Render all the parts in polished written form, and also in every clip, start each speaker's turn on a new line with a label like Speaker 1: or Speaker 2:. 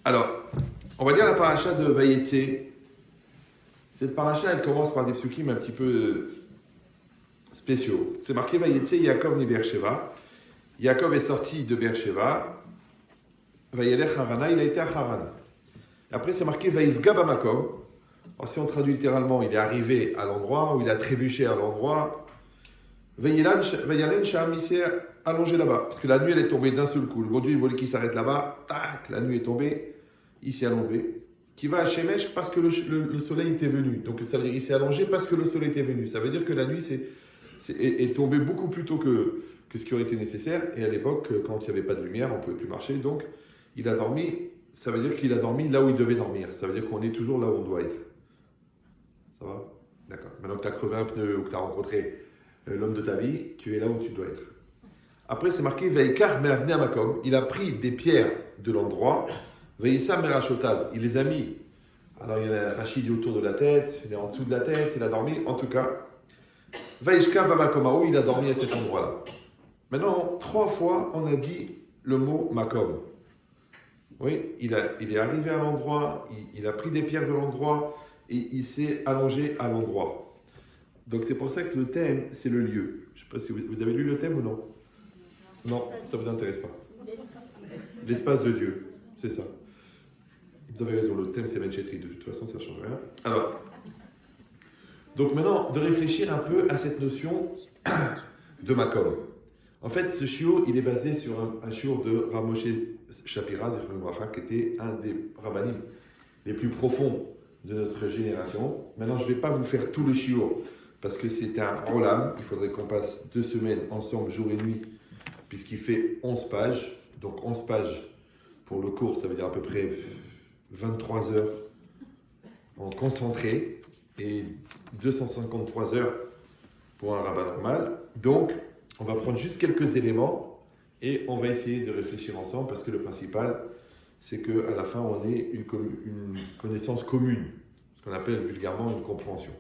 Speaker 1: Alors, on va lire la paracha de Vayetse. Cette paracha, elle commence par des psukim un petit peu spéciaux. C'est marqué Vayetse, Yaakov ni Beersheva. Yaakov est sorti de Beersheva. Vayelech Harana, il a été à Haran. Après, c'est marqué Vayivga Bamakom. Alors, si on traduit littéralement, il est arrivé à l'endroit, ou il a trébuché à l'endroit. Vayalen Sham, il s'est allongé là-bas. Parce que la nuit, elle est tombée d'un seul coup. Le bon Dieu, il voulait qu'il s'arrête là-bas. Tac, la nuit est tombée. Il s'est allongé. Qui va à Shemesh parce que le soleil était venu. Donc, ça veut dire qu'il s'est allongé parce que le soleil était venu. Ça veut dire que la nuit est tombée beaucoup plus tôt que ce qui aurait été nécessaire. Et à l'époque, quand il n'y avait pas de lumière, on ne pouvait plus marcher. Donc, il a dormi. Ça veut dire qu'il a dormi là où il devait dormir. Ça veut dire qu'on est toujours là où on doit être. Ça va? D'accord. Maintenant que tu as crevé un pneu ou que tu as rencontré l'homme de ta vie, tu es là où tu dois être. Après, c'est marqué Veikar me'avnei hamakom. Il a pris des pierres de l'endroit. Veissa merachotav. Il les a mis. Alors, il y a Rachid autour de la tête, il est en dessous de la tête, il a dormi. En tout cas, Veishka bamakomaou, il a dormi à cet endroit-là. Maintenant, 3 fois, on a dit le mot makom. Oui, il est arrivé à l'endroit, il a pris des pierres de l'endroit et il s'est allongé à l'endroit. Donc c'est pour ça que le thème, c'est le lieu. Je ne sais pas si vous avez lu le thème ou non. Non, ça ne vous intéresse pas. L'espace de Dieu, c'est ça. Vous avez raison, le thème c'est Benchetri, de toute façon ça ne change rien. Alors, donc maintenant, de réfléchir un peu à cette notion de Makom. En fait, ce shiur, il est basé sur un shiur de Rav Moshe Shapira, qui était un des rabbanim les plus profonds de notre génération. Maintenant, je ne vais pas vous faire tout le shiur, parce que c'est un olam. Il faudrait qu'on passe 2 semaines ensemble, jour et nuit, puisqu'il fait 11 pages. Donc 11 pages pour le cours, ça veut dire à peu près 23 heures en concentré, et 253 heures pour un rabbin normal. Donc, on va prendre juste quelques éléments et on va essayer de réfléchir ensemble, parce que le principal, c'est qu'à la fin, on ait une connaissance commune, ce qu'on appelle vulgairement une compréhension.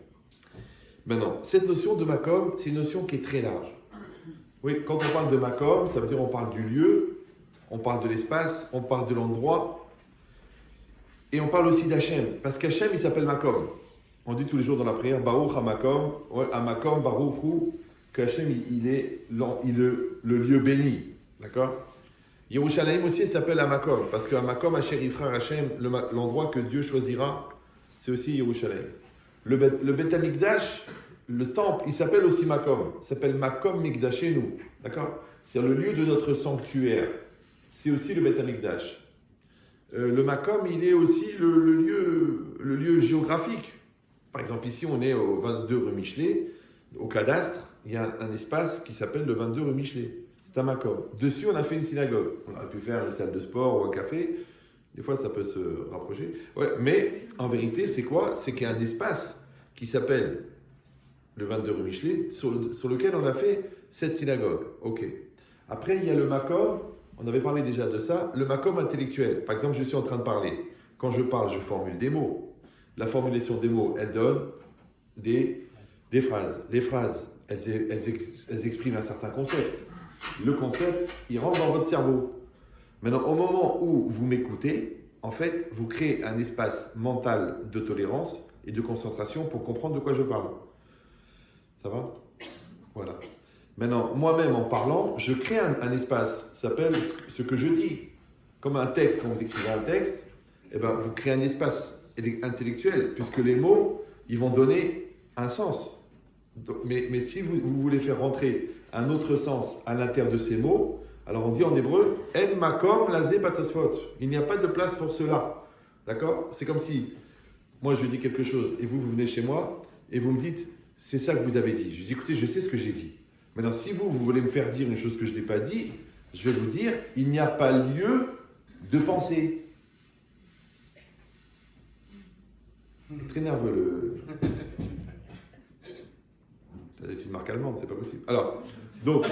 Speaker 1: Maintenant, cette notion de Makom, c'est une notion qui est très large. Oui, quand on parle de Makom, ça veut dire on parle du lieu, on parle de l'espace, on parle de l'endroit, et on parle aussi d'Hachem, parce qu'Hachem, il s'appelle Makom. On dit tous les jours dans la prière, Baruch HaMakom, HaMakom, Baruch Hu, qu'Hachem, il est le lieu béni. D'accord? Yerushalayim aussi s'appelle Hamakom, parce que Hamakom, Asher Yifra Hachem, l'endroit que Dieu choisira, c'est aussi Yerushalayim. Le Bet HaMikdash, le temple, il s'appelle aussi Makom. Il s'appelle Makom Mikdashenu. D'accord? C'est le lieu de notre sanctuaire. C'est aussi le Bet HaMikdash. Le Makom, il est aussi le lieu géographique. Par exemple, ici, on est au 22 rue Michelet, au cadastre, il y a un espace qui s'appelle le 22 rue Michelet. C'est un Makom. Dessus, on a fait une synagogue. On aurait pu faire une salle de sport ou un café. Des fois, ça peut se rapprocher. Ouais, mais en vérité, c'est quoi? C'est qu'il y a un espace qui s'appelle le 22 rue Michelet, sur lequel on a fait cette synagogue. Ok. Après, il y a le Makom. On avait parlé déjà de ça. Le Makom intellectuel. Par exemple, je suis en train de parler. Quand je parle, je formule des mots. La formulation des mots, elle donne des phrases. Les phrases, elles expriment un certain concept. Le concept, il rentre dans votre cerveau. Maintenant, au moment où vous m'écoutez, en fait, vous créez un espace mental de tolérance et de concentration pour comprendre de quoi je parle. Ça va? Voilà. Maintenant, moi-même, en parlant, je crée un espace. Ça s'appelle ce que je dis. Comme un texte, quand vous écrivez un texte, eh ben, vous créez un espace intellectuel, puisque les mots, ils vont donner un sens. Mais si vous voulez faire rentrer un autre sens à l'intérieur de ces mots, alors on dit en hébreu En makom lazé patosfot. Il n'y a pas de place pour cela. D'accord? C'est comme si moi je dis quelque chose et vous venez chez moi et vous me dites c'est ça que vous avez dit. Je dis écoutez, je sais ce que j'ai dit. Maintenant, si vous voulez me faire dire une chose que je n'ai pas dit, je vais vous dire il n'y a pas lieu de penser. C'est très nerveux C'est une marque allemande, c'est pas possible. Alors, donc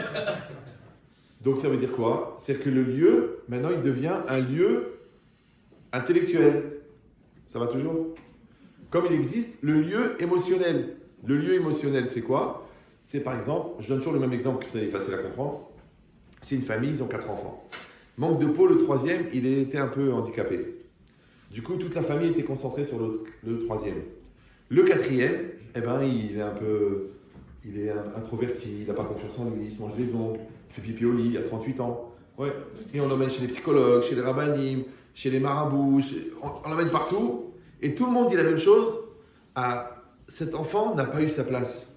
Speaker 1: ça veut dire quoi? C'est que le lieu, maintenant, il devient un lieu intellectuel. Ça va toujours? Comme il existe le lieu émotionnel. Le lieu émotionnel, c'est quoi? C'est par exemple, je donne toujours le même exemple que ça est facile à comprendre. C'est une famille, ils ont 4 enfants. Manque de peau, le 3e, il était un peu handicapé. Du coup, toute la famille était concentrée sur le troisième. Le quatrième, eh ben, il est introverti, il n'a pas confiance en lui, il se mange les ongles, il fait pipi au lit, il a 38 ans. Ouais. Et on l'emmène chez les psychologues, chez les rabbinim, chez les marabouts, on l'emmène partout. Et tout le monde dit la même chose. Ah, cet enfant n'a pas eu sa place.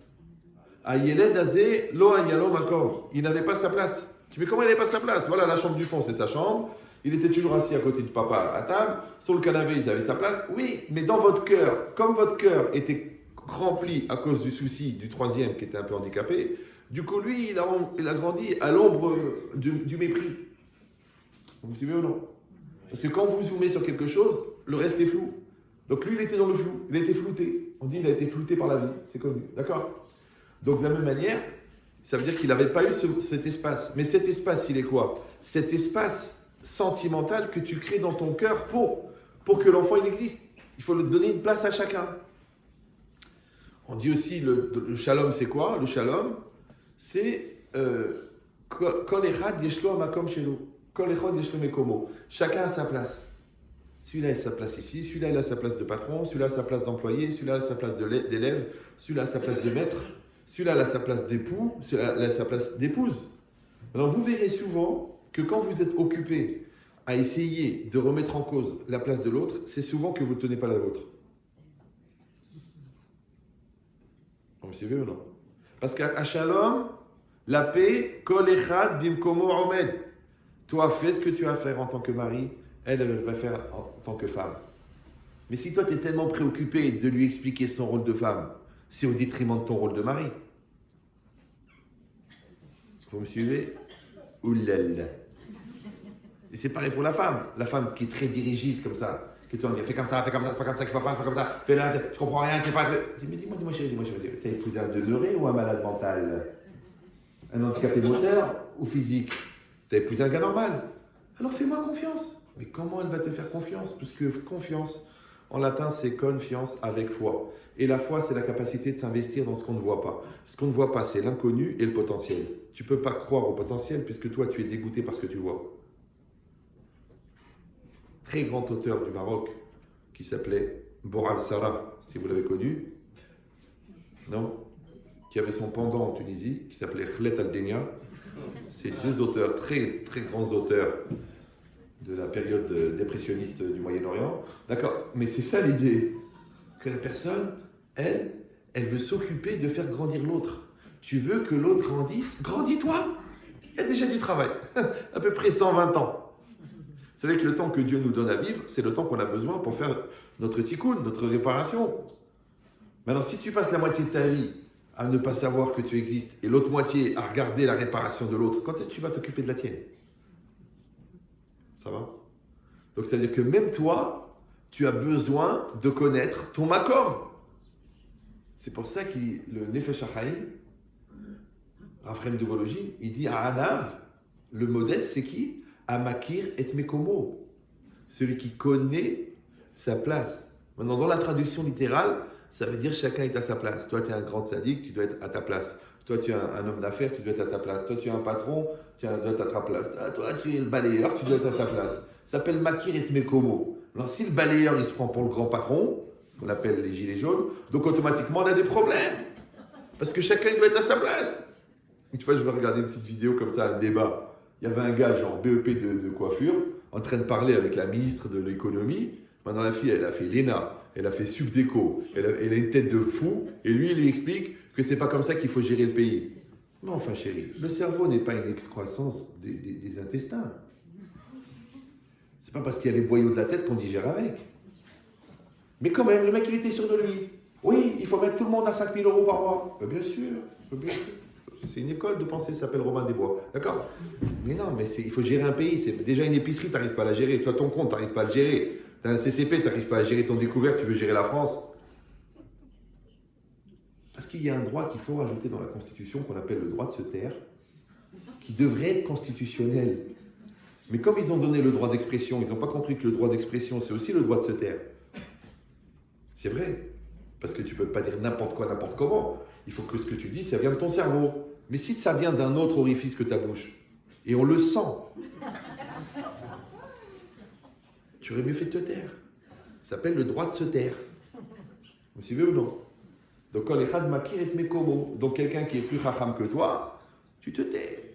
Speaker 1: Ah, Yeled Azé, Lo Ayalo Makom. Il n'avait pas sa place. Tu dis, mais comment il n'avait pas sa place? Voilà, la chambre du fond, c'est sa chambre. Il était toujours assis à côté du papa à table. Sur le canapé, ils avaient sa place. Oui, mais dans votre cœur, comme votre cœur était rempli à cause du souci du troisième qui était un peu handicapé, du coup, lui, il a grandi à l'ombre du mépris. Vous suivez ou non? Parce que quand vous zoomez sur quelque chose, le reste est flou. Donc lui, il était dans le flou. Il a été flouté. On dit qu'il a été flouté par la vie. C'est connu. D'accord? Donc de la même manière, ça veut dire qu'il n'avait pas eu cet espace. Mais cet espace, il est quoi? Cet espace sentimental que tu crées dans ton cœur pour que l'enfant il existe. Il faut lui donner une place à chacun. On dit aussi le shalom, c'est quoi? Le shalom, c'est kol echad yeshlo makom shelo, kol echad yeshlo mekomo. Chacun a sa place. Celui-là a sa place ici, celui-là il a sa place de patron, celui-là a sa place d'employé, celui-là a sa place d'élève, celui-là a sa place de maître, celui-là a sa place d'époux, celui-là a sa place d'épouse. Alors vous verrez souvent que quand vous êtes occupé à essayer de remettre en cause la place de l'autre, c'est souvent que vous ne tenez pas la vôtre. Vous suivez ou non? Parce qu'à Shalom, la paix, Kol Echad Bimkomo Omed. Toi, fais ce que tu as à faire en tant que mari, elle va faire en tant que femme. Mais si toi, tu es tellement préoccupé de lui expliquer son rôle de femme, c'est au détriment de ton rôle de mari. Vous me suivez? Oulala. Et c'est pareil pour la femme qui est très dirigiste comme ça, qui te dit fais comme ça, c'est pas comme ça qu'il faut faire, c'est pas comme ça, fais là, tu comprends rien, tu sais pas. Mais dis-moi chérie, t'as épousé un demeuré ou un malade mental? Un handicapé moteur ou physique? T'as épousé un gars normal? Alors fais-moi confiance. Mais comment elle va te faire confiance? Parce que confiance, en latin, c'est confiance avec foi. Et la foi, c'est la capacité de s'investir dans ce qu'on ne voit pas. Ce qu'on ne voit pas, c'est l'inconnu et le potentiel. Tu ne peux pas croire au potentiel puisque toi, tu es dégoûté par ce que tu vois. Très grand auteur du Maroc qui s'appelait Boral Sarah, si vous l'avez connu, non? Qui avait son pendant en Tunisie, qui s'appelait Khlet Al-Denia. C'est deux auteurs, très, très grands auteurs de la période dépressionniste du Moyen-Orient. D'accord, mais c'est ça l'idée, que la personne, elle veut s'occuper de faire grandir l'autre. Tu veux que l'autre grandisse? Grandis-toi! Il y a déjà du travail, à peu près 120 ans. Vous savez que le temps que Dieu nous donne à vivre, c'est le temps qu'on a besoin pour faire notre tikkun, notre réparation. Maintenant, si tu passes la moitié de ta vie à ne pas savoir que tu existes et l'autre moitié à regarder la réparation de l'autre, quand est-ce que tu vas t'occuper de la tienne? Ça va? Donc, ça veut dire que même toi, tu as besoin de connaître ton makom. C'est pour ça que le Nefesh HaChaim, Raphaël de Vologine, il dit à Anav, le modeste, c'est qui? Amakir et Mekomo, celui qui connaît sa place. Maintenant, dans la traduction littérale, ça veut dire chacun est à sa place. Toi, tu es un grand sadique, tu dois être à ta place. Toi, tu es un homme d'affaires, tu dois être à ta place. Toi, tu es un patron, tu dois être à ta place. Toi, tu es le balayeur, tu dois être à ta place. Ça s'appelle Makir et Mekomo. Alors, si le balayeur, il se prend pour le grand patron, ce qu'on appelle les gilets jaunes, donc automatiquement, on a des problèmes. Parce que chacun doit être à sa place. Une fois, je vais regarder une petite vidéo comme ça, un débat. Il y avait un gars, genre BEP de coiffure, en train de parler avec la ministre de l'économie. Maintenant, la fille, elle a fait l'ENA, elle a fait Subdeco, elle a une tête de fou, et lui, il lui explique que c'est pas comme ça qu'il faut gérer le pays. Mais enfin, chérie, le cerveau n'est pas une excroissance des intestins. C'est pas parce qu'il y a les boyaux de la tête qu'on digère avec. Mais quand même, le mec, il était sûr de lui. Oui, il faut mettre tout le monde à 5 000 € par mois. Bien sûr, bien sûr. C'est une école de pensée, ça s'appelle Robin des Bois. D'accord? Mais non, mais il faut gérer un pays. C'est déjà une épicerie, tu n'arrives pas à la gérer. Toi, ton compte, tu n'arrives pas à le gérer. Tu as un CCP, tu n'arrives pas à gérer ton découvert, tu veux gérer la France. Parce qu'il y a un droit qu'il faut rajouter dans la Constitution qu'on appelle le droit de se taire, qui devrait être constitutionnel. Mais comme ils ont donné le droit d'expression, ils n'ont pas compris que le droit d'expression, c'est aussi le droit de se taire. C'est vrai. Parce que tu ne peux pas dire n'importe quoi, n'importe comment. Il faut que ce que tu dis, ça vient de ton cerveau. Mais si ça vient d'un autre orifice que ta bouche, et on le sent, tu aurais mieux fait de te taire. Ça s'appelle le droit de se taire. Vous suivez ou non? Donc, quand les chad makir et mekomo, donc quelqu'un qui est plus chacham que toi, tu te tais.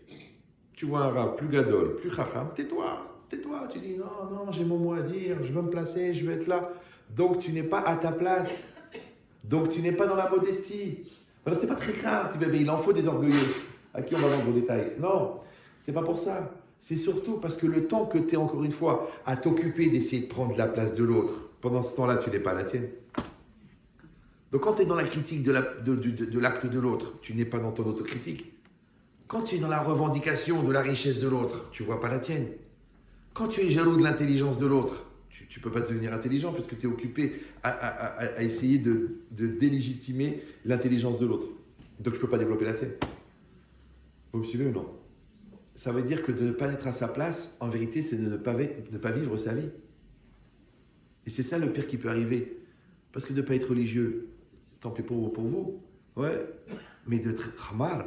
Speaker 1: Tu vois un rab plus gadol, plus chacham, tais-toi. Tais-toi. Tu dis non, non, j'ai mon mot à dire, je veux me placer, je veux être là. Donc, tu n'es pas à ta place. Donc, tu n'es pas dans la modestie. Alors, c'est pas très grave. Tu dis, mais il en faut des orgueilleux. À qui on va vendre au détail? Non, c'est pas pour ça. C'est surtout parce que le temps que tu es, encore une fois, à t'occuper d'essayer de prendre la place de l'autre, pendant ce temps-là, tu n'es pas la tienne. Donc quand tu es dans la critique de l'acte de l'autre, tu n'es pas dans ton autocritique. Quand tu es dans la revendication de la richesse de l'autre, tu ne vois pas la tienne. Quand tu es jaloux de l'intelligence de l'autre, tu ne peux pas devenir intelligent parce que tu es occupé à essayer de délégitimer l'intelligence de l'autre. Donc je ne peux pas développer la tienne. Vous me suivez ou non? Ça veut dire que de ne pas être à sa place, en vérité, c'est de ne pas vivre sa vie. Et c'est ça le pire qui peut arriver. Parce que de ne pas être religieux, tant pis pour vous, ouais, mais d'être mal,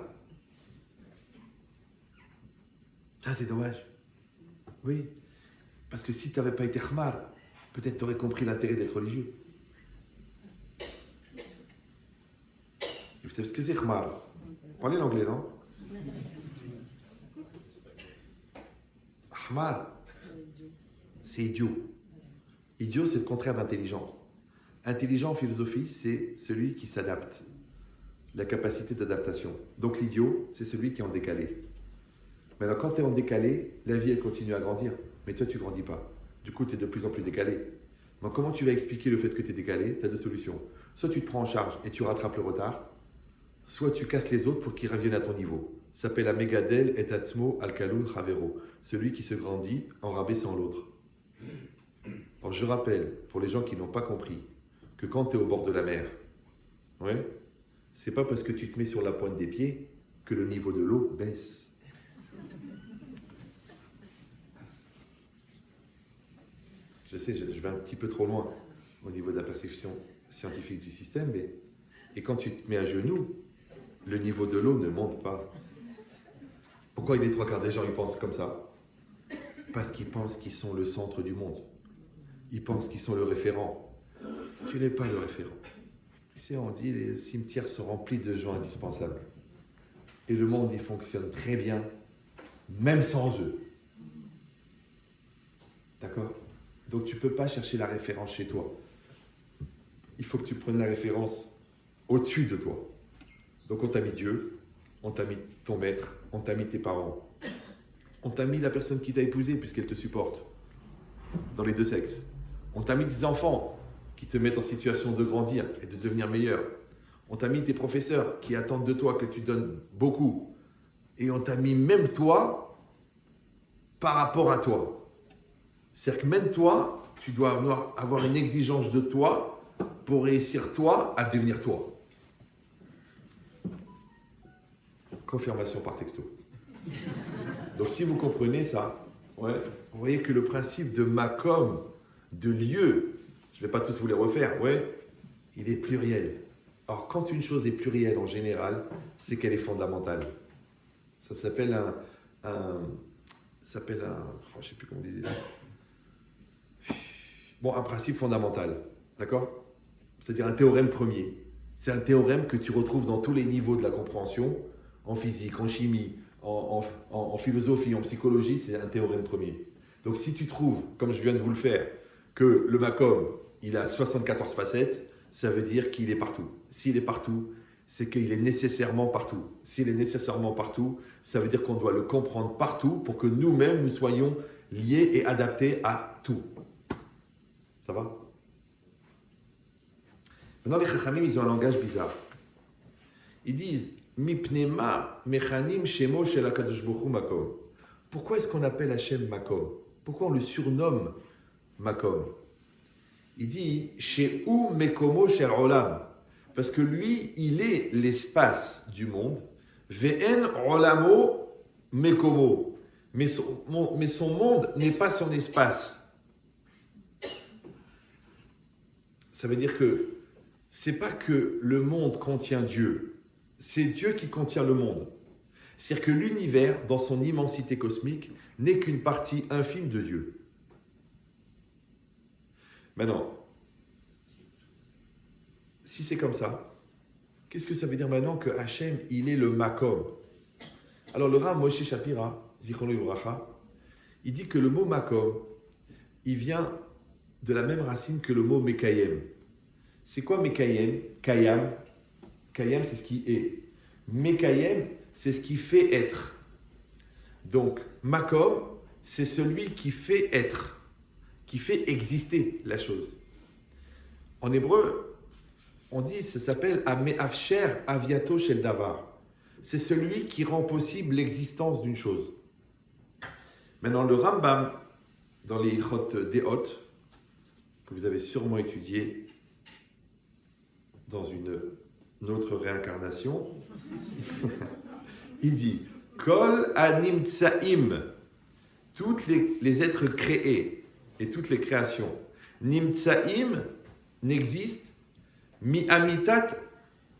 Speaker 1: ça c'est dommage. Oui, parce que si tu n'avais pas été mal, peut-être tu aurais compris l'intérêt d'être religieux. Vous savez ce que c'est khmar? Parlez l'anglais, non? Khmar, c'est idiot. Idiot, c'est le contraire d'intelligent. Intelligent en philosophie, c'est celui qui s'adapte. La capacité d'adaptation. Donc l'idiot, c'est celui qui est en décalé. Maintenant, quand tu es en décalé, la vie, elle continue à grandir. Mais toi, tu ne grandis pas. Du coup, tu es de plus en plus décalé. Donc comment tu vas expliquer le fait que tu es décalé? Tu as deux solutions. Soit tu te prends en charge et tu rattrapes le retard, soit tu casses les autres pour qu'ils reviennent à ton niveau. Ça s'appelle Amegadel et Atzmo Alkalul Chavero. Celui qui se grandit en rabaissant l'autre. Alors je rappelle, pour les gens qui n'ont pas compris, que quand tu es au bord de la mer, ouais, c'est pas parce que tu te mets sur la pointe des pieds que le niveau de l'eau baisse. Je sais, je vais un petit peu trop loin au niveau de la perception scientifique du système, mais et quand tu te mets à genoux, le niveau de l'eau ne monte pas. Pourquoi les trois quarts des gens ils pensent comme ça? Parce qu'ils pensent qu'ils sont le centre du monde. Ils pensent qu'ils sont le référent. Tu n'es pas le référent. Tu sais, on dit les cimetières sont remplis de gens indispensables. Et le monde, il fonctionne très bien, même sans eux. D'accord? Donc tu ne peux pas chercher la référence chez toi. Il faut que tu prennes la référence au-dessus de toi. Donc on t'a mis Dieu, on t'a mis ton maître, on t'a mis tes parents. On t'a mis la personne qui t'a épousé puisqu'elle te supporte. Dans les deux sexes. On t'a mis des enfants qui te mettent en situation de grandir et de devenir meilleur. On t'a mis tes professeurs qui attendent de toi que tu donnes beaucoup. Et on t'a mis même toi par rapport à toi. C'est-à-dire que même toi, tu dois avoir une exigence de toi pour réussir toi à devenir toi. Confirmation par texto. Donc si vous comprenez ça, ouais, vous voyez que le principe de makom, de lieu, je ne vais pas tous vous les refaire, ouais, il est pluriel. Alors quand une chose est plurielle en général, c'est qu'elle est fondamentale. Ça s'appelle je ne sais plus comment on disait ça. Bon, un principe fondamental, d'accord? C'est-à-dire un théorème premier. C'est un théorème que tu retrouves dans tous les niveaux de la compréhension, en physique, en chimie, en philosophie, en psychologie, c'est un théorème premier. Donc si tu trouves, comme je viens de vous le faire, que le makom, il a 74 facettes, ça veut dire qu'il est partout. S'il est partout, c'est qu'il est nécessairement partout. S'il est nécessairement partout, ça veut dire qu'on doit le comprendre partout pour que nous-mêmes, nous soyons liés et adaptés à tout. Ça va? Maintenant, les chachamim, ils ont un langage bizarre. Ils disent Mipnema mechanim shemo shel hakadosh baruch hu makom. Pourquoi est-ce qu'on appelle Hachem makom? Pourquoi on le surnomme makom? Il dit Sheu mekomo shel olam. Parce que lui, il est l'espace du monde. Ve'en olamo mekomo. Mais son monde n'est pas son espace. Ça veut dire que c'est pas que le monde contient Dieu. C'est Dieu qui contient le monde. C'est-à-dire que l'univers, dans son immensité cosmique, n'est qu'une partie infime de Dieu. Maintenant, si c'est comme ça, qu'est-ce que ça veut dire maintenant que Hachem, il est le Makom? Alors le Rav Moshe Shapira, Zichrono Livracha, il dit que le mot Makom, il vient de la même racine que le mot Mekayem. C'est quoi Mekayem? Kayam. Kayam, c'est ce qui est. Mekayem, c'est ce qui fait être. Donc, Makom, c'est celui qui fait être, qui fait exister la chose. En hébreu, on dit, ça s'appelle Ame'afsher Aviato Shel Davar. C'est celui qui rend possible l'existence d'une chose. Maintenant, le Rambam, dans les Ilchot Deot, que vous avez sûrement étudié dans une autre réincarnation, il dit Kol anim tsaim, tous les êtres créés et toutes les créations, nimtsaim n'existent mi amitat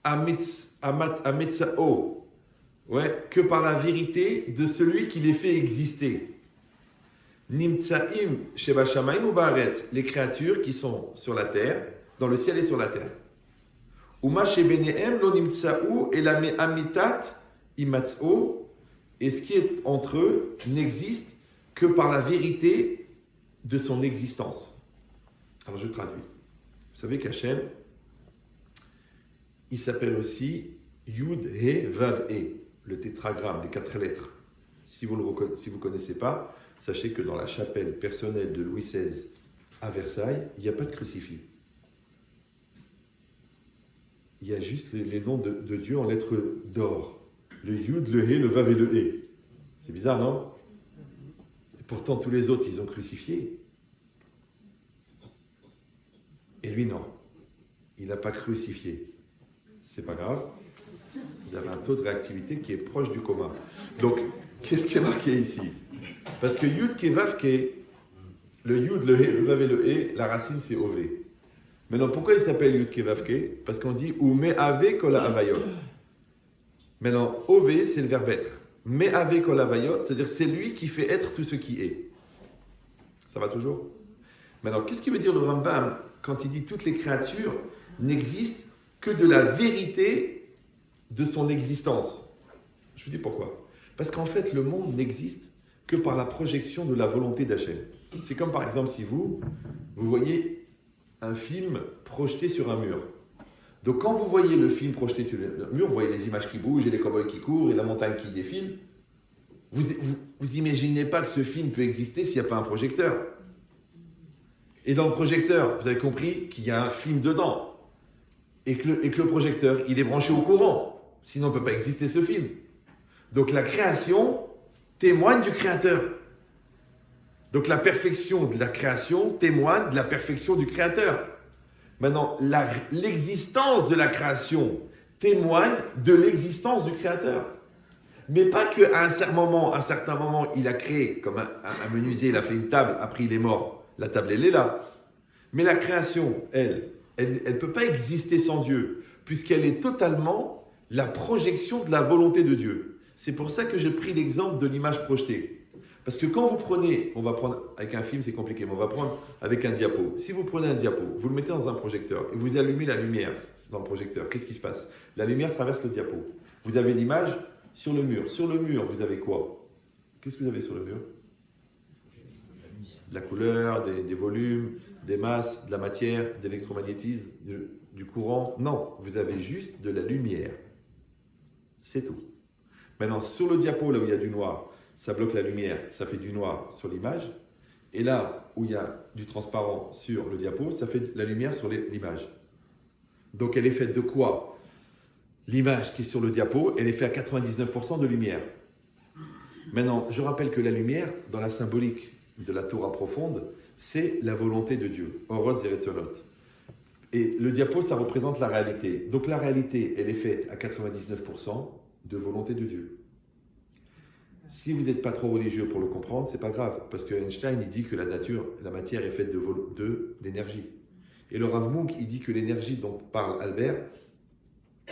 Speaker 1: ametsao, que par la vérité de celui qui les fait exister. Nimtsaim sheba shamayim u baaretz, les créatures qui sont sur la terre, dans le ciel et sur la terre. Uma shebenehem lo nimtsau ela me amitat imatzao, et ce qui est entre eux n'existe que par la vérité de son existence. Alors je traduis. Vous savez qu'Hachem, il s'appelle aussi Yud, He, Vav, E, le tétragramme, les 4 lettres. Si vous ne connaissez pas, sachez que dans la chapelle personnelle de Louis XVI à Versailles, il n'y a pas de crucifix. Il y a juste les noms de Dieu en lettres d'or. Le Yud, le He, le Vav et le E. C'est bizarre, non? Et pourtant, tous les autres, ils ont crucifié. Et lui, non. Il n'a pas crucifié. C'est pas grave. Vous avez un taux de réactivité qui est proche du coma. Donc, qu'est-ce qui est marqué ici? Parce que Yud, Ke, Vav, Ke, le Yud, le He, le Vav et le E, la racine, c'est Ov. Maintenant, pourquoi il s'appelle Yud, Ke, Vav, Ke? Parce qu'on dit ou me ave kol havayot. Maintenant, Ov, c'est le verbe être. Me ave kol havayot, c'est-à-dire c'est lui qui fait être tout ce qui est. Ça va toujours? Maintenant, qu'est-ce qu'il veut dire le Rambam quand il dit toutes les créatures n'existent que de la vérité de son existence? Je vous dis pourquoi. Parce qu'en fait, le monde n'existe que par la projection de la volonté d'Hachem. C'est comme par exemple si vous voyez un film projeté sur un mur. Donc quand vous voyez le film projeté sur le mur, vous voyez les images qui bougent et les cow-boys qui courent et la montagne qui défile. Vous imaginez pas que ce film peut exister s'il n'y a pas un projecteur. Et dans le projecteur, vous avez compris qu'il y a un film dedans. Et que le projecteur, il est branché au courant. Sinon, il ne peut pas exister ce film. Donc la création témoigne du créateur. Donc la perfection de la création témoigne de la perfection du créateur. Maintenant, l'existence de la création témoigne de l'existence du créateur. Mais pas qu'à un certain moment, il a créé, comme un menuisier, il a fait une table, après il est mort. La table, elle est là. Mais la création, elle ne peut pas exister sans Dieu, puisqu'elle est totalement la projection de la volonté de Dieu. C'est pour ça que j'ai pris l'exemple de l'image projetée. Parce que quand vous prenez, on va prendre, avec un film c'est compliqué, mais on va prendre avec un diapo. Si vous prenez un diapo, vous le mettez dans un projecteur et vous allumez la lumière dans le projecteur, qu'est-ce qui se passe? La lumière traverse le diapo. Vous avez l'image sur le mur. Sur le mur, vous avez quoi? Qu'est-ce que vous avez sur le mur? De la couleur, des volumes, des masses, de la matière, de l'électromagnétisme, du courant. Non, vous avez juste de la lumière. C'est tout. Maintenant, sur le diapo, là où il y a du noir, ça bloque la lumière, ça fait du noir sur l'image. Et là où il y a du transparent sur le diapo, ça fait de la lumière sur l'image. Donc elle est faite de quoi? L'image qui est sur le diapo, elle est faite à 99% de lumière. Maintenant, je rappelle que la lumière, dans la symbolique de la Torah profonde, c'est la volonté de Dieu. Orot Zeretzolot. Et le diapo, ça représente la réalité. Donc la réalité, elle est faite à 99% de volonté de Dieu. Si vous n'êtes pas trop religieux pour le comprendre, c'est pas grave, parce que Einstein, il dit que la matière est faite d'énergie. Et le Rav Munk, il dit que l'énergie dont parle Albert,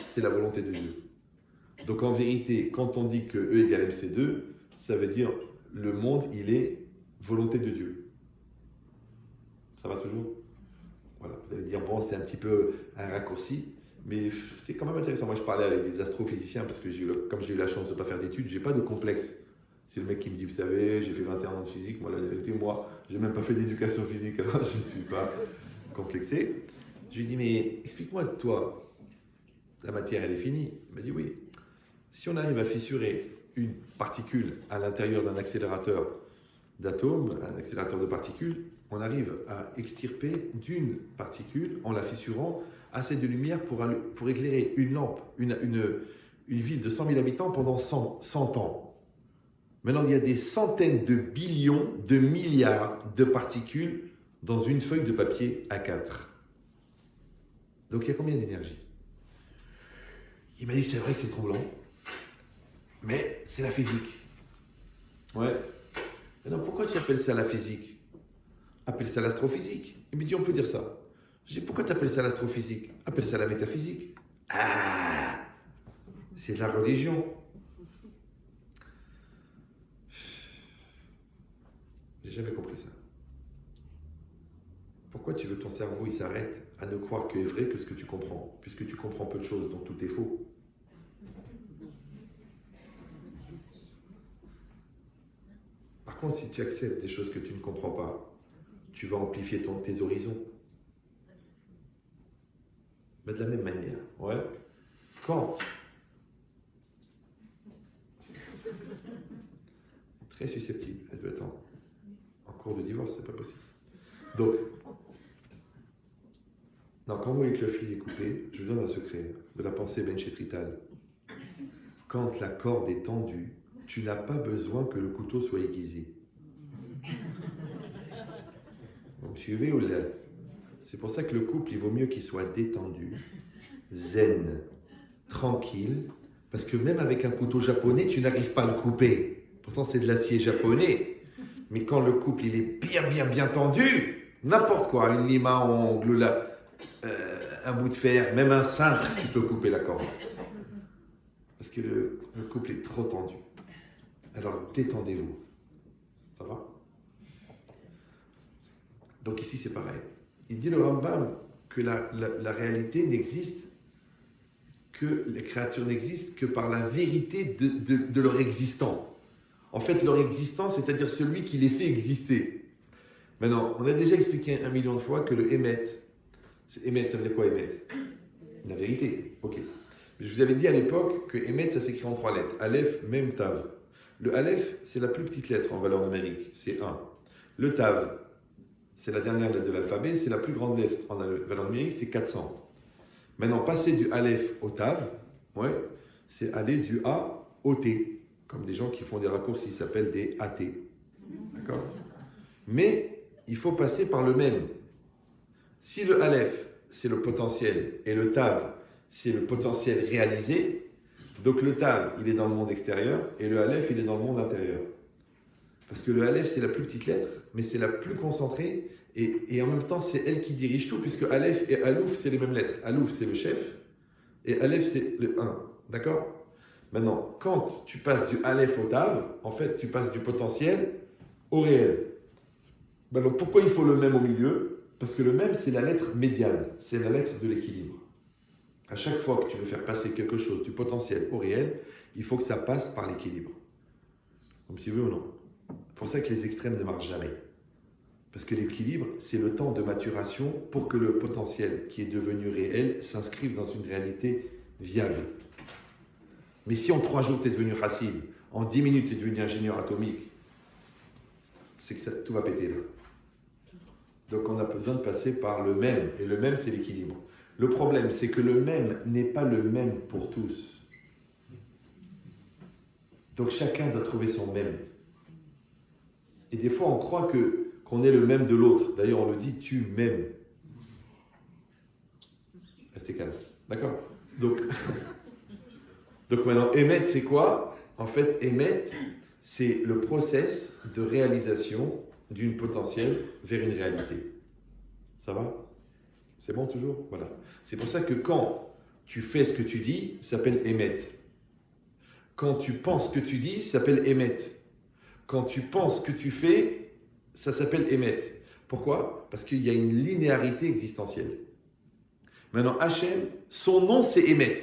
Speaker 1: c'est la volonté de Dieu. Donc en vérité, quand on dit que E égale MC2, ça veut dire le monde, il est volonté de Dieu. Ça va toujours? Voilà, vous allez dire, bon, bon, c'est un petit peu un raccourci, mais c'est quand même intéressant. Moi, je parlais avec des astrophysiciens parce que comme j'ai eu la chance de ne pas faire d'études, j'ai pas de complexe. C'est le mec qui me dit, vous savez, j'ai fait 21 ans de physique, moi, la vérité, moi, j'ai même pas fait d'éducation physique, alors je ne suis pas complexé. Je lui dis, mais explique-moi, toi, la matière, elle est finie. Il m'a dit, oui. Si on arrive à fissurer une particule à l'intérieur d'un accélérateur d'atomes, un accélérateur de particules, on arrive à extirper d'une particule, en la fissurant, assez de lumière pour éclairer une lampe, une ville de 100 000 habitants pendant 100 ans. Maintenant, il y a des centaines de billions, de milliards de particules dans une feuille de papier A4. Donc, il y a combien d'énergie? Il m'a dit, c'est vrai que c'est troublant, mais c'est la physique. Ouais. Alors, pourquoi tu appelles ça la physique? Appelle ça l'astrophysique. Il me dit, on peut dire ça. Je dis, pourquoi tu appelles ça l'astrophysique? Appelle ça la métaphysique. Ah, c'est de la religion. J'ai jamais compris ça. Pourquoi tu veux que ton cerveau il s'arrête à ne croire que est vrai que ce que tu comprends, puisque tu comprends peu de choses, donc tout est faux. Par contre, si tu acceptes des choses que tu ne comprends pas, tu vas amplifier tes horizons. Mais de la même manière, ouais. Quand très susceptible, elle doit être en cours de divorce, c'est pas possible. Donc, quand Moïse le fil est coupé, je vous donne un secret de la pensée Ben Chetrital. Quand la corde est tendue, tu n'as pas besoin que le couteau soit aiguisé. Vous me suivez ou là? C'est pour ça que le couple, il vaut mieux qu'il soit détendu, zen, tranquille, parce que même avec un couteau japonais, tu n'arrives pas à le couper. Pourtant, c'est de l'acier japonais. Mais quand le couple, il est bien tendu, n'importe quoi, une lime à ongles, un bout de fer, même un cintre qui peut couper la corde. Parce que le couple est trop tendu. Alors détendez-vous. Ça va? Donc ici c'est pareil. Il dit le Rambam que la réalité n'existe que, les créatures n'existent que par la vérité de leur existant. En fait, leur existence, c'est-à-dire celui qui les fait exister. Maintenant, on a déjà expliqué 1 million de fois que le Emet, Emet, ça veut dire quoi Emet? La vérité, ok. Je vous avais dit à l'époque que Emet, ça s'écrit en 3 lettres. Aleph, Mem, Tav. Le Aleph, c'est la plus petite lettre en valeur numérique, c'est 1. Le Tav, c'est la dernière lettre de l'alphabet, c'est la plus grande lettre en valeur numérique, c'est 400. Maintenant, passer du Aleph au Tav, ouais, c'est aller du A au T, comme des gens qui font des raccourcis, ils s'appellent des AT. D'accord? Mais il faut passer par le même. Si le Aleph, c'est le potentiel, et le Tav, c'est le potentiel réalisé, donc le Tav, il est dans le monde extérieur, et le Aleph, il est dans le monde intérieur. Parce que le Aleph, c'est la plus petite lettre, mais c'est la plus concentrée, et en même temps, c'est elle qui dirige tout, puisque Aleph et Alouf, c'est les mêmes lettres. Alouf, c'est le chef, et Aleph, c'est le 1. D'accord? Maintenant, quand tu passes du Aleph au Tav, en fait, tu passes du potentiel au réel. Maintenant, pourquoi il faut le même au milieu? Parce que le même, c'est la lettre médiane, c'est la lettre de l'équilibre. À chaque fois que tu veux faire passer quelque chose du potentiel au réel, il faut que ça passe par l'équilibre. Comme si vous ou non. C'est pour ça que les extrêmes ne marchent jamais. Parce que l'équilibre, c'est le temps de maturation pour que le potentiel qui est devenu réel s'inscrive dans une réalité viable. Mais si en 3 jours tu es devenu Hassid, en 10 minutes tu es devenu ingénieur atomique, c'est que tout va péter là. Donc on a besoin de passer par le même, et le même c'est l'équilibre. Le problème c'est que le même n'est pas le même pour tous. Donc chacun doit trouver son même. Et des fois on croit qu'on est le même de l'autre. D'ailleurs on le dit, tu m'aimes. Restez calme. D'accord? Donc maintenant, Emet, c'est quoi? En fait, Emet, c'est le process de réalisation d'une potentielle vers une réalité. Ça va? C'est bon toujours? Voilà. C'est pour ça que quand tu fais ce que tu dis, ça s'appelle Emet. Quand tu penses ce que tu dis, ça s'appelle Emet. Quand tu penses ce que tu fais, ça s'appelle Emet. Pourquoi? Parce qu'il y a une linéarité existentielle. Maintenant, Hachem, son nom, c'est Emet.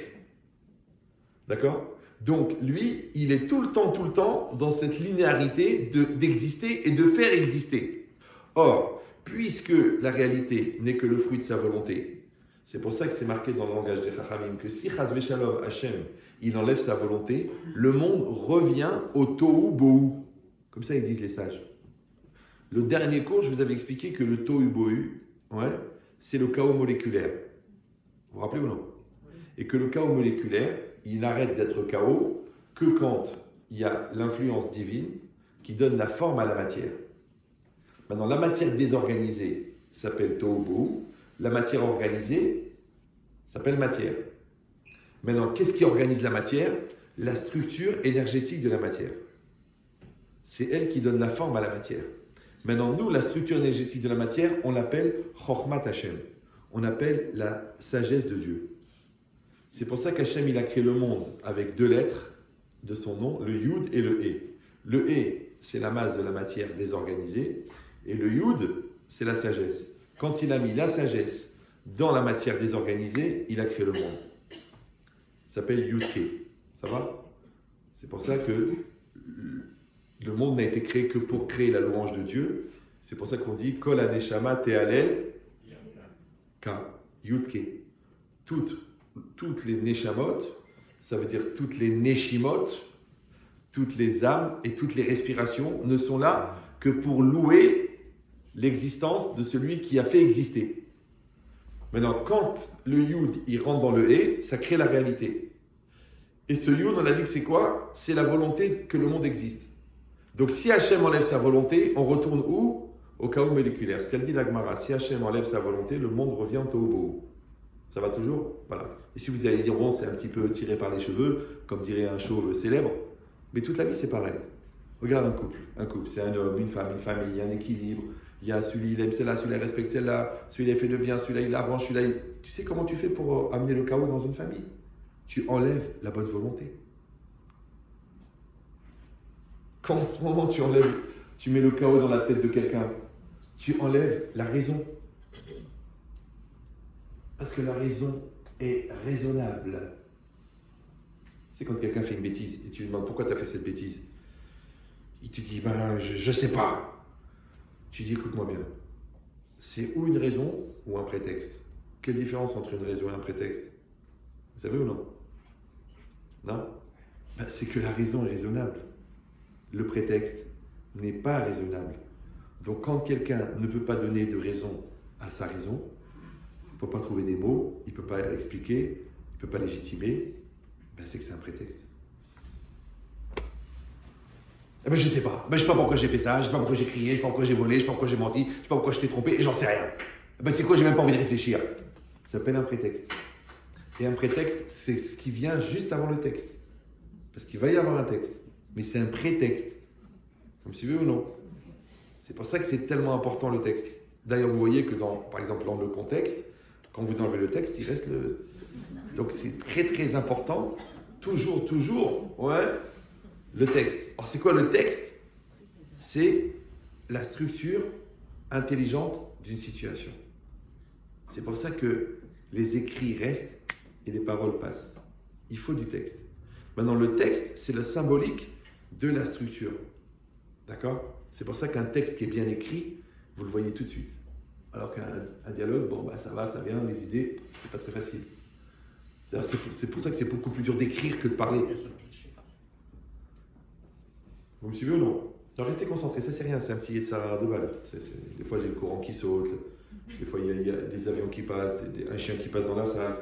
Speaker 1: D'accord? Donc, lui, il est tout le temps, dans cette linéarité d'exister et de faire exister. Or, puisque la réalité n'est que le fruit de sa volonté, c'est pour ça que c'est marqué dans le langage des Chachamim que si Chaz Veshalom, Hachem, il enlève sa volonté, le monde revient au Tohu Bohu. Comme ça, ils disent les sages. Le dernier cours, je vous avais expliqué que le Tohu Bohu, c'est le chaos moléculaire. Vous vous rappelez ou non? Et que le chaos moléculaire, il n'arrête d'être chaos que quand il y a l'influence divine qui donne la forme à la matière. Maintenant, la matière désorganisée s'appelle Tohu Bohu, la matière organisée s'appelle matière. Maintenant, qu'est-ce qui organise la matière? La structure énergétique de la matière. C'est elle qui donne la forme à la matière. Maintenant, nous, la structure énergétique de la matière, on l'appelle Chokhmat Hashem. On appelle la sagesse de Dieu. C'est pour ça qu'Hachem, il a créé le monde avec 2 lettres de son nom, le Yud et le He. Le He, c'est la masse de la matière désorganisée, et le Yud, c'est la sagesse. Quand il a mis la sagesse dans la matière désorganisée, il a créé le monde. Ça s'appelle Yudke. Ça va? C'est pour ça que le monde n'a été créé que pour créer la louange de Dieu. C'est pour ça qu'on dit Kol Haneshama Tehalel Ka Yudke. Toutes les Neshamot, ça veut dire toutes les Neshimot, toutes les âmes et toutes les respirations ne sont là que pour louer l'existence de celui qui a fait exister. Maintenant, quand le Yud il rentre dans le He, ça crée la réalité. Et ce Yud, on a dit que c'est quoi? C'est la volonté que le monde existe. Donc si Hachem enlève sa volonté, on retourne où? Au chaos moléculaire. Ce qu'elle dit la Gemara, si Hachem enlève sa volonté, le monde revient au Tohu Bohu. Ça va toujours? Voilà. Et si vous allez dire, bon, c'est un petit peu tiré par les cheveux, comme dirait un chauve célèbre, mais toute la vie, c'est pareil. Regarde un couple. Un couple, c'est un homme, une femme, une famille, il y a un équilibre. Il y a celui-là, il aime celle-là, celui-là, il respecte celle-là, celui-là, il fait le bien, celui-là, il arrange, celui-là. Tu sais comment tu fais pour amener le chaos dans une famille? Tu enlèves la bonne volonté. Quand à ce moment tu mets le chaos dans la tête de quelqu'un, tu enlèves la raison. Parce que la raison est raisonnable. C'est quand quelqu'un fait une bêtise et tu lui demandes pourquoi tu as fait cette bêtise. Il te dit, je sais pas. Tu dis, écoute-moi bien. C'est ou une raison ou un prétexte. Quelle différence entre une raison et un prétexte? Vous savez ou non? Non? C'est que la raison est raisonnable. Le prétexte n'est pas raisonnable. Donc quand quelqu'un ne peut pas donner de raison à sa raison, il ne peut pas trouver des mots, il ne peut pas expliquer, il ne peut pas légitimer, c'est que c'est un prétexte. Je ne sais pas. Je ne sais pas pourquoi j'ai fait ça, je ne sais pas pourquoi j'ai crié, je ne sais pas pourquoi j'ai volé, je ne sais pas pourquoi j'ai menti, je ne sais pas pourquoi je t'ai trompé, et j'en sais rien. C'est quoi, j'ai même pas envie de réfléchir. Ça s'appelle un prétexte. Et un prétexte, c'est ce qui vient juste avant le texte. Parce qu'il va y avoir un texte. Mais c'est un prétexte. Vous me suivez ou non? C'est pour ça que c'est tellement important le texte. D'ailleurs, vous voyez que par exemple, dans le contexte, quand vous enlevez le texte, il reste le... Donc c'est très très important, toujours, le texte. Alors c'est quoi le texte? C'est la structure intelligente d'une situation. C'est pour ça que les écrits restent et les paroles passent. Il faut du texte. Maintenant, le texte, c'est la symbolique de la structure. D'accord? C'est pour ça qu'un texte qui est bien écrit, vous le voyez tout de suite. Alors qu'un dialogue, ça va, ça vient, les idées, c'est pas très facile. C'est pour ça que c'est beaucoup plus dur d'écrire que de parler. Vous me suivez ou non? Alors restez concentrés, ça c'est rien, c'est un petit Yetzara de balle. Des fois j'ai le courant qui saute, des fois il y a des avions qui passent, un chien qui passe dans la salle.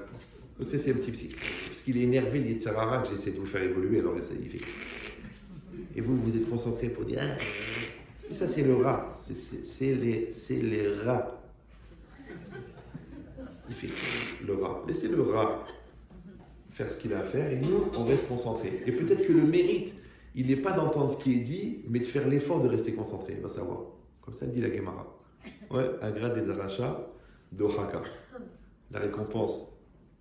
Speaker 1: Donc ça c'est un petit... Parce qu'il est énervé, le Yetzara, que j'essaie de vous faire évoluer, alors il fait... Et vous êtes concentrés pour dire... Et ça c'est le rat, c'est les rats. Il fait le rat. Laissez le rat faire ce qu'il a à faire et nous, on reste concentrés. Et peut-être que le mérite, il n'est pas d'entendre ce qui est dit, mais de faire l'effort de rester concentré. Il va savoir. Comme ça dit la Gemara. Ouais, agrad et daracha d'Ohaka. La récompense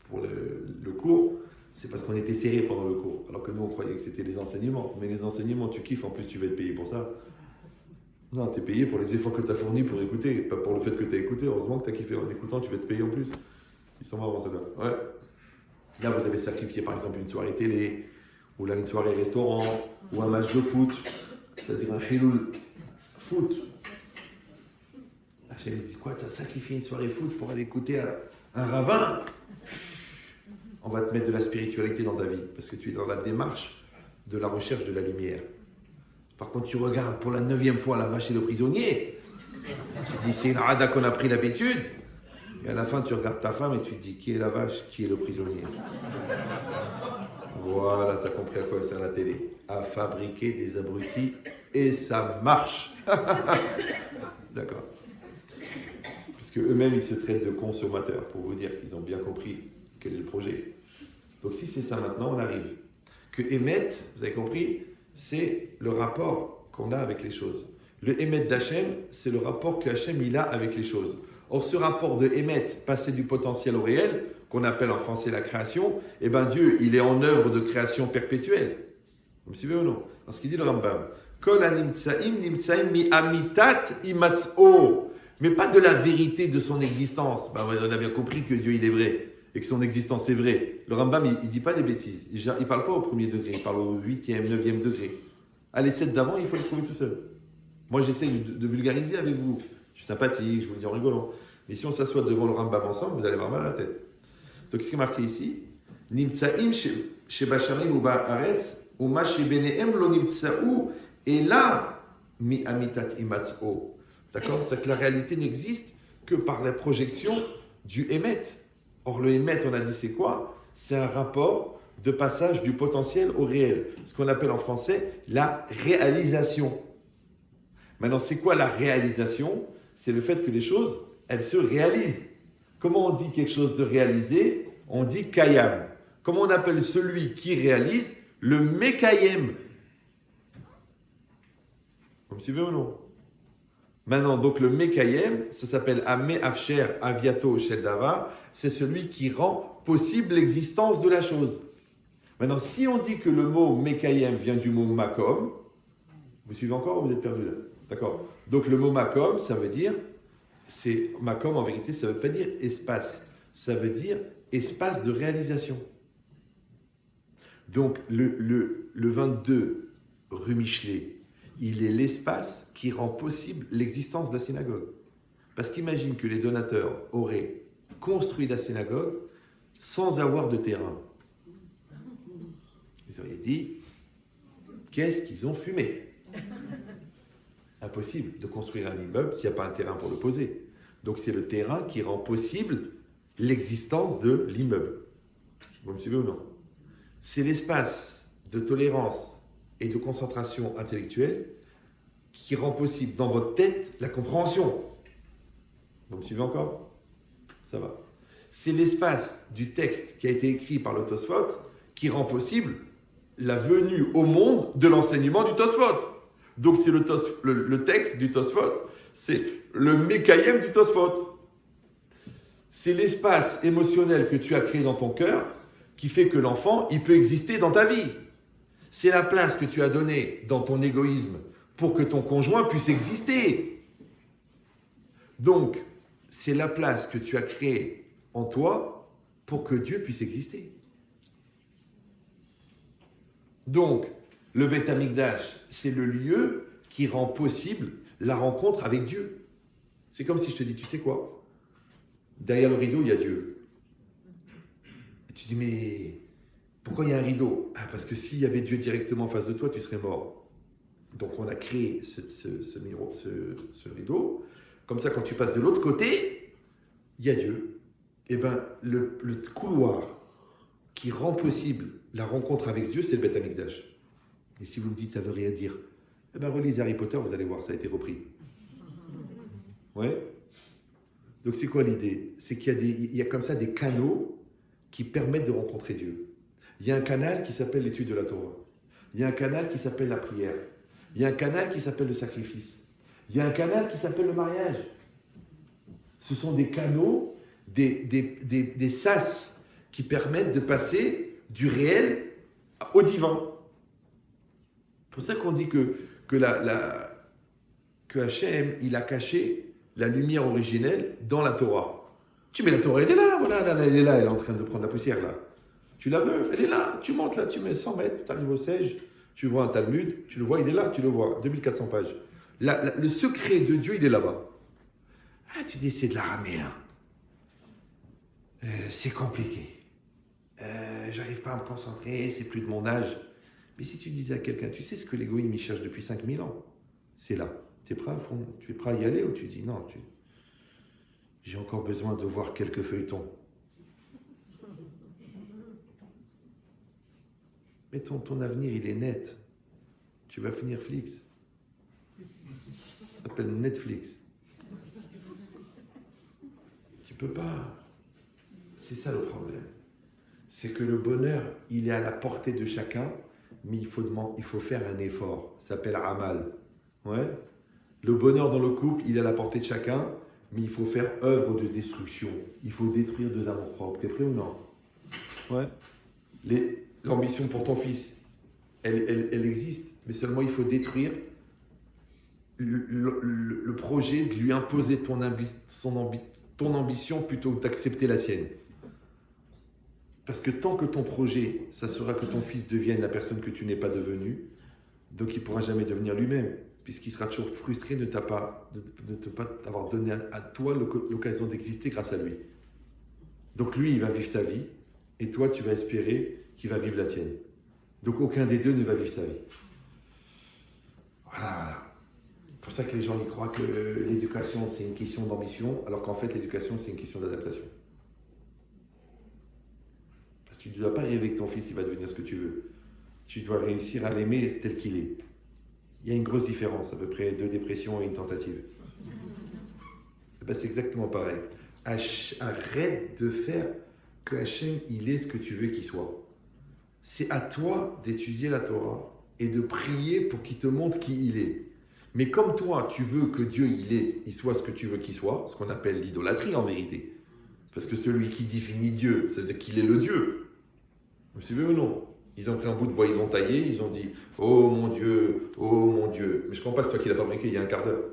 Speaker 1: pour le cours, c'est parce qu'on était serré pendant le cours. Alors que nous, on croyait que c'était les enseignements. Mais les enseignements, tu kiffes, en plus tu vas être payé pour ça. Non, tu es payé pour les efforts que tu as fournis pour écouter, pas pour le fait que tu as écouté. Heureusement que tu as kiffé en écoutant, tu vas te payer en plus. Ils sont marrants, ceux-là. Ouais. Là, vous avez sacrifié, par exemple, une soirée télé, ou là, une soirée restaurant, ou un match de foot, c'est-à-dire un hiloul foot. Hachem dit quoi? Tu as sacrifié une soirée foot pour aller écouter un rabbin? On va te mettre de la spiritualité dans ta vie, parce que tu es dans la démarche de la recherche de la lumière. Par contre, tu regardes pour la 9e fois la vache et le prisonnier. Tu dis, c'est une rada qu'on a pris l'habitude. Et à la fin, tu regardes ta femme et tu te dis, qui est la vache, qui est le prisonnier? Voilà, tu as compris à quoi elle sert la télé. À fabriquer des abrutis, et ça marche. D'accord. Parce qu'eux-mêmes, ils se traitent de consommateurs, pour vous dire qu'ils ont bien compris quel est le projet. Donc si c'est ça maintenant, on arrive. Que Emet, vous avez compris, c'est le rapport qu'on a avec les choses. Le Emet d'Hachem, c'est le rapport que Hachem il a avec les choses. Or, ce rapport de Emet, passer du potentiel au réel, qu'on appelle en français la création, eh bien Dieu, il est en œuvre de création perpétuelle. Vous me suivez ou non? Parce qu'il dit le Rambam, Kol animtsaim nimtsaim mi amitat imatso, mais pas de la vérité de son existence. Ben, on a bien compris que Dieu, il est vrai, et que son existence est vraie. Le Rambam, il ne dit pas des bêtises. Il ne parle pas au premier degré, il parle au 8e, 9e degré. Ah, les 7 d'avant, il faut les trouver tout seul. Moi, j'essaye de vulgariser avec vous. Je suis sympathique, je vous le dis en rigolant. Mais si on s'assoit devant le Rambam ensemble, vous allez avoir mal à la tête. Donc, ce qui est marqué ici, Nimtsaim shebasharim ou ba'aretz, ou ma shebenehem lo nimtsa'u, et là, mi amitat imatso. D'accord? C'est que la réalité n'existe que par la projection du Emet. Or, le Emet, on a dit, c'est quoi? C'est un rapport de passage du potentiel au réel. Ce qu'on appelle en français la réalisation. Maintenant, c'est quoi la réalisation? C'est le fait que les choses, elles se réalisent. Comment on dit quelque chose de réalisé? On dit kayam. Comment on appelle celui qui réalise? Le mekayem. Vous me suivez ou non? Maintenant, donc le mekayem, ça s'appelle Ame Afsher Aviato Sheldava, c'est celui qui rend possible l'existence de la chose. Maintenant, si on dit que le mot mekayem vient du mot makom, vous suivez encore ou vous êtes perdu là? D'accord. Donc le mot makom, ça veut dire, c'est makom en vérité, ça ne veut pas dire espace, ça veut dire espace de réalisation. Donc le 22 rue Michelet, il est l'espace qui rend possible l'existence de la synagogue. Parce qu'imagine que les donateurs auraient construit la synagogue sans avoir de terrain. Vous auriez dit, qu'est-ce qu'ils ont fumé? Impossible de construire un immeuble s'il n'y a pas un terrain pour le poser. Donc c'est le terrain qui rend possible l'existence de l'immeuble. Vous me suivez ou non? C'est l'espace de tolérance et de concentration intellectuelle qui rend possible dans votre tête la compréhension. Vous me suivez encore? Ça va. C'est l'espace du texte qui a été écrit par le Tosfot qui rend possible la venue au monde de l'enseignement du Tosfot. Donc c'est le texte du Tosfot, c'est le Mekayem du Tosfot. C'est l'espace émotionnel que tu as créé dans ton cœur qui fait que l'enfant, il peut exister dans ta vie. C'est la place que tu as donnée dans ton égoïsme pour que ton conjoint puisse exister. Donc, c'est la place que tu as créée en toi pour que Dieu puisse exister. Donc, le Beth Amikdash, c'est le lieu qui rend possible la rencontre avec Dieu. C'est comme si je te dis, tu sais quoi? Derrière le rideau, il y a Dieu. Et tu dis, mais pourquoi il y a un rideau? Ah, parce que s'il y avait Dieu directement en face de toi, tu serais mort. Donc on a créé ce rideau. Comme ça, quand tu passes de l'autre côté, il y a Dieu. Et bien, le couloir qui rend possible la rencontre avec Dieu, c'est le Beth Amikdash. Et si vous me dites ça veut rien dire, eh bien relisez Harry Potter, vous allez voir, ça a été repris. Ouais. Donc c'est quoi l'idée? C'est qu'il y a comme ça des canaux qui permettent de rencontrer Dieu. Il y a un canal qui s'appelle l'étude de la Torah. Il y a un canal qui s'appelle la prière. Il y a un canal qui s'appelle le sacrifice. Il y a un canal qui s'appelle le mariage. Ce sont des canaux, des sas qui permettent de passer du réel au divin. C'est pour ça qu'on dit que Hachem, il a caché la lumière originelle dans la Torah. Tu mets la Torah, elle est là, voilà, là, elle est là, elle est en train de prendre la poussière, là. Tu la veux, elle est là. Tu montes là, tu mets 100 mètres, tu arrives au Sège, tu vois un Talmud, tu le vois, il est là, tu le vois, 2400 pages. Le secret de Dieu, il est là-bas. Ah, tu dis, c'est de l'araméen. C'est compliqué. J'arrive pas à me concentrer, c'est plus de mon âge. Mais si tu disais à quelqu'un, tu sais ce que l'égoïsme il cherche depuis 5000 ans, c'est là. Tu es prêt à y aller ou tu dis non, j'ai encore besoin de voir quelques feuilletons. Mais ton avenir, il est net. Tu vas finir Flix. Ça s'appelle Netflix. Tu peux pas. C'est ça le problème. C'est que le bonheur, il est à la portée de chacun, mais il faut faire un effort. Ça s'appelle Amal. Ouais. Le bonheur dans le couple, il est à la portée de chacun, mais il faut faire œuvre de destruction. Il faut détruire deux amours-propres. T'es prêt ou non? Ouais. L'ambition pour ton fils, elle existe, mais seulement il faut détruire le projet de lui imposer ton ambition plutôt que d'accepter la sienne. Parce que tant que ton projet, ça sera que ton fils devienne la personne que tu n'es pas devenu, donc il ne pourra jamais devenir lui-même, puisqu'il sera toujours frustré de ne pas t'avoir donné à toi l'occasion d'exister grâce à lui. Donc lui, il va vivre ta vie, et toi, tu vas espérer qu'il va vivre la tienne. Donc aucun des deux ne va vivre sa vie. Voilà. C'est pour ça que les gens ils croient que l'éducation, c'est une question d'ambition, alors qu'en fait, l'éducation, c'est une question d'adaptation. Parce que tu ne dois pas rêver que ton fils il va devenir ce que tu veux. Tu dois réussir à l'aimer tel qu'il est. Il y a une grosse différence, à peu près 2 dépressions et une tentative. Ben, c'est exactement pareil. Arrête de faire que Hachem, il est ce que tu veux qu'il soit. C'est à toi d'étudier la Torah et de prier pour qu'il te montre qui il est. Mais comme toi, tu veux que Dieu, il soit ce que tu veux qu'il soit, ce qu'on appelle l'idolâtrie en vérité. Parce que celui qui définit Dieu, ça veut dire qu'il est le Dieu. Vous suivez ou non? Ils ont pris un bout de bois, ils l'ont taillé, ils ont dit « Oh mon Dieu, oh mon Dieu ». Mais je ne comprends pas, c'est toi qui l'as fabriqué il y a un quart d'heure.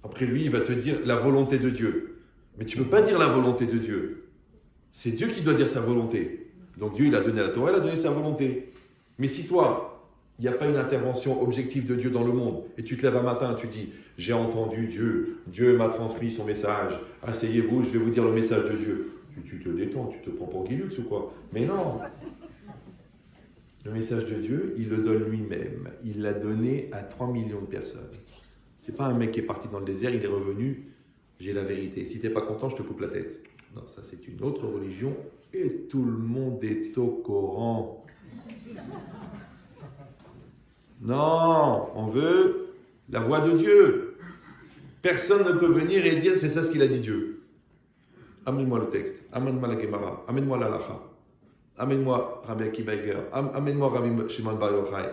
Speaker 1: Après lui, il va te dire la volonté de Dieu. Mais tu ne peux pas dire la volonté de Dieu. C'est Dieu qui doit dire sa volonté. Donc Dieu, il a donné la Torah, il a donné sa volonté. Mais si toi, il n'y a pas une intervention objective de Dieu dans le monde, et tu te lèves un matin et tu dis « J'ai entendu Dieu, Dieu m'a transmis son message, asseyez-vous, je vais vous dire le message de Dieu ». Tu te détends, tu te prends pour Guilux ou quoi? Mais non! Le message de Dieu, il le donne lui-même. Il l'a donné à 3 millions de personnes. C'est pas un mec qui est parti dans le désert, il est revenu, j'ai la vérité. Si t'es pas content, je te coupe la tête. Non, ça c'est une autre religion et tout le monde est au courant. Non, on veut la voix de Dieu. Personne ne peut venir et dire c'est ça ce qu'il a dit Dieu. Amène-moi le texte, amène-moi la Gemara, amène-moi la Lacha, amène-moi Rabbi Akiva Eiger, amène-moi Rabbi Shimon Bar Yochai.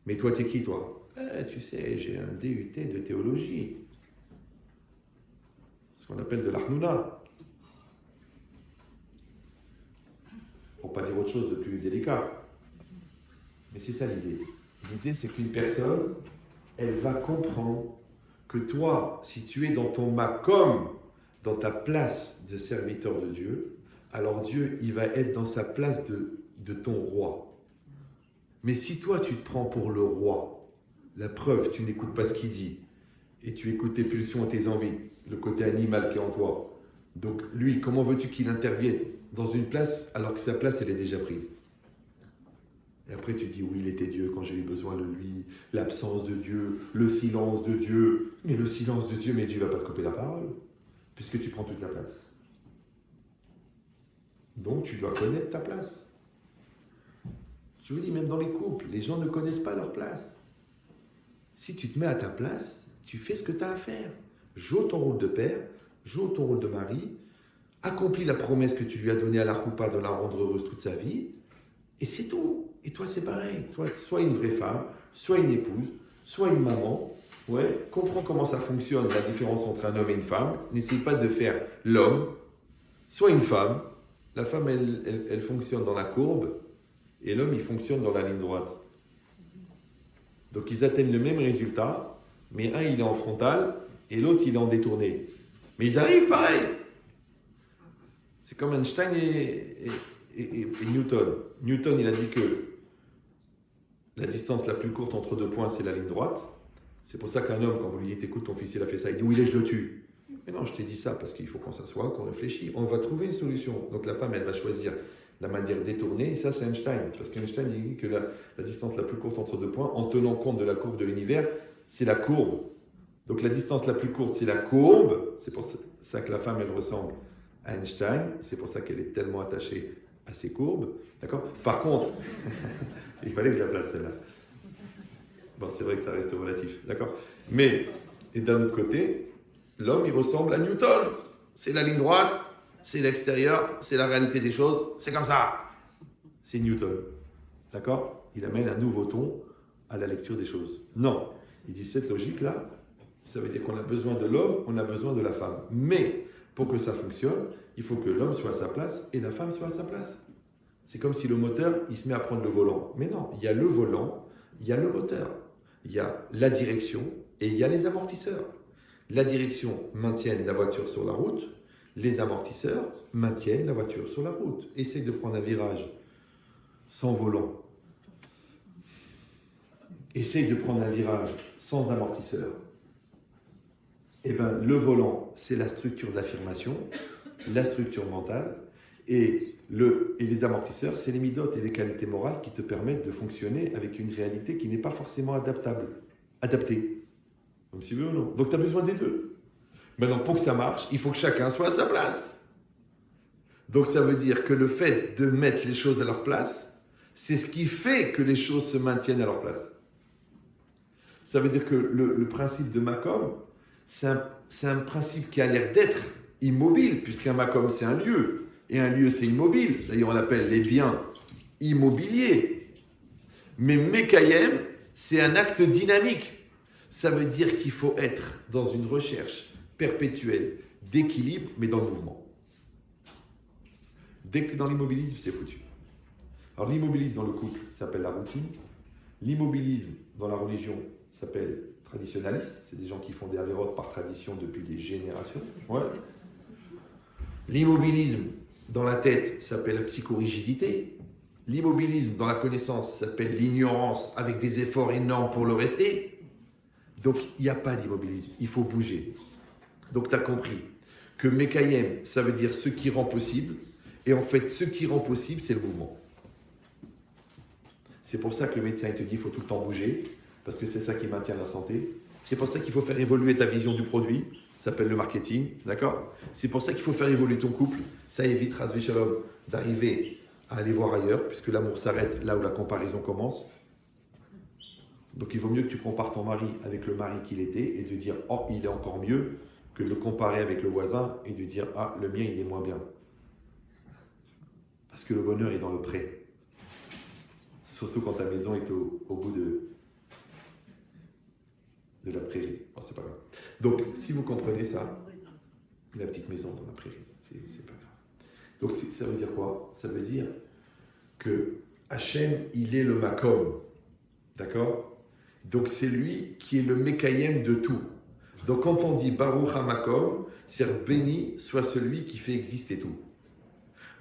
Speaker 1: Mais toi, t'es qui, toi? Tu sais, j'ai un DUT de théologie. Ce qu'on appelle de l'Arnouna. Pour pas dire autre chose de plus délicat. Mais c'est ça l'idée. L'idée, c'est qu'une personne, elle va comprendre que toi, si tu es dans ton makom, dans ta place de serviteur de Dieu, alors Dieu, il va être dans sa place de ton roi. Mais si toi, tu te prends pour le roi, la preuve, tu n'écoutes pas ce qu'il dit, et tu écoutes tes pulsions et tes envies, le côté animal qui est en toi. Donc lui, comment veux-tu qu'il intervienne dans une place alors que sa place, elle est déjà prise? Et après, tu dis, oui, il était Dieu quand j'ai eu besoin de lui, l'absence de Dieu, le silence de Dieu. Mais le silence de Dieu, mais Dieu ne va pas te couper la parole, puisque tu prends toute la place. Donc, tu dois connaître ta place. Je vous dis, même dans les couples, les gens ne connaissent pas leur place. Si tu te mets à ta place, tu fais ce que tu as à faire. Joue ton rôle de père, joue ton rôle de mari, accomplis la promesse que tu lui as donnée à la choupa de la rendre heureuse toute sa vie, et c'est tout. Et toi, c'est pareil. Toi, sois une vraie femme, sois une épouse, sois une maman. Ouais, comprends comment ça fonctionne, la différence entre un homme et une femme. N'essaye pas de faire l'homme. Sois une femme. La femme, elle fonctionne dans la courbe, et l'homme, il fonctionne dans la ligne droite. Donc, ils atteignent le même résultat, mais un, il est en frontal, et l'autre, il est en détourné. Mais ils arrivent pareil. C'est comme Einstein et Newton. Newton, il a dit que la distance la plus courte entre deux points, c'est la ligne droite. C'est pour ça qu'un homme, quand vous lui dites, écoute, ton fils, il a fait ça, il dit, où il est, je le tue. Mais non, je t'ai dit ça parce qu'il faut qu'on s'assoie, qu'on réfléchit. On va trouver une solution. Donc la femme, elle va choisir la manière détournée. Et ça, c'est Einstein. Parce qu'Einstein, il dit que la distance la plus courte entre deux points, en tenant compte de la courbe de l'univers, c'est la courbe. Donc la distance la plus courte, c'est la courbe. C'est pour ça que la femme, elle ressemble à Einstein. C'est pour ça qu'elle est tellement attachée à ses courbes. D'accord ? Par contre, il fallait que je la place celle-là. Bon, c'est vrai que ça reste relatif. D'accord ? Mais, et d'un autre côté, l'homme, il ressemble à Newton. C'est la ligne droite, c'est l'extérieur, c'est la réalité des choses. C'est comme ça. C'est Newton. D'accord ? Il amène un nouveau ton à la lecture des choses. Non. Il dit, cette logique-là, ça veut dire qu'on a besoin de l'homme, on a besoin de la femme. Mais, pour que ça fonctionne, il faut que l'homme soit à sa place et la femme soit à sa place. C'est comme si le moteur, il se met à prendre le volant. Mais non, il y a le volant, il y a le moteur. Il y a la direction et il y a les amortisseurs. La direction maintient la voiture sur la route, les amortisseurs maintiennent la voiture sur la route. Essaye de prendre un virage sans volant. Essaye de prendre un virage sans amortisseur. Eh bien, le volant, c'est la structure d'affirmation, la structure mentale, et les amortisseurs, c'est les midotes et les qualités morales qui te permettent de fonctionner avec une réalité qui n'est pas forcément adaptée. Comme si vous ou non. Donc tu as besoin des deux. Maintenant, pour que ça marche, il faut que chacun soit à sa place. Donc ça veut dire que le fait de mettre les choses à leur place, c'est ce qui fait que les choses se maintiennent à leur place. Ça veut dire que le principe de Makom, c'est un principe qui a l'air d'être immobile, puisqu'un Makom, c'est un lieu. Et un lieu, c'est immobile. D'ailleurs, on l'appelle les biens immobiliers. Mais Mekayem, c'est un acte dynamique. Ça veut dire qu'il faut être dans une recherche perpétuelle d'équilibre, mais dans le mouvement. Dès que tu es dans l'immobilisme, c'est foutu. Alors l'immobilisme dans le couple s'appelle la routine. L'immobilisme dans la religion s'appelle traditionnaliste. C'est des gens qui font des avérotes par tradition depuis des générations. Ouais. L'immobilisme dans la tête s'appelle la psychorigidité. L'immobilisme dans la connaissance s'appelle l'ignorance avec des efforts énormes pour le rester. Donc il n'y a pas d'immobilisme, il faut bouger. Donc tu as compris que Mekayem, ça veut dire ce qui rend possible. Et en fait, ce qui rend possible, c'est le mouvement. C'est pour ça que le médecin il te dit qu'il faut tout le temps bouger, parce que c'est ça qui maintient la santé. C'est pour ça qu'il faut faire évoluer ta vision du produit, ça s'appelle le marketing, d'accord ? C'est pour ça qu'il faut faire évoluer ton couple, ça évite, Ras Shalom, d'arriver à aller voir ailleurs, puisque l'amour s'arrête là où la comparaison commence. Donc il vaut mieux que tu compares ton mari avec le mari qu'il était, et de dire « Oh, il est encore mieux », que de le comparer avec le voisin, et de dire « Ah, le mien, il est moins bien ». Parce que le bonheur est dans le pré. Surtout quand ta maison est au bout de la prairie. Bon, c'est pas grave. Donc, si vous comprenez ça, la petite maison dans la prairie, c'est pas grave. Donc, ça veut dire quoi ? Ça veut dire que Hachem, il est le Makom. D'accord ? Donc, c'est lui qui est le Mekayem de tout. Donc, quand on dit Baruch HaMakom, c'est béni soit celui qui fait exister tout.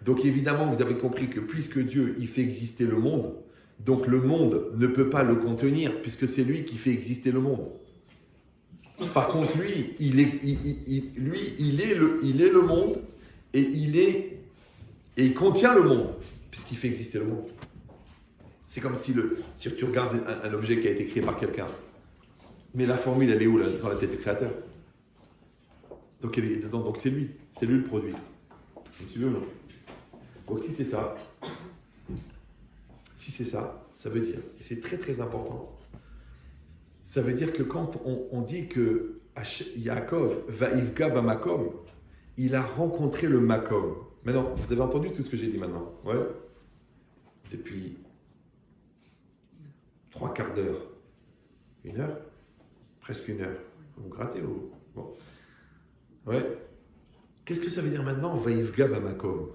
Speaker 1: Donc, évidemment, vous avez compris que puisque Dieu, il fait exister le monde, donc le monde ne peut pas le contenir, puisque c'est lui qui fait exister le monde. Par contre, lui, il est le monde, et il contient le monde, puisqu'il fait exister le monde. C'est comme si tu regardes un objet qui a été créé par quelqu'un, mais la formule, elle est où là, dans la tête du créateur ? Donc elle est dedans, donc c'est lui le produit. Vous me suivez ou non ? Donc si c'est ça, ça veut dire, et c'est très très important, ça veut dire que quand on dit que Yaakov va Ivka Bamakom, il a rencontré le Makom. Maintenant, vous avez entendu tout ce que j'ai dit maintenant ? Ouais. Depuis 3/4 d'heure. 1 heure ? Presque 1 heure. Vous grattez ou... Bon. Ouais. Qu'est-ce que ça veut dire maintenant, Vaïvga Bamakom ?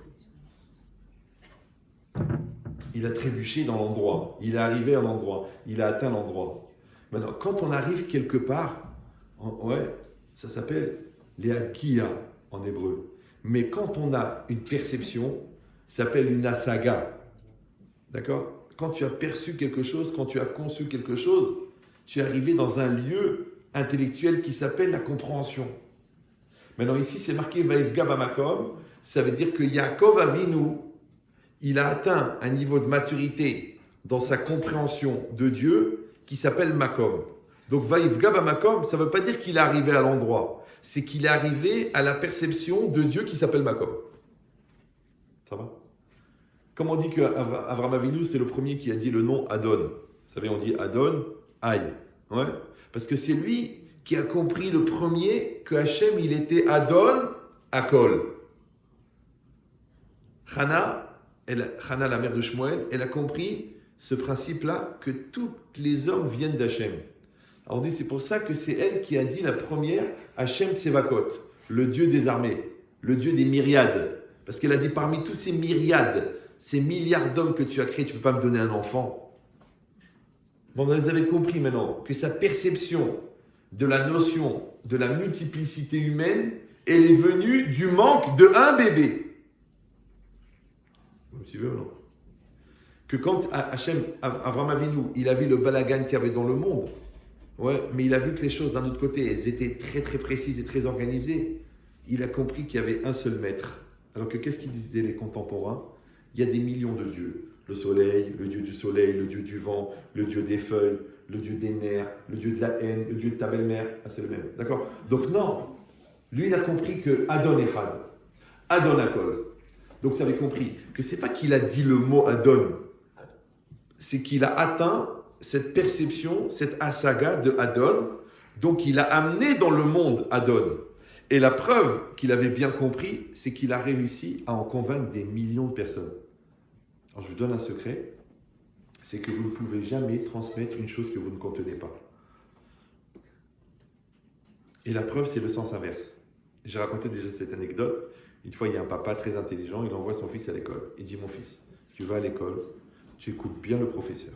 Speaker 1: Il a trébuché dans l'endroit, il est arrivé à l'endroit, il a atteint l'endroit. Maintenant, quand on arrive quelque part, ouais, ça s'appelle les hakia en hébreu. Mais quand on a une perception, ça s'appelle une asaga. D'accord? Quand tu as perçu quelque chose, quand tu as conçu quelque chose, tu es arrivé dans un lieu intellectuel qui s'appelle la compréhension. Maintenant ici, c'est marqué Vaïfga Bamakom, ça veut dire que Yaakov Avinu, il a atteint un niveau de maturité dans sa compréhension de Dieu qui s'appelle Makom. Donc Vaïfga Bamakom, ça ne veut pas dire qu'il est arrivé à l'endroit, c'est qu'il est arrivé à la perception de Dieu qui s'appelle Makom. Ça va? Comme on dit qu'Avraham Avinu, c'est le premier qui a dit le nom Adon. Vous savez, on dit Adon, Aïe. Ouais? Parce que c'est lui qui a compris le premier que Hachem, il était Adon, Akol. Chana, la mère de Shmuel, elle a compris ce principe-là, que tous les hommes viennent d'Hachem. Alors on dit, c'est pour ça que c'est elle qui a dit la première, Hachem Tsevakot, le Dieu des armées, le Dieu des myriades. Parce qu'elle a dit, parmi tous ces myriades, ces milliards d'hommes que tu as créés, tu ne peux pas me donner un enfant. Bon, vous avez compris maintenant que sa perception de la notion de la multiplicité humaine, elle est venue du manque de un bébé. Vous me suivez ou non? Que quand Hachem, Avraham Avinu, il a vu le balagan qu'il y avait dans le monde, ouais, mais il a vu que les choses d'un autre côté, elles étaient très très précises et très organisées. Il a compris qu'il y avait un seul maître. Alors que qu'est-ce qu'ils disaient les contemporains? Il y a des millions de dieux. Le soleil, le dieu du soleil, le dieu du vent, le dieu des feuilles, le dieu des nerfs, le dieu de la haine, le dieu de ta belle-mère. Ah, c'est le même. D'accord? Donc non. Lui, il a compris que Adon Echad, Adon Akol. Donc vous avez compris que c'est pas qu'il a dit le mot Adon, c'est qu'il a atteint cette perception, cette asaga de Adon. Donc il a amené dans le monde Adon. Et la preuve qu'il avait bien compris, c'est qu'il a réussi à en convaincre des millions de personnes. Alors je vous donne un secret, c'est que vous ne pouvez jamais transmettre une chose que vous ne contenez pas. Et la preuve, c'est le sens inverse. J'ai raconté déjà cette anecdote. Une fois, il y a un papa très intelligent, il envoie son fils à l'école. Il dit, mon fils, tu vas à l'école, tu écoutes bien le professeur.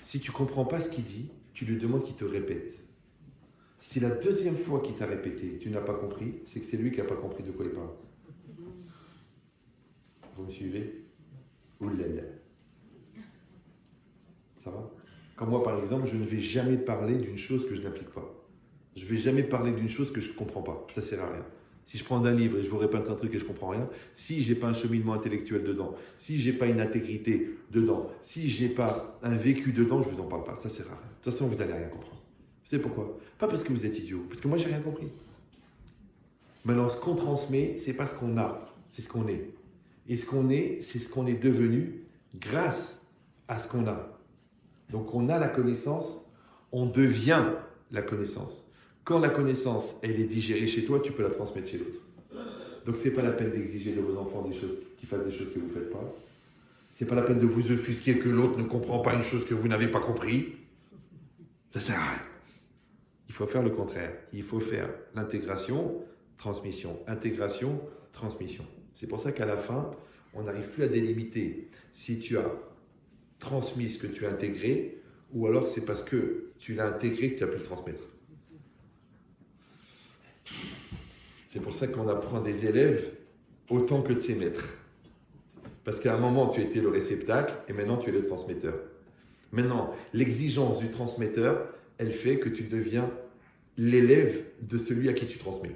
Speaker 1: Si tu ne comprends pas ce qu'il dit, tu lui demandes qu'il te répète. Si la deuxième fois qu'il t'a répété, tu n'as pas compris, c'est que c'est lui qui n'a pas compris de quoi il parle. Vous me suivez? Oulala. Ça va? Comme moi, par exemple, je ne vais jamais parler d'une chose que je n'applique pas. Je ne vais jamais parler d'une chose que je ne comprends pas. Ça ne sert à rien. Si je prends un livre et je vous répète un truc et je ne comprends rien, si je n'ai pas un cheminement intellectuel dedans, si je n'ai pas une intégrité dedans, si je n'ai pas un vécu dedans, je ne vous en parle pas. Ça ne sert à rien. De toute façon, vous n'allez rien comprendre. Vous savez pourquoi? Pas parce que vous êtes idiot, parce que moi, je n'ai rien compris. Maintenant, ce qu'on transmet, ce n'est pas ce qu'on a, c'est ce qu'on est. Et ce qu'on est, c'est ce qu'on est devenu grâce à ce qu'on a. Donc, on a la connaissance, on devient la connaissance. Quand la connaissance, elle est digérée chez toi, tu peux la transmettre chez l'autre. Donc, ce n'est pas la peine d'exiger de vos enfants des choses, qu'ils fassent des choses que vous ne faites pas. Ce n'est pas la peine de vous offusquer que l'autre ne comprend pas une chose que vous n'avez pas compris. Ça ne sert à rien. Il faut faire le contraire. Il faut faire l'intégration, transmission. Intégration, transmission. C'est pour ça qu'à la fin, on n'arrive plus à délimiter si tu as transmis ce que tu as intégré ou alors c'est parce que tu l'as intégré que tu as pu le transmettre. C'est pour ça qu'on apprend des élèves autant que de ses maîtres. Parce qu'à un moment, tu étais le réceptacle et maintenant, tu es le transmetteur. Maintenant, l'exigence du transmetteur, elle fait que tu deviens l'élève de celui à qui tu transmets.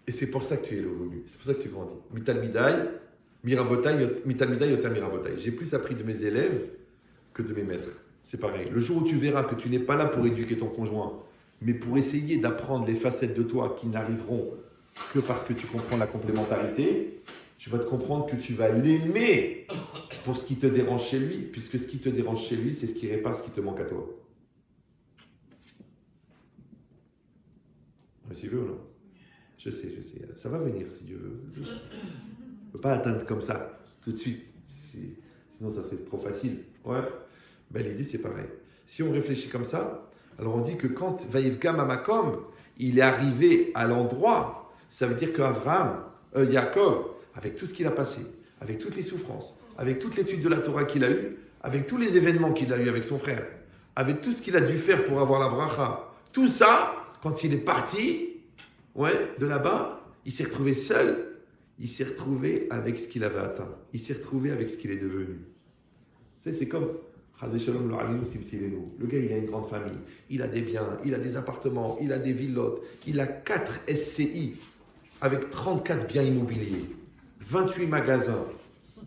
Speaker 1: Et c'est pour ça que tu es évolué, c'est pour ça que tu grandis. Mital Midai, Mital Midai, Yotam Mirabotai. J'ai plus appris de mes élèves que de mes maîtres. C'est pareil. Le jour où tu verras que tu n'es pas là pour éduquer ton conjoint, mais pour essayer d'apprendre les facettes de toi qui n'arriveront que parce que tu comprends la complémentarité, tu vas te comprendre que tu vas l'aimer pour ce qui te dérange chez lui, puisque ce qui te dérange chez lui, c'est ce qui répare ce qui te manque à toi. Mais si tu veux ou non? Je sais. Ça va venir si Dieu veut. On ne peut pas atteindre comme ça, tout de suite. Sinon, ça serait trop facile. Ouais. Ben, l'idée, c'est pareil. Si on réfléchit comme ça, alors on dit que quand Vaïfga Mamakom, il est arrivé à l'endroit, ça veut dire qu'Avraham, Yaakov, avec tout ce qu'il a passé, avec toutes les souffrances, avec toute l'étude de la Torah qu'il a eue, avec tous les événements qu'il a eus avec son frère, avec tout ce qu'il a dû faire pour avoir la bracha, tout ça, Quand il est parti, de là-bas, il s'est retrouvé seul. Il s'est retrouvé avec ce qu'il avait atteint. Il s'est retrouvé avec ce qu'il est devenu. C'est comme le gars, il a une grande famille, il a des biens, il a des appartements, il a des villottes, il a 4 SCI avec 34 biens immobiliers, 28 magasins,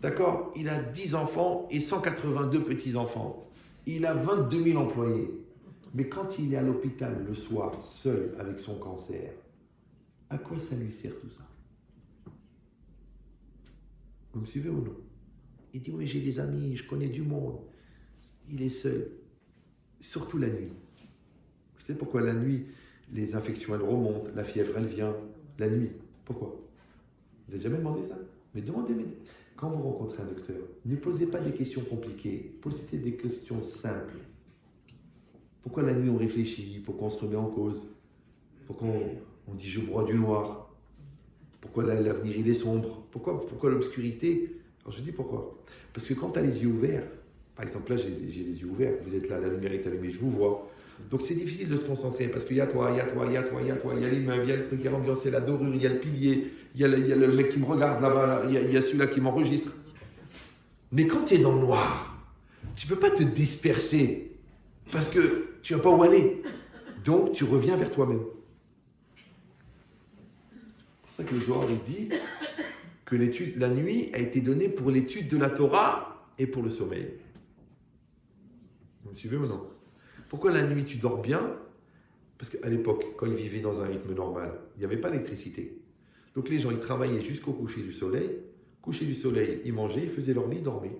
Speaker 1: d'accord? Il a 10 enfants et 182 petits-enfants. Il a 22 000 employés. Mais quand il est à l'hôpital le soir, seul avec son cancer, à quoi ça lui sert tout ça? Vous me suivez ou non? Il dit, oui, j'ai des amis, je connais du monde. Il est seul, surtout la nuit. Vous savez pourquoi la nuit, les infections, elles remontent, la fièvre, elle vient, la nuit. Pourquoi? Vous n'avez jamais demandé ça? Mais demandez, quand vous rencontrez un docteur, ne posez pas des questions compliquées, posez des questions simples. Pourquoi la nuit on réfléchit? Pourquoi on se remet en cause? Pourquoi on dit je broie du noir? Pourquoi l'avenir il est sombre? Pourquoi l'obscurité? Alors je dis pourquoi. Parce que quand tu as les yeux ouverts, par exemple là j'ai les yeux ouverts, vous êtes là, la lumière est allumée, je vous vois. Donc c'est difficile de se concentrer parce qu'il y a toi, il y a l'immeuble, il y a le truc, il y a l'ambiance, il y a la dorure, il y a le pilier, il y a le mec qui me regarde là-bas, il y a celui-là qui m'enregistre. Mais quand tu es dans le noir, tu ne peux pas te disperser parce que tu n'as pas où aller. Donc tu reviens vers toi-même. C'est pour ça que le Zohar il dit que la nuit a été donnée pour l'étude de la Torah et pour le sommeil. Vous me suivez maintenant? Pourquoi la nuit tu dors bien? Parce qu'à l'époque, quand ils vivaient dans un rythme normal, il n'y avait pas d'électricité. Donc les gens, ils travaillaient jusqu'au coucher du soleil. Coucher du soleil, ils mangeaient, ils faisaient leur lit, ils dormaient.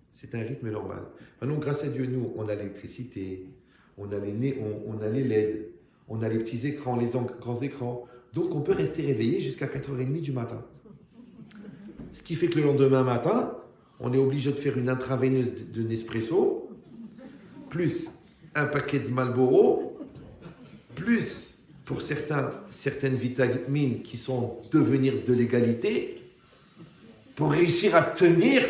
Speaker 1: C'est un rythme normal. Maintenant, grâce à Dieu, nous, on a l'électricité, on a les LED, on a les petits écrans, les grands écrans. Donc on peut rester réveillé jusqu'à 4h30 du matin. Ce qui fait que le lendemain matin, on est obligé de faire une intraveineuse de Nespresso, plus un paquet de Marlboro, plus pour certaines vitamines qui sont devenir de l'égalité, pour réussir à tenir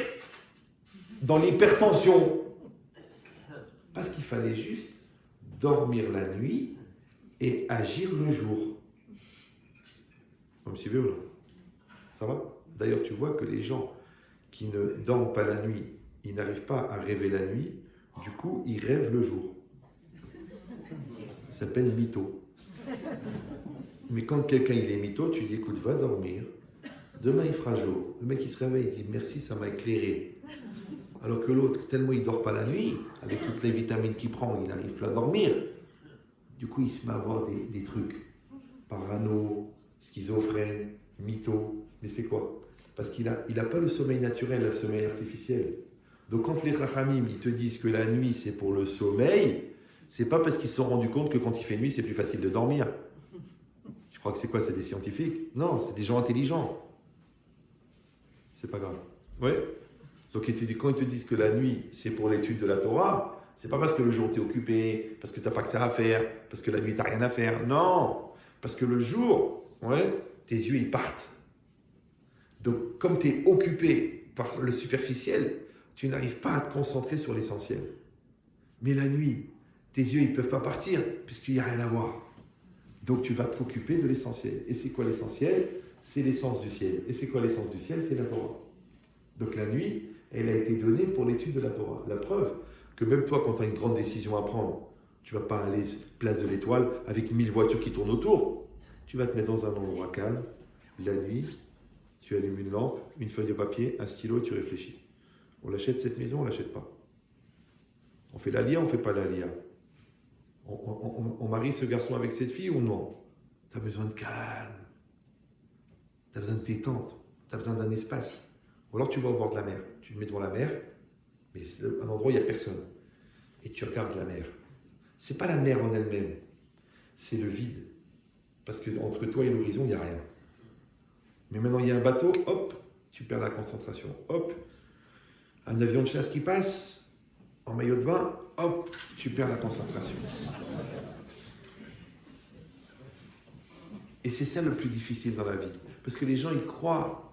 Speaker 1: dans l'hypertension. Parce qu'il fallait juste dormir la nuit et agir le jour. Vous me suivez ou non? Ça va? D'ailleurs, tu vois que les gens qui ne dorment pas la nuit, ils n'arrivent pas à rêver la nuit, du coup, ils rêvent le jour. Ça s'appelle mytho. Mais quand quelqu'un il est mytho, tu lui dis, écoute, va dormir. Demain, il fera jour. Le mec, il se réveille, il dit, merci, ça m'a éclairé. Alors que l'autre, tellement il ne dort pas la nuit, avec toutes les vitamines qu'il prend, il n'arrive plus à dormir. Du coup, il se met à avoir des trucs. Parano, schizophrène, mytho. Mais c'est quoi? Parce qu'il a pas le sommeil naturel, le sommeil artificiel. Donc quand les Rachamim, ils te disent que la nuit, c'est pour le sommeil, c'est pas parce qu'ils se sont rendus compte que quand il fait nuit, c'est plus facile de dormir. Je crois que c'est quoi? C'est des scientifiques? Non, c'est des gens intelligents. C'est pas grave. Oui. Donc quand ils te disent que la nuit, c'est pour l'étude de la Torah, c'est pas parce que le jour tu es occupé, parce que tu n'as pas que ça à faire, parce que la nuit tu n'as rien à faire. Non. Parce que le jour, tes yeux ils partent. Donc comme tu es occupé par le superficiel, tu n'arrives pas à te concentrer sur l'essentiel. Mais la nuit, tes yeux ils ne peuvent pas partir puisqu'il n'y a rien à voir. Donc tu vas t'occuper de l'essentiel. Et c'est quoi l'essentiel? C'est l'essence du ciel. Et c'est quoi l'essence du ciel? C'est la Torah. Donc la nuit, elle a été donnée pour l'étude de la Torah. La preuve que même toi, quand tu as une grande décision à prendre, tu ne vas pas aller place de l'Étoile avec 1000 voitures qui tournent autour. Tu vas te mettre dans un endroit calme, la nuit, tu allumes une lampe, une feuille de papier, un stylo et tu réfléchis. On l'achète cette maison, on ne l'achète pas. On fait l'ALIA, on ne fait pas l'ALIA. On marie ce garçon avec cette fille ou non? Tu as besoin de calme. Tu as besoin de détente. Tu as besoin d'un espace. Ou alors tu vas au bord de la mer. Tu te mets devant la mer, mais c'est un endroit où il n'y a personne. Et tu regardes la mer. Ce n'est pas la mer en elle-même. C'est le vide. Parce qu'entre toi et l'horizon, il n'y a rien. Mais maintenant, il y a un bateau, hop, tu perds la concentration. Hop, un avion de chasse qui passe, en maillot de bain, hop, tu perds la concentration. Et c'est ça le plus difficile dans la vie. Parce que les gens, ils croient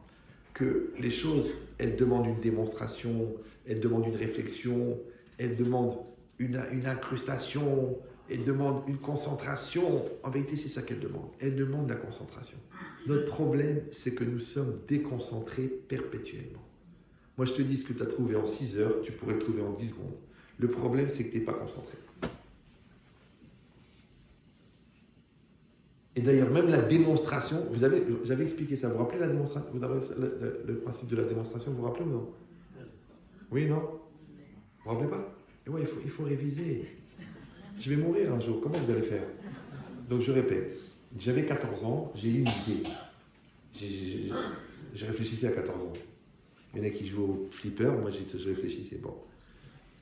Speaker 1: que les choses, elles demandent une démonstration, elles demandent une réflexion, elles demandent une incrustation, Elle demande une concentration. En vérité, c'est ça qu'elle demande. Elle demande la concentration. Notre problème, c'est que nous sommes déconcentrés perpétuellement. Moi, je te dis ce que tu as trouvé en 6 heures, tu pourrais le trouver en 10 secondes. Le problème, c'est que tu n'es pas concentré. Et d'ailleurs, même la démonstration, j'avais expliqué ça. Vous vous rappelez la démonstration? Vous avez le principe de la démonstration, vous vous rappelez ou non? Oui, non? Vous vous rappelez pas? Et ouais, il faut réviser. Je vais mourir un jour, comment vous allez faire? Donc je répète, j'avais 14 ans, j'ai eu une idée. Je réfléchissais à 14 ans. Il y en a qui jouent au flipper, moi je réfléchissais. Bon.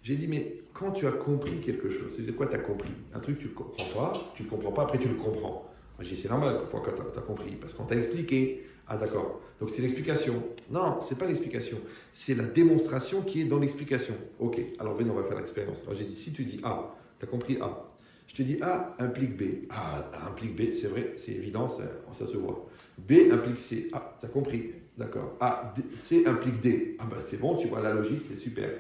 Speaker 1: J'ai dit, mais quand tu as compris quelque chose, c'est de quoi tu as compris? Un truc, tu ne le comprends pas, après tu le comprends. Moi j'ai dit, c'est normal, pourquoi quand tu as compris? Parce qu'on t'a expliqué. Ah d'accord, donc c'est l'explication. Non, c'est pas l'explication, c'est la démonstration qui est dans l'explication. Ok, alors venez, on va faire l'expérience. Alors j'ai dit, si tu dis A, tu as compris A. Je te dis A implique B. A implique B, c'est vrai, c'est évident, ça se voit. B implique C. Ah, tu as compris, d'accord. A, C implique D. Ah ben c'est bon, tu vois la logique, c'est super.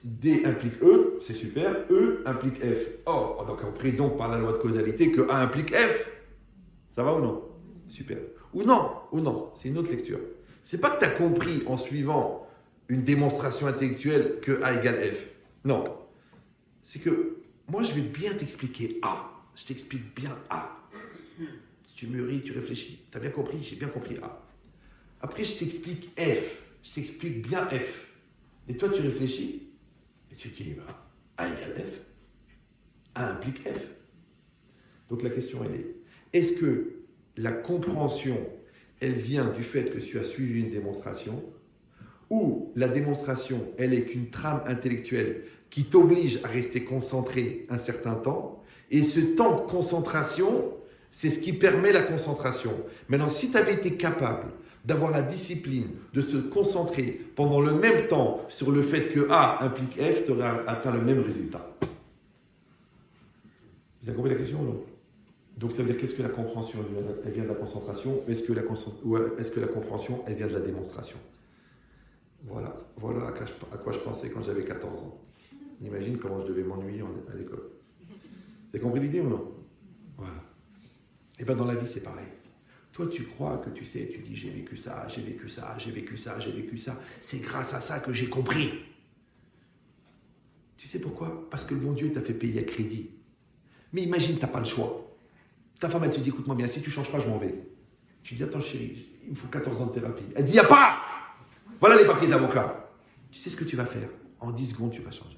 Speaker 1: D implique E, c'est super. E implique F. Oh, donc on prie donc par la loi de causalité que A implique F. Ça va ou non? Super. Ou non, c'est une autre lecture. C'est pas que tu as compris en suivant une démonstration intellectuelle que A égale F. Non. C'est que moi, je vais bien t'expliquer A. Je t'explique bien A. Si tu mûris, tu réfléchis. Tu as bien compris? J'ai bien compris A. Après, je t'explique F. Je t'explique bien F. Et toi, tu réfléchis et tu te dis, A égale F. A implique F. Donc la question, elle est, est-ce que la compréhension, elle vient du fait que tu as suivi une démonstration, ou la démonstration, elle est qu'une trame intellectuelle qui t'oblige à rester concentré un certain temps, et ce temps de concentration, c'est ce qui permet la concentration. Maintenant, si tu avais été capable d'avoir la discipline de se concentrer pendant le même temps sur le fait que A implique F, tu aurais atteint le même résultat. Vous avez compris la question ou non? Donc ça veut dire qu'est-ce que la compréhension, elle vient de la concentration, ou est-ce que la compréhension, elle vient de la démonstration? Voilà à quoi je pensais quand j'avais 14 ans. Imagine comment je devais m'ennuyer à l'école. Vous avez compris l'idée ou non? Voilà. Et bien dans la vie, c'est pareil. Toi, tu crois que tu sais, tu dis j'ai vécu ça, j'ai vécu ça, j'ai vécu ça, j'ai vécu ça. C'est grâce à ça que j'ai compris. Tu sais pourquoi? Parce que le bon Dieu t'a fait payer à crédit. Mais imagine, tu n'as pas le choix. Ta femme, elle te dit, écoute-moi bien, si tu ne changes pas, je m'en vais. Tu dis, attends chérie, il me faut 14 ans de thérapie. Elle dit, il n'y a pas! Voilà les papiers d'avocat. Tu sais ce que tu vas faire? En 10 secondes, tu vas changer.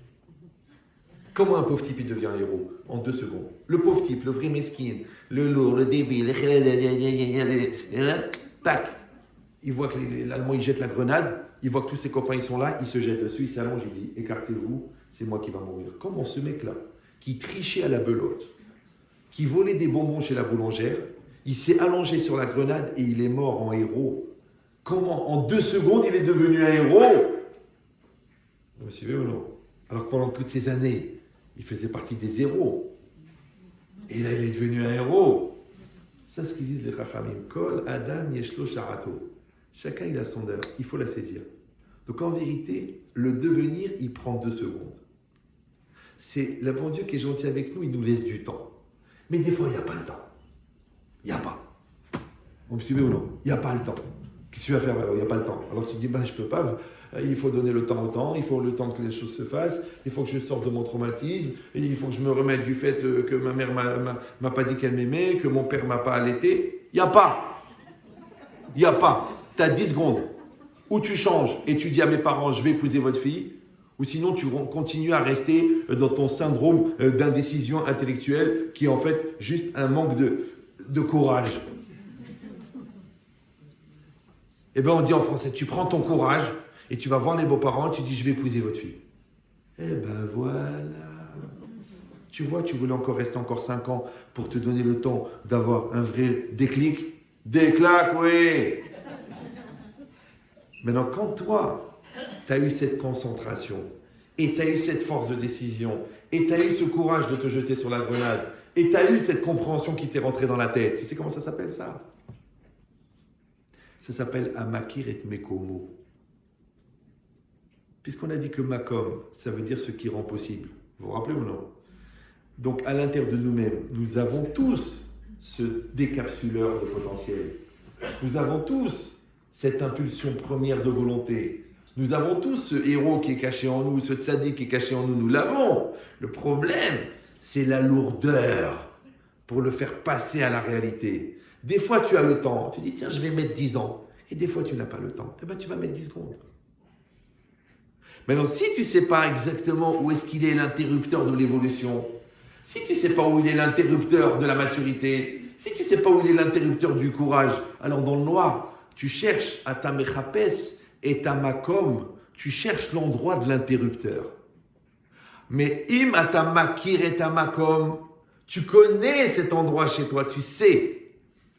Speaker 1: Comment un pauvre type, il devient un héros? En 2 secondes. Le pauvre type, le vrai mesquine, le lourd, le débile, tac. Il voit que l'Allemand, il jette la grenade, il voit que tous ses copains, ils sont là, il se jette dessus, il s'allonge, il dit, écartez-vous, c'est moi qui va mourir. Comment ce mec-là, qui trichait à la belote, qui volait des bonbons chez la boulangère, il s'est allongé sur la grenade et il est mort en héros. Comment, en 2 secondes, il est devenu un héros? Vous me suivez ou non? Alors que pendant toutes ces années, il faisait partie des héros. Et là, il est devenu un héros. C'est ce qu'ils disent les Chachamim. Kol Adam Yeshlo Sharato. Chacun, il a son œuvre. Il faut la saisir. Donc en vérité, le devenir, il prend 2 secondes. C'est le bon Dieu qui est gentil avec nous, il nous laisse du temps. Mais des fois, il n'y a pas le temps. Il n'y a pas. Vous me suivez ou non? Il n'y a pas le temps. Qu'est-ce que tu vas faire? Il n'y a pas le temps. Alors tu te dis, je ne peux pas. Il faut donner le temps au temps. Il faut le temps que les choses se fassent. Il faut que je sorte de mon traumatisme. Et il faut que je me remette du fait que ma mère m'a pas dit qu'elle m'aimait, que mon père m'a pas allaité. Il n'y a pas. Il n'y a pas. Tu as 10 secondes. Ou tu changes et tu dis à mes parents, je vais épouser votre fille. Ou sinon, tu continues à rester dans ton syndrome d'indécision intellectuelle qui est en fait juste un manque de courage. Eh bien, on dit en français, tu prends ton courage et tu vas voir les beaux-parents, tu dis, je vais épouser votre fille. Eh ben voilà. Tu vois, tu voulais encore rester encore 5 ans pour te donner le temps d'avoir un vrai déclic. Déclac, oui. Maintenant, quand toi, tu as eu cette concentration, et tu as eu cette force de décision, et tu as eu ce courage de te jeter sur la grenade, et tu as eu cette compréhension qui t'est rentrée dans la tête, tu sais comment ça s'appelle ça? Ça s'appelle Amakir et Mekomo. Puisqu'on a dit que Makom, ça veut dire ce qui rend possible. Vous vous rappelez ou non? Donc à l'intérieur de nous-mêmes, nous avons tous ce décapsuleur de potentiel. Nous avons tous cette impulsion première de volonté. Nous avons tous ce héros qui est caché en nous, ce tzaddik qui est caché en nous. Nous l'avons. Le problème, c'est la lourdeur pour le faire passer à la réalité. Des fois, tu as le temps. Tu dis, tiens, je vais mettre 10 ans. Et des fois, tu n'as pas le temps. Eh bien, tu vas mettre 10 secondes. Maintenant, si tu ne sais pas exactement où est-ce qu'il est l'interrupteur de l'évolution, si tu ne sais pas où il est l'interrupteur de la maturité, si tu ne sais pas où il est l'interrupteur du courage, alors dans le noir, tu cherches à ta mechapes et ta makom, tu cherches l'endroit de l'interrupteur. Mais im à ta makir et ta makom, tu connais cet endroit chez toi, tu sais.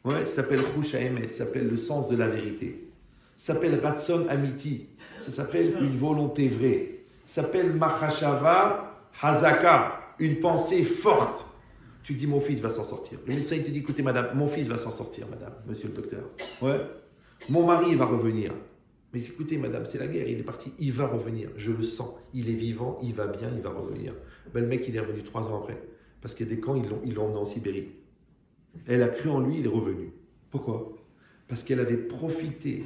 Speaker 1: Ouais, ça s'appelle Rouch Haemet, ça s'appelle le sens de la vérité. Ça s'appelle Ratson Amiti, ça s'appelle une volonté vraie. Ça s'appelle Machashava Hazaka, une pensée forte. Tu dis, mon fils va s'en sortir. Le médecin, il te dit, écoutez, madame, mon fils va s'en sortir, madame, monsieur le docteur. Ouais. Mon mari, il va revenir. Mais écoutez, madame, c'est la guerre, il est parti, il va revenir. Je le sens, il est vivant, il va bien, il va revenir. Ben, le mec, il est revenu 3 ans après. Parce qu'il y a des camps, ils l'ont emmené en Sibérie. Elle a cru en lui, il est revenu. Pourquoi? Parce qu'elle avait profité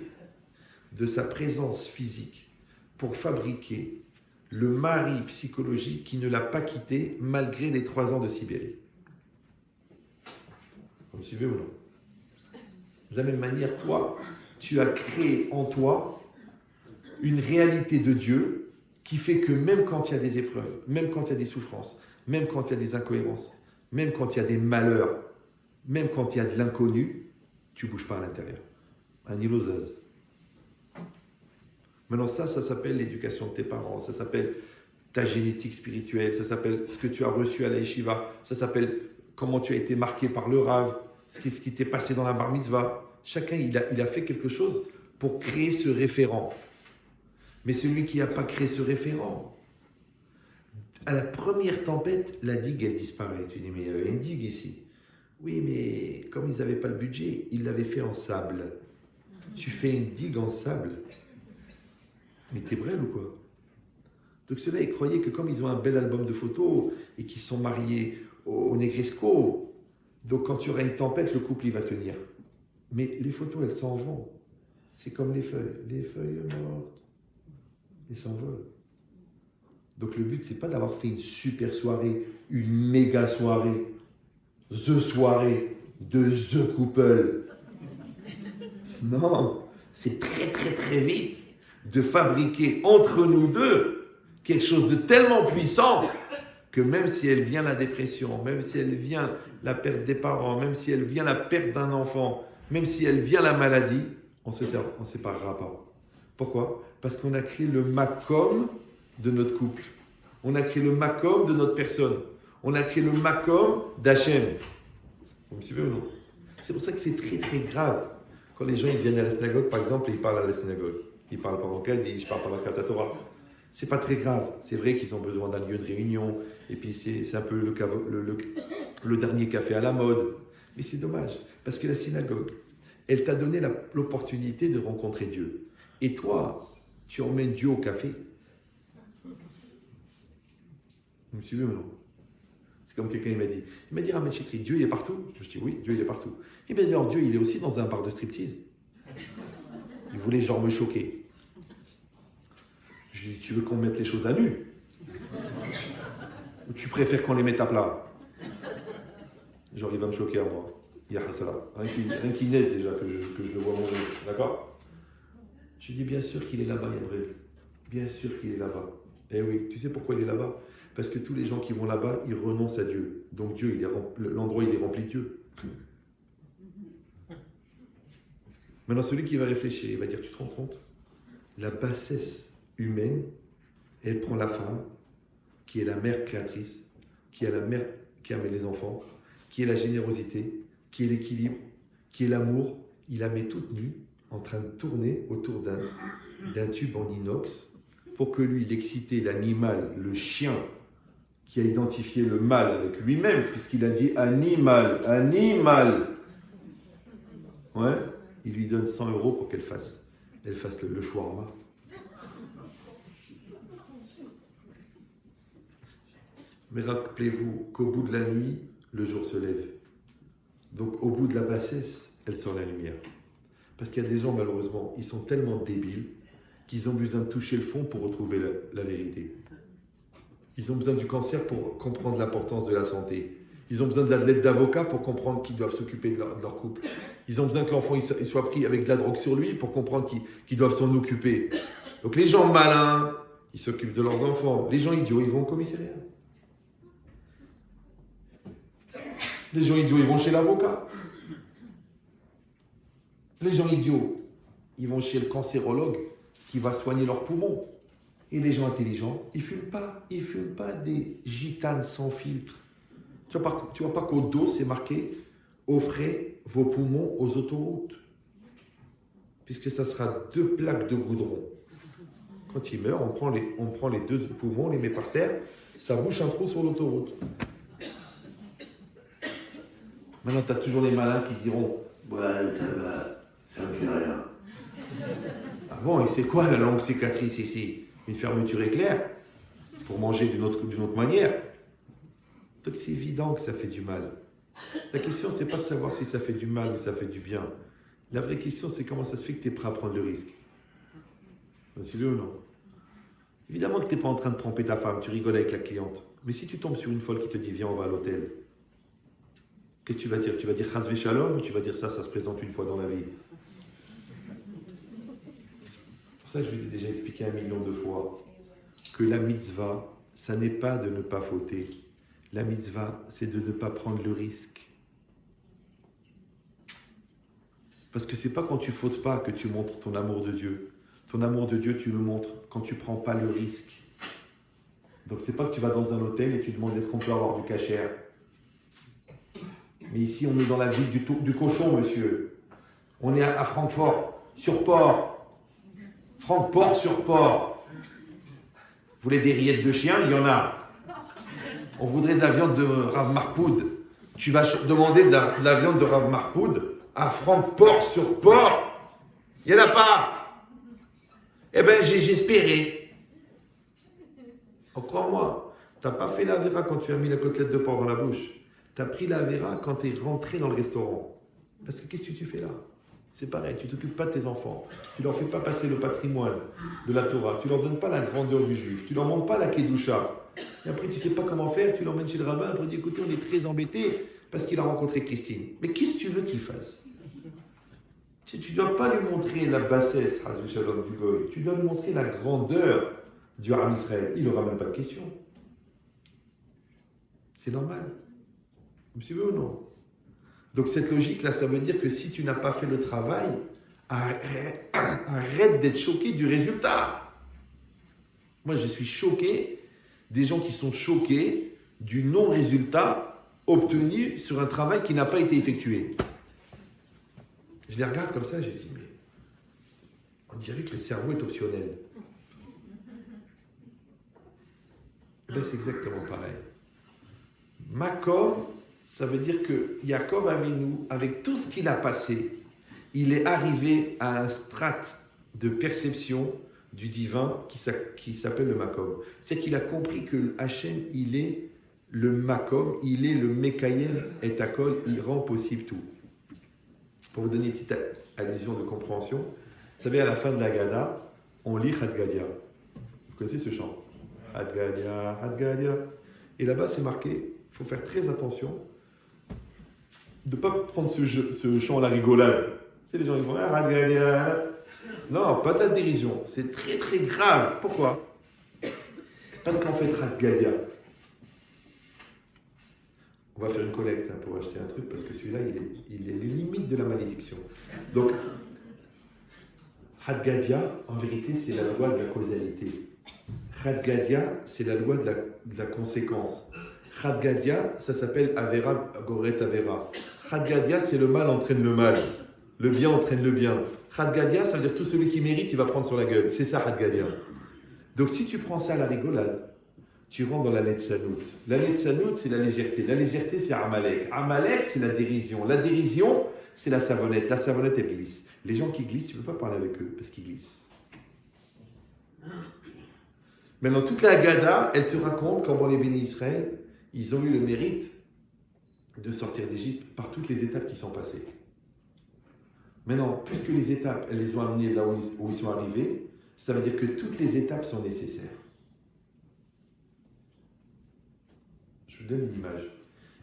Speaker 1: de sa présence physique pour fabriquer le mari psychologique qui ne l'a pas quitté malgré les 3 ans de Sibérie. Vous me suivez ou non? De la même manière, toi, tu as créé en toi une réalité de Dieu qui fait que même quand il y a des épreuves, même quand il y a des souffrances, même quand il y a des incohérences, même quand il y a des malheurs, même quand il y a de l'inconnu, tu ne bouges pas à l'intérieur. Un ilosaz. Maintenant, ça s'appelle l'éducation de tes parents, ça s'appelle ta génétique spirituelle, ça s'appelle ce que tu as reçu à la yeshiva, ça s'appelle comment tu as été marqué par le Rav, ce qui t'est passé dans la bar mitzvah. Chacun, il a fait quelque chose pour créer ce référent. Mais celui qui n'a pas créé ce référent, à la première tempête, la digue, elle disparaît. Tu dis, mais il y avait une digue ici. Oui, mais comme ils n'avaient pas le budget, ils l'avaient fait en sable. Tu fais une digue en sable. Mais t'es brêle ou quoi? Donc ceux-là, ils croyaient que comme ils ont un bel album de photos et qu'ils sont mariés au Negresco, donc quand tu auras une tempête, le couple, il va tenir. Mais les photos, elles s'en vont. C'est comme les feuilles. Les feuilles mortes, elles s'envolent. Donc le but, c'est pas d'avoir fait une super soirée, une méga soirée, the soirée de the couple. Non, c'est très très très vite de fabriquer entre nous deux quelque chose de tellement puissant que même si elle vient la dépression, même si elle vient la perte des parents, même si elle vient la perte d'un enfant, même si elle vient la maladie, on ne se séparera pas. Pourquoi? Parce qu'on a créé le makom de notre couple. On a créé le makom de notre personne. On a créé le makom d'Hachem. Vous me suivez ou non? C'est pour ça que c'est très très grave quand les gens ils viennent à la synagogue, par exemple, et ils parlent à la synagogue. Ils parlent pendant Kaddish, ils parlent pendant Kriyat Torah. C'est pas très grave. C'est vrai qu'ils ont besoin d'un lieu de réunion, et puis c'est un peu le dernier café à la mode. Mais c'est dommage, parce que la synagogue, elle t'a donné l'opportunité de rencontrer Dieu. Et toi, tu emmènes Dieu au café. Vous me suivez ou non? C'est comme quelqu'un il m'a dit, Raman Chitri, Dieu il est partout? Je dis oui, Dieu il est partout. Il m'a dit, alors Dieu il est aussi dans un bar de striptease. Il voulait genre me choquer. Je lui ai dit, tu veux qu'on mette les choses à nu? Ou tu préfères qu'on les mette à plat? Genre il va me choquer à moi. Il y a ça là. Rien qui naît déjà que je le vois mourir. D'accord? Je lui ai dit, bien sûr qu'il est là-bas, Yabrel. Bien sûr qu'il est là-bas. Eh oui, tu sais pourquoi il est là-bas? Parce que tous les gens qui vont là-bas, ils renoncent à Dieu. Donc Dieu, l'endroit, il est rempli de Dieu. Maintenant, celui qui va réfléchir, il va dire, tu te rends compte? La bassesse humaine, elle prend la femme, qui est la mère créatrice, qui est la mère qui amène les enfants, qui est la générosité, qui est l'équilibre, qui est l'amour. Il la met toute nue, en train de tourner autour d'un tube en inox, pour que lui, l'excité, l'animal, le chien, qui a identifié le mal avec lui-même, puisqu'il a dit animal, animal. Ouais, il lui donne 100 € pour qu'elle fasse le shawarma.
Speaker 2: Mais rappelez-vous qu'au bout de la nuit, le jour se lève. Donc au bout de la bassesse, elle sort la lumière. Parce qu'il y a des gens, malheureusement, ils sont tellement débiles qu'ils ont besoin de toucher le fond pour retrouver la vérité. Ils ont besoin du cancer pour comprendre l'importance de la santé. Ils ont besoin de l'aide d'avocat pour comprendre qu'ils doivent s'occuper de leur couple. Ils ont besoin que l'enfant il soit pris avec de la drogue sur lui pour comprendre qu'ils doivent s'en occuper. Donc les gens malins, ils s'occupent de leurs enfants. Les gens idiots, ils vont au commissariat. Les gens idiots, ils vont chez l'avocat. Les gens idiots, ils vont chez le cancérologue qui va soigner leurs poumons. Et les gens intelligents, ils ne fument pas des gitanes sans filtre. Tu vois pas qu'au dos, c'est marqué « Offrez vos poumons aux autoroutes ». Puisque ça sera 2 plaques de goudron. Quand il meurt, on prend les 2 poumons, on les met par terre, ça bouche un trou sur l'autoroute. Maintenant, tu as toujours les malins qui diront « Ouais, le tabac, ça me fait rien ». Ah bon, et c'est quoi la longue cicatrice ici? Une fermeture éclair pour manger d'une autre manière. Donc c'est évident que ça fait du mal. La question, c'est pas de savoir si ça fait du mal ou ça fait du bien. La vraie question, c'est comment ça se fait que tu es prêt à prendre le risque. Tu veux ou non? Évidemment que tu n'es pas en train de tromper ta femme, tu rigoles avec la cliente. Mais si tu tombes sur une folle qui te dit « Viens, on va à l'hôtel », qu'est-ce que tu vas dire? Tu vas dire « Chas Shalom » ou tu vas dire « ça se présente une fois dans la vie ». Pour ça, je vous ai déjà expliqué 1 million de fois que la mitzvah, ça n'est pas de ne pas fauter. La mitzvah, c'est de ne pas prendre le risque. Parce que c'est pas quand tu fautes pas que tu montres ton amour de Dieu. Ton amour de Dieu, tu le montres quand tu prends pas le risque. Donc c'est pas que tu vas dans un hôtel et tu demandes est-ce qu'on peut avoir du kasher. Mais ici, on est dans la ville du cochon, monsieur. On est à Francfort, sur Port. Francfort sur Port. Vous voulez des rillettes de chien? Il y en a. On voudrait de la viande de Rav Marpoud. Tu vas demander de la viande de Rav Marpoud à Francfort sur Port. Il n'y en a pas. Eh bien, j'espérais. Oh, crois-moi, tu n'as pas fait la vera quand tu as mis la côtelette de porc dans la bouche. Tu as pris la vera quand tu es rentré dans le restaurant. Parce que qu'est-ce que tu fais là? C'est pareil, tu ne t'occupes pas de tes enfants. Tu ne leur fais pas passer le patrimoine de la Torah. Tu ne leur donnes pas la grandeur du juif. Tu ne leur montres pas la kedusha. Et après, tu ne sais pas comment faire. Tu l'emmènes chez le rabbin. Après, tu dis, écoutez, on est très embêtés parce qu'il a rencontré Christine. Mais qu'est-ce que tu veux qu'il fasse? Tu ne dois pas lui montrer la bassesse, Shalom, du goy. Tu dois lui montrer la grandeur du Ham Israël. Il n'aura même pas de question. C'est normal. Vous me suivez ou non? Donc cette logique-là, ça veut dire que si tu n'as pas fait le travail, arrête d'être choqué du résultat. Moi, je suis choqué des gens qui sont choqués du non-résultat obtenu sur un travail qui n'a pas été effectué. Je les regarde comme ça et je dis, mais on dirait que le cerveau est optionnel. Là, c'est exactement pareil. Makom, ça veut dire que Yaakov Avinu, avec tout ce qu'il a passé, il est arrivé à un strate de perception du divin qui s'appelle le Makom. C'est qu'il a compris que Hachem, il est le Makom, il est le Mekayem et Akol, il rend possible tout. Pour vous donner une petite allusion de compréhension, vous savez, à la fin de la Gada, on lit Hadgadia. Vous connaissez ce chant? Hadgadia, Hadgadia. Et là-bas, c'est marqué, il faut faire très attention de ne pas prendre ce chant à la rigolade. C'est les gens qui vont Hadgadia. Non, pas de la dérision. C'est très très grave. Pourquoi? Parce qu'en fait, Hadgadia, on va faire une collecte pour acheter un truc, parce que celui-là, il est les limites de la malédiction. Donc, Hadgadia, en vérité, c'est la loi de la causalité. Hadgadia, c'est la loi de la conséquence. Hadgadia, ça s'appelle Avera, Goret Avera. Hadgadia, c'est le mal entraîne le mal. Le bien entraîne le bien. Hadgadia, ça veut dire tout celui qui mérite, il va prendre sur la gueule. C'est ça, Hadgadia. Donc, si tu prends ça à la rigolade, tu rentres dans la Netzanout. La Netzanout, c'est la légèreté. La légèreté, c'est Amalek. Amalek, c'est la dérision. La dérision, c'est la savonnette. La savonnette, elle glisse. Les gens qui glissent, tu ne peux pas parler avec eux parce qu'ils glissent. Maintenant, toute la Haggadah, elle te raconte comment les bénis Israël, ils ont eu le mérite de sortir d'Égypte par toutes les étapes qui sont passées. Maintenant, puisque les étapes, elles les ont amenés là où ils sont arrivés, ça veut dire que toutes les étapes sont nécessaires. Je vous donne une image.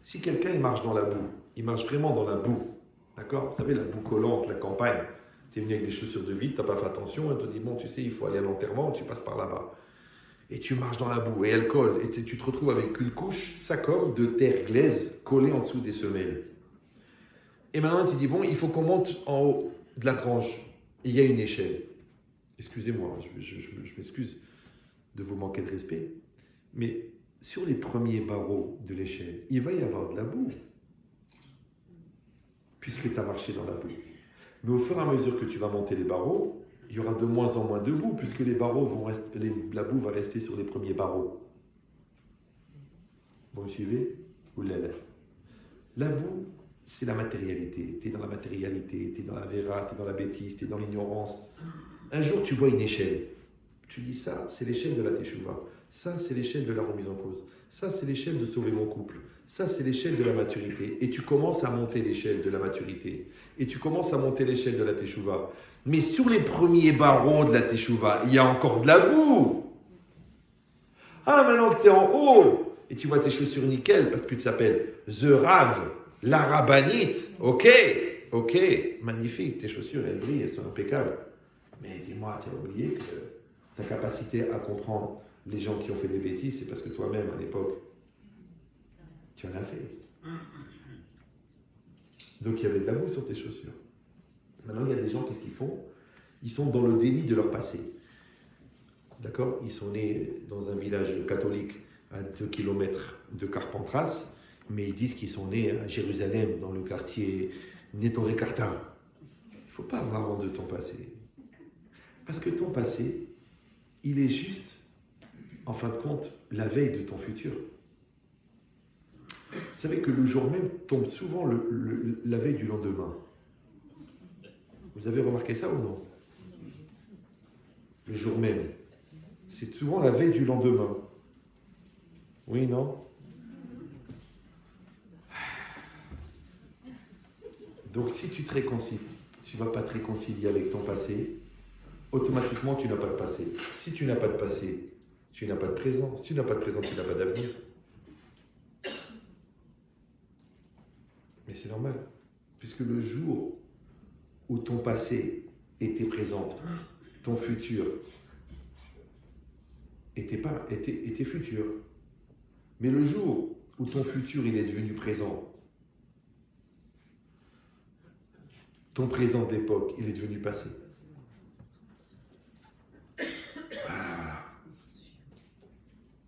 Speaker 2: Si quelqu'un il marche dans la boue, il marche vraiment dans la boue, d'accord? Vous savez, la boue collante, la campagne, tu es venu avec des chaussures de ville, tu n'as pas fait attention, on te dit, bon, tu sais, il faut aller à l'enterrement, tu passes par là-bas. Et tu marches dans la boue, et elle colle, et tu te retrouves avec une couche, ça colle, de terre glaise collée en dessous des semelles. Et maintenant, tu dis, bon, il faut qu'on monte en haut de la grange. Il y a une échelle. Excusez-moi, je m'excuse de vous manquer de respect, mais sur les premiers barreaux de l'échelle, il va y avoir de la boue, puisque tu as marché dans la boue. Mais au fur et à mesure que tu vas monter les barreaux, il y aura de moins en moins de boue, puisque les barreaux vont rester, la boue va rester sur les premiers barreaux. Vous me suivez? Oulala. La boue, c'est la matérialité. Tu es dans la matérialité, tu es dans la vera, tu es dans la bêtise, tu es dans l'ignorance. Un jour, tu vois une échelle. Tu dis ça, c'est l'échelle de la teshuva. Ça, c'est l'échelle de la remise en cause. Ça, c'est l'échelle de sauver mon couple. Ça, c'est l'échelle de la maturité. Et tu commences à monter l'échelle de la maturité. Et tu commences à monter l'échelle de la teshuva. Mais sur les premiers barreaux de la teshuva, il y a encore de la boue. Ah, maintenant que tu es en haut, et tu vois tes chaussures nickel, parce que tu t'appelles The Rav, la rabbinite. Ok, magnifique, tes chaussures, elles brillent, elles sont impeccables. Mais dis-moi, tu as oublié que ta capacité à comprendre les gens qui ont fait des bêtises, c'est parce que toi-même, à l'époque, tu en as fait. Donc il y avait de la boue sur tes chaussures. Maintenant, il y a des gens, qu'est-ce qu'ils font? Ils sont dans le déni de leur passé. D'accord? Ils sont nés dans un village catholique à 2 km de Carpentras, mais ils disent qu'ils sont nés à Jérusalem, dans le quartier Netoré Cartin. Il ne faut pas avoir honte de ton passé. Parce que ton passé, il est juste, en fin de compte, la veille de ton futur. Vous savez que le jour même tombe souvent la veille du lendemain. Vous avez remarqué ça ou non? Le jour même. C'est souvent la veille du lendemain. Oui, non? Donc si tu te réconcilies, tu ne vas pas te réconcilier avec ton passé, automatiquement tu n'as pas de passé. Si tu n'as pas de passé, tu n'as pas de présent. Si tu n'as pas de présent, tu n'as pas d'avenir. Mais c'est normal, puisque le jour où ton passé était présent, ton futur était futur. Mais le jour où ton futur il est devenu présent, ton présent d'époque, il est devenu passé. Ah.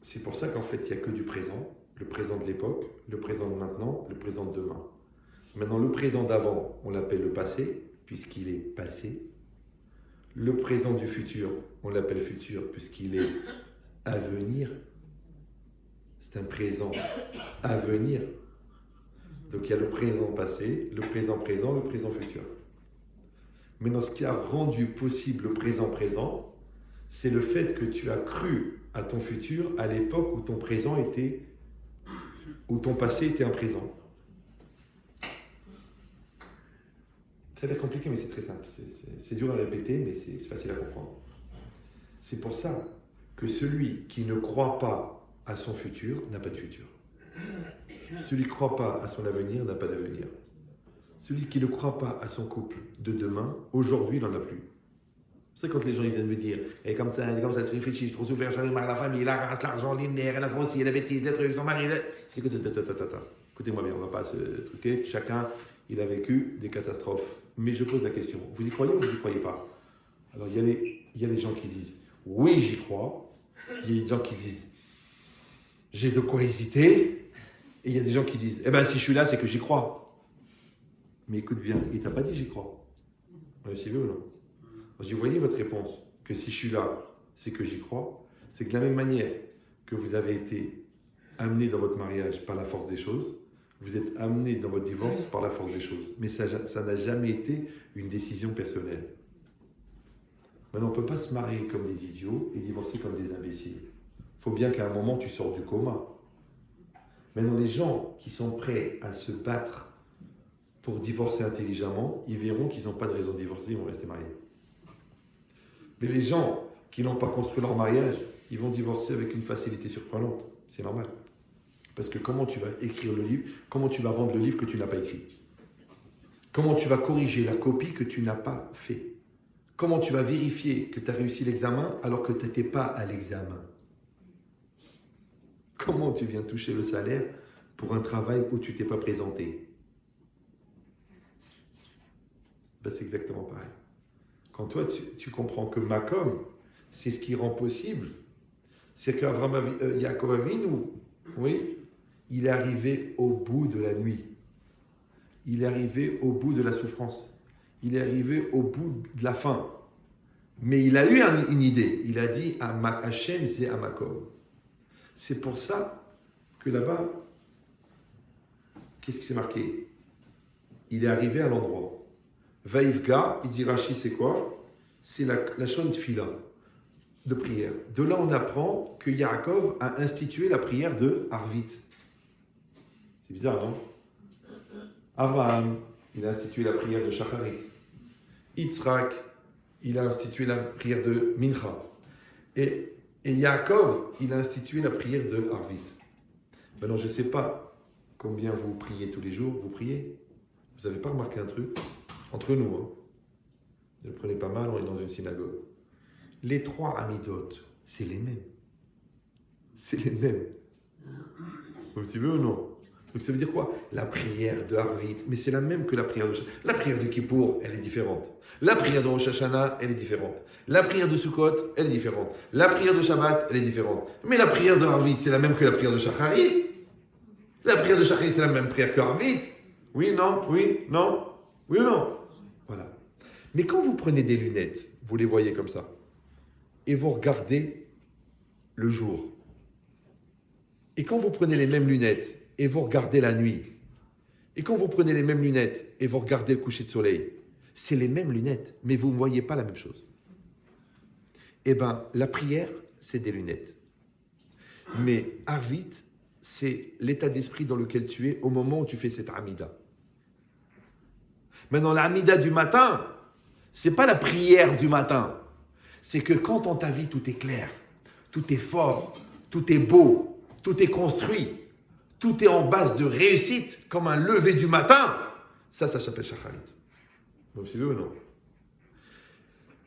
Speaker 2: C'est pour ça qu'en fait, il n'y a que du présent, le présent de l'époque, le présent de maintenant, le présent de demain. Maintenant, le présent d'avant, on l'appelle le passé, puisqu'il est passé. Le présent du futur, on l'appelle futur, puisqu'il est à venir. C'est un présent à venir. Donc il y a le présent passé, le présent présent, le présent futur. Maintenant, ce qui a rendu possible le présent présent, c'est le fait que tu as cru à ton futur à l'époque où ton présent était, où ton passé était un présent. Ça va être compliqué, mais c'est très simple. C'est dur à répéter, mais c'est facile à comprendre. C'est pour ça que celui qui ne croit pas à son futur n'a pas de futur. Celui qui ne croit pas à son avenir n'a pas d'avenir. Celui qui ne croit pas à son couple de demain, aujourd'hui, il n'en a plus. C'est quand les gens ils viennent me dire, et comme ça, tu réfléchis, j'ai trop souffert, j'en ai marre, la famille, la race, l'argent, les nerfs, la grossille, la bêtise, les trucs, son mari. Je dis, écoutez-moi bien, on ne va pas se truquer. Chacun, il a vécu des catastrophes. Mais je pose la question, vous y croyez ou vous n'y croyez pas? Alors il y a les gens qui disent, oui, j'y crois. Il y a des gens qui disent, j'ai de quoi hésiter. Et il y a des gens qui disent, eh bien si je suis là, c'est que j'y crois. Mais écoute bien, il ne t'a pas dit j'y crois. C'est vrai ou non? Vous voyez votre réponse, que si je suis là, c'est que j'y crois. C'est que de la même manière que vous avez été amené dans votre mariage par la force des choses, vous êtes amené dans votre divorce par la force des choses. Mais ça n'a jamais été une décision personnelle. Maintenant, on ne peut pas se marier comme des idiots et divorcer comme des imbéciles. Il faut bien qu'à un moment, tu sors du coma. Maintenant, les gens qui sont prêts à se battre pour divorcer intelligemment, ils verront qu'ils n'ont pas de raison de divorcer, ils vont rester mariés. Mais les gens qui n'ont pas construit leur mariage, ils vont divorcer avec une facilité surprenante. C'est normal. Parce que comment tu vas écrire le livre, comment tu vas vendre le livre que tu n'as pas écrit? Comment tu vas corriger la copie que tu n'as pas fait? Comment tu vas vérifier que tu as réussi l'examen alors que tu n'étais pas à l'examen? Comment tu viens toucher le salaire pour un travail où tu t'es pas présenté? Ben, c'est exactement pareil. Quand toi, tu comprends que Makom, c'est ce qui rend possible, c'est qu'Avraham Yaakov Avinu, oui, il est arrivé au bout de la nuit. Il est arrivé au bout de la souffrance. Il est arrivé au bout de la faim. Mais il a eu une idée. Il a dit à Hachem, c'est à Makom. C'est pour ça que là-bas, qu'est-ce qui s'est marqué? Il est arrivé à l'endroit. Vaïfga, il dit Rashi, c'est quoi? C'est la chaîne de fila, de prière. De là, on apprend que Yaakov a institué la prière de Arvit. C'est bizarre, non? Abraham, il a institué la prière de Shacharit. Yitzhak, il a institué la prière de Mincha. Et Yaakov, il a institué la prière de Arvit. Maintenant, je ne sais pas combien vous priez tous les jours. Vous priez? Vous n'avez pas remarqué un truc? Entre nous, hein. Ne le prenez pas mal, on est dans une synagogue. Les trois amidot, c'est les mêmes. C'est les mêmes. Vous suivez ou non? Donc ça veut dire quoi? La prière de Harvit, mais c'est la même que la prière de Shabbat. La prière de Kippour, elle est différente. La prière de Rosh Hashanah, elle est différente. La prière de Sukkot, elle est différente. La prière de Shabbat, elle est différente. Mais la prière de Harvit, c'est la même que la prière de Shacharit. La prière de Shacharit, c'est la même prière que Harvit. Oui, non, oui, non, oui ou non? Voilà. Mais quand vous prenez des lunettes, vous les voyez comme ça, et vous regardez le jour, et quand vous prenez les mêmes lunettes, et vous regardez la nuit, et quand vous prenez les mêmes lunettes, et vous regardez le coucher de soleil, c'est les mêmes lunettes, mais vous ne voyez pas la même chose. Eh bien, la prière, c'est des lunettes. Mais Arvit, c'est l'état d'esprit dans lequel tu es au moment où tu fais cette Amida. Maintenant, l'Amida du matin, c'est pas la prière du matin. C'est que quand dans ta vie, tout est clair, tout est fort, tout est beau, tout est construit, tout est en base de réussite, comme un lever du matin, ça s'appelle Shacharit. Vous suivez ou non?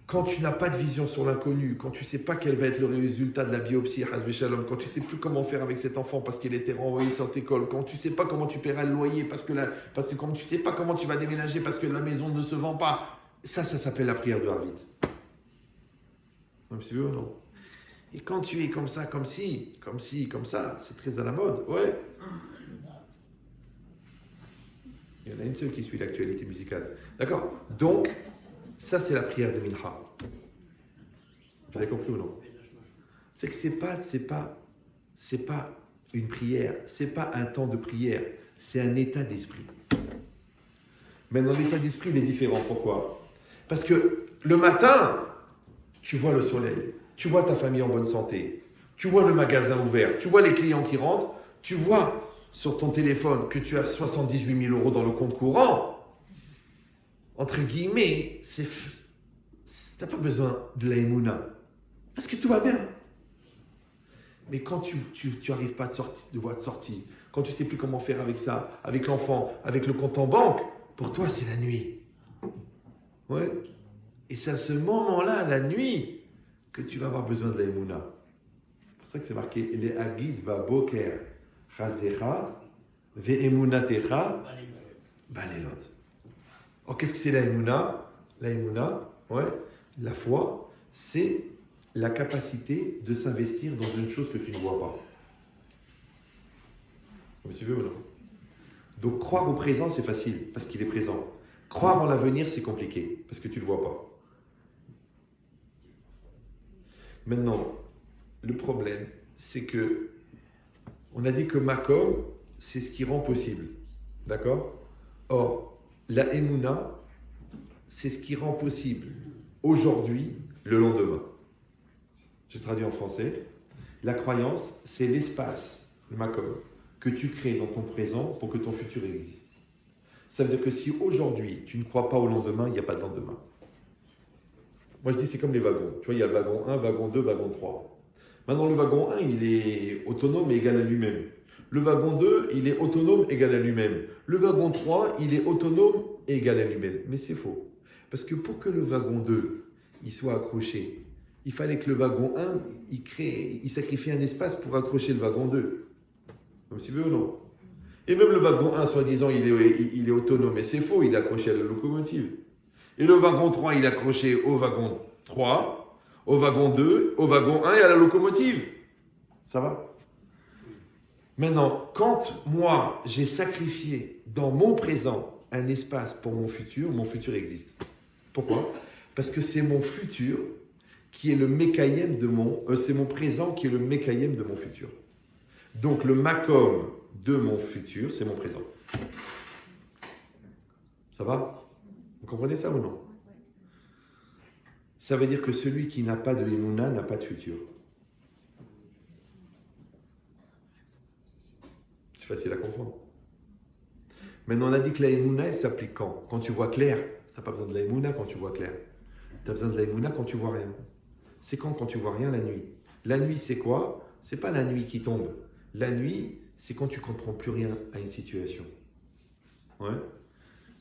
Speaker 2: Quand tu n'as pas de vision sur l'inconnu, quand tu ne sais pas quel va être le résultat de la biopsie, Shalom, quand tu ne sais plus comment faire avec cet enfant parce qu'il était renvoyé de cette école, quand tu ne sais pas comment tu paieras le loyer, parce que quand tu ne sais pas comment tu vas déménager parce que la maison ne se vend pas, ça s'appelle la prière de Harvit. Vous suivez ou non? Et quand tu es comme ça, comme ça, c'est très à la mode, ouais. Il y en a une seule qui suit l'actualité musicale. D'accord? Donc, ça, c'est la prière de Mincha. Vous avez compris ou non? C'est que c'est pas une prière, c'est pas un temps de prière, c'est un état d'esprit. Maintenant, l'état d'esprit, il est différent. Pourquoi? Parce que le matin, tu vois le soleil, tu vois ta famille en bonne santé, tu vois le magasin ouvert, tu vois les clients qui rentrent, tu vois sur ton téléphone que tu as 78 000 euros dans le compte courant. Entre guillemets, t'as pas besoin de la émouna, parce que tout va bien. Mais quand tu arrives pas de voir de sortie, quand tu sais plus comment faire avec ça, avec l'enfant, avec le compte en banque, pour toi c'est la nuit. Ouais. Et c'est à ce moment-là, la nuit, que tu vas avoir besoin de la émouna. C'est pour ça que c'est marqué les agid va boker chazecha ve emunatecha balelot. Alors, qu'est-ce que c'est la émouna? La émouna, ouais, la foi, c'est la capacité de s'investir dans une chose que tu ne vois pas. Vous me suivez ou non? Donc, croire au présent, c'est facile, parce qu'il est présent. Croire en l'avenir, c'est compliqué, parce que tu ne le vois pas. Maintenant, le problème, c'est que on a dit que Makom, c'est ce qui rend possible. D'accord? Or, la Emouna, c'est ce qui rend possible aujourd'hui, le lendemain. Je traduis en français. La croyance, c'est l'espace, le Makom, que tu crées dans ton présent pour que ton futur existe. Ça veut dire que si aujourd'hui tu ne crois pas au lendemain, il n'y a pas de lendemain. Moi je dis c'est comme les wagons. Tu vois, il y a le wagon 1, wagon 2, wagon 3. Maintenant le wagon 1, il est autonome et égal à lui-même. Le wagon 2, il est autonome égal à lui-même. Le wagon 3, il est autonome et égal à lui-même. Mais c'est faux. Parce que pour que le wagon 2, il soit accroché, il fallait que le wagon 1, il sacrifie un espace pour accrocher le wagon 2. Comme si vous ou non. Et même le wagon 1, soi-disant, il est autonome. Mais c'est faux, il est accroché à la locomotive. Et le wagon 3, il est accroché au wagon 3, au wagon 2, au wagon 1 et à la locomotive. Ça va ? Maintenant, quand moi, j'ai sacrifié dans mon présent un espace pour mon futur existe. Pourquoi ? Parce que c'est mon futur qui est le mécaïem de c'est mon présent qui est le mécaïem de mon futur. Donc le makom de mon futur, c'est mon présent. Ça va ? Vous comprenez ça ou non ? Ça veut dire que celui qui n'a pas de Emouna n'a pas de futur. C'est facile à comprendre. Maintenant, on a dit que la Emouna, elle s'applique quand ? Quand tu vois clair. Tu n'as pas besoin de la Emouna quand tu vois clair. Tu as besoin de la Emouna quand tu vois rien. C'est quand tu vois rien, la nuit. La nuit, c'est quoi ? C'est pas la nuit qui tombe. La nuit, c'est quand tu comprends plus rien à une situation. Ouais.